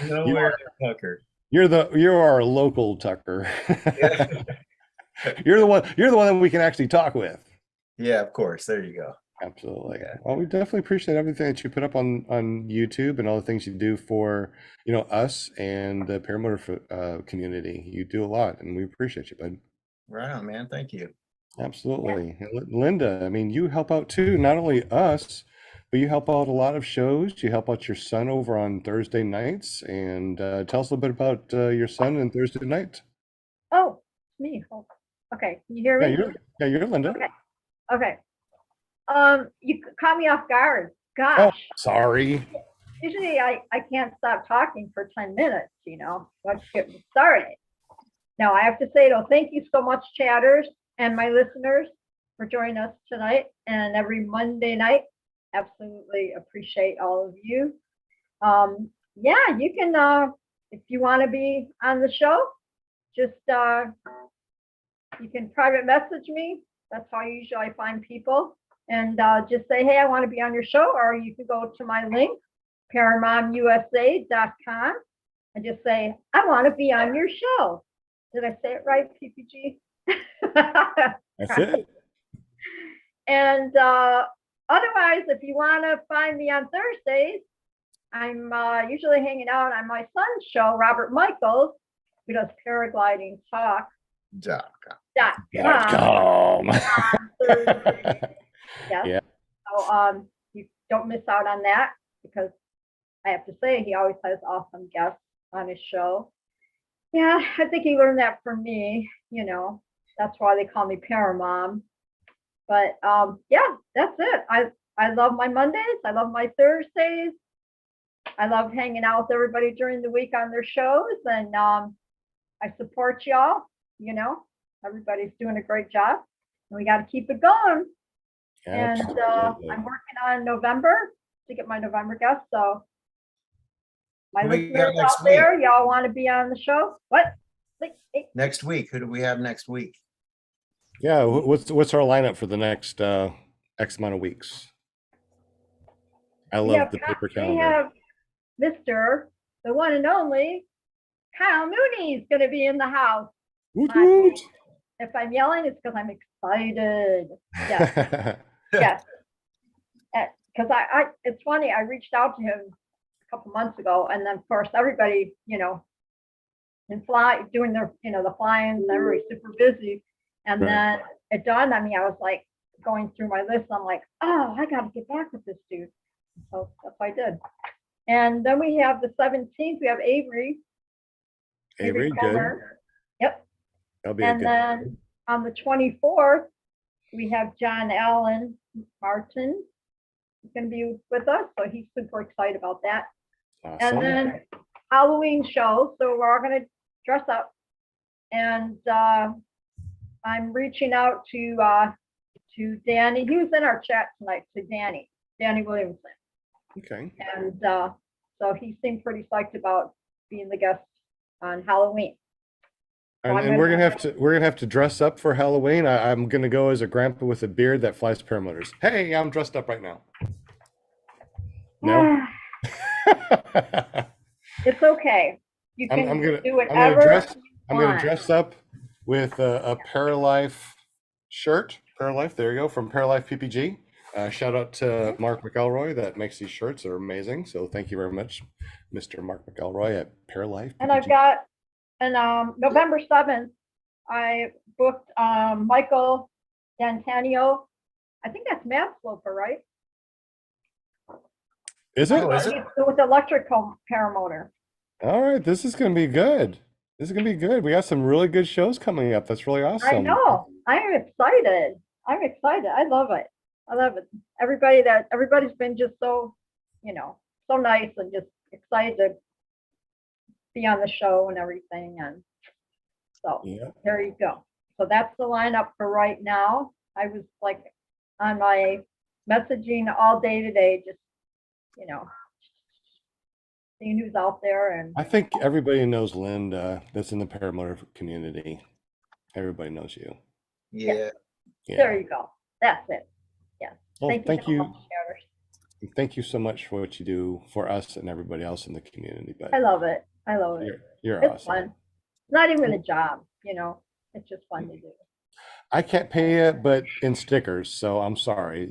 Nowhere near Tucker. You're our local Tucker. You're the one that we can actually talk with. Yeah, of course. There you go. Absolutely. Well, we definitely appreciate everything that you put up on YouTube and all the things you do for, us and the paramotor community. You do a lot, and we appreciate you, bud. Right on, man. Thank you. Absolutely. And Linda, I mean, you help out too, not only us, but you help out a lot of shows. You help out your son over on Thursday nights. And tell us a little bit about your son and Thursday night. Oh, me. Oh, okay. Can you hear me? You're Linda. Okay. Okay. You caught me off guard. Oh, Gosh. sorry. Usually I can't stop talking for 10 minutes, let's get started. Now I have to say though, thank you so much, chatters and my listeners, for joining us tonight and every Monday night. Absolutely appreciate all of you. Yeah, you can, if you want to be on the show, just, you can private message me. That's how usually I find people. And just say, hey, I want to be on your show, or you can go to my link, paramomusa.com, and just say, I want to be on your show. Did I say it right, PPG? That's it. And otherwise, if you want to find me on Thursdays, I'm usually hanging out on my son's show, Robert Michaels, who does paragliding talk. .com. Yes. Yeah. So you don't miss out on that, because I have to say he always has awesome guests on his show. Yeah, I think he learned that from me, that's why they call me Paramom. But yeah, that's it. I love my Mondays. I love my Thursdays. I love hanging out with everybody during the week on their shows, and I support y'all. Everybody's doing a great job, and we got to keep it going. And Absolutely. I'm working on November to get my November guest, so. My Who we got listeners next out there, y'all want to be on the show? What? Next week, who do we have next week? Yeah, what's our lineup for the next X amount of weeks? I love the paper We calendar. have Mr. the one and only Kyle Mooney's gonna be in the house. Woot woot. If I'm yelling, it's because I'm excited. Yes, yes. Because it's funny, I reached out to him a couple months ago, and then of course everybody, doing their, the flying, and everybody's super busy. And Right. then it dawned on me, I was like going through my list, I'm like, oh, I gotta get back with this dude. So that's what I did. And then we have the 17th, we have Avery. Avery, good. Comer. Yep. That'll be a And good. then on the 24th, we have John Allen Martin. He's going to be with us, so he's super excited about that. Awesome. And then Halloween show, so we're all going to dress up. And I'm reaching out to Danny. He was in our chat tonight, to Danny Williamson. Okay. And so he seemed pretty psyched about being the guest on Halloween. And we're gonna have to dress up for Halloween. I'm gonna go as a grandpa with a beard that flies paramotors. Hey, I'm dressed up right now. No. It's okay. You can I'm gonna do whatever. I'm gonna dress up with a Paralife shirt. Paralife, there you go, from Paralife PPG. Shout out to Mark McElroy that makes these shirts. They're amazing. So thank you very much, Mr. Mark McElroy at Paralife. And I've got, and November 7th, I booked Michael D'Antonio. I think that's Map Sloper, right? Is it? Oh, is it? With electric paramotor. All right, this is gonna be good. This is gonna be good. We got some really good shows coming up. That's really awesome. I know. I'm excited. I love it. I love it. Everybody's been just so, so nice and just excited to be on the show and everything. And so Yeah. there you go. So that's the lineup for right now. I was like on my messaging all day today, just, seeing who's out there. And I think everybody knows Linda that's in the paramotor community. Everybody knows you. Yeah. Yeah. there you go. That's it. Yes. Well, thank so you. much, Shatters. Thank you so much for what you do for us and everybody else in the community. But I love it. you're It's awesome. fun. It's not even a job, it's just fun to do. I can't pay you, but in stickers. So I'm sorry.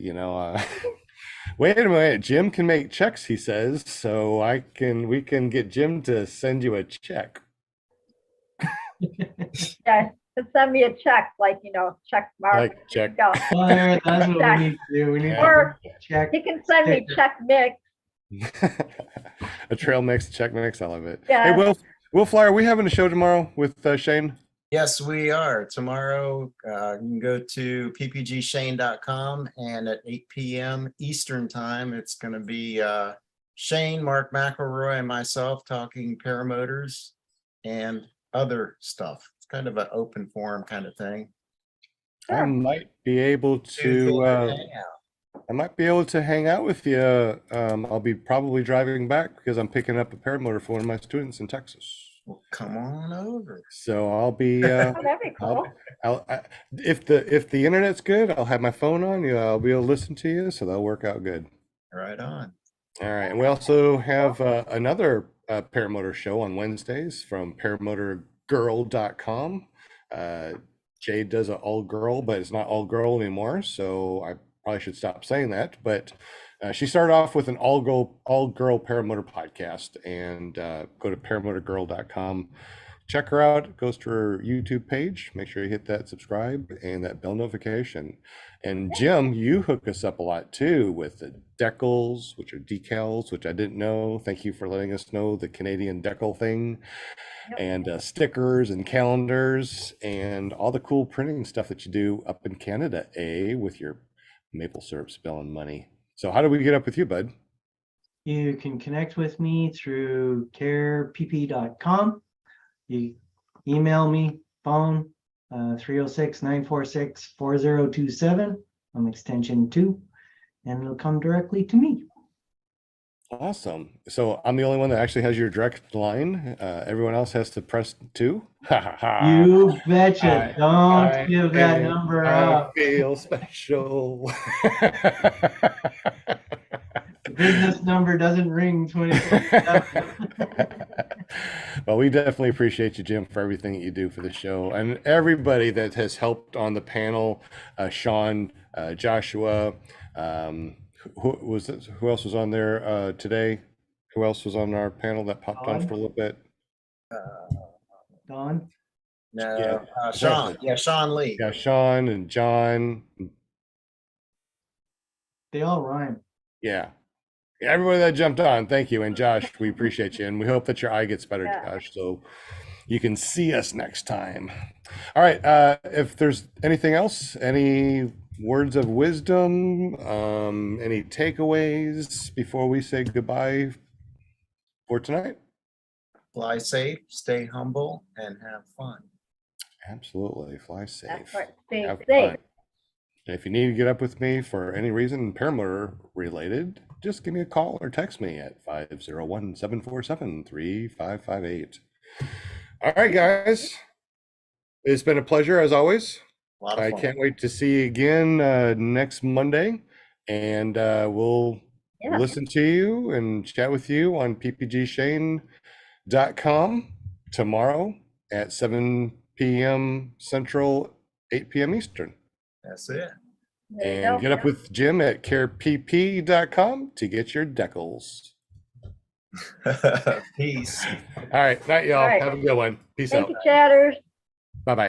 Wait a minute. Jim can make checks, he says. So we can get Jim to send you a check. Yeah, just send me a check, check mark. Like check. Go. Fire, that's what we need to do. We need Or to check. he can send me check mix. A trail mix, check mix. I love it. Yeah. Hey, Will Fly, are we having a show tomorrow with Shane? Yes, we are. Tomorrow, you can go to ppgshane.com, and at 8 p.m. Eastern time, it's going to be Shane, Mark McElroy, and myself talking paramotors and other stuff. It's kind of an open forum kind of thing. I might be able to hang out with you. I'll be probably driving back because I'm picking up a paramotor for one of my students in Texas. Well, come on over. So I'll be Oh, that'd be cool. if the internet's good, I'll have my phone on you. I'll be able to listen to you, so that'll work out good. Right on. All right, and we also have another paramotor show on Wednesdays from paramotorgirl.com. Jade does an all girl, but it's not all girl anymore, so I probably should stop saying that. But she started off with an all girl paramotor podcast, and go to paramotorgirl.com. Check her out. It goes to her YouTube page. Make sure you hit that subscribe and that bell notification. And Jim, you hook us up a lot too with the decals, which are decals, which I didn't know. Thank you for letting us know the Canadian decal thing. Yep. And stickers and calendars and all the cool printing stuff that you do up in Canada, with your maple syrup spelling money. So how do we get up with you, bud? You can connect with me through carepp.com. You email me, phone 306-946-4027. I'm extension 2, and it'll come directly to me. Awesome. So I'm the only one that actually has your direct line. Everyone else has to press 2. Ha ha ha. You betcha. I- Don't give that number I out. feel special. The business number doesn't ring 24/7. Well, we definitely appreciate you, Jim, for everything that you do for the show and everybody that has helped on the panel. Sean, Joshua, who else was on there today? Who else was on our panel that popped on Todd? for a little bit? Don? No, Yeah. Sean, yeah, Sean Lee. Yeah, Sean and John. They all rhyme. Yeah. Everybody that jumped on, thank you. And Josh, we appreciate you. And we hope that your eye gets better, Yeah. Josh, so you can see us next time. All right. If there's anything else, any words of wisdom, any takeaways before we say goodbye for tonight? Fly safe, stay humble, and have fun. Absolutely. Fly safe. That's right. Stay Have safe. fun. And if you need to get up with me for any reason, paramotor related, just give me a call or text me at 501-747-3558. All right, guys. It's been a pleasure as always. A lot of I fun. can't wait to see you again next Monday. And we'll Yeah. listen to you and chat with you on ppgshane.com tomorrow at 7 p.m. Central, 8 p.m. Eastern. That's it. There you And go. get up with Jim at carepp.com to get your decals. Peace. All right. Night, y'all. All right. Have a good one. Peace Thank out. you, chatters. Bye-bye.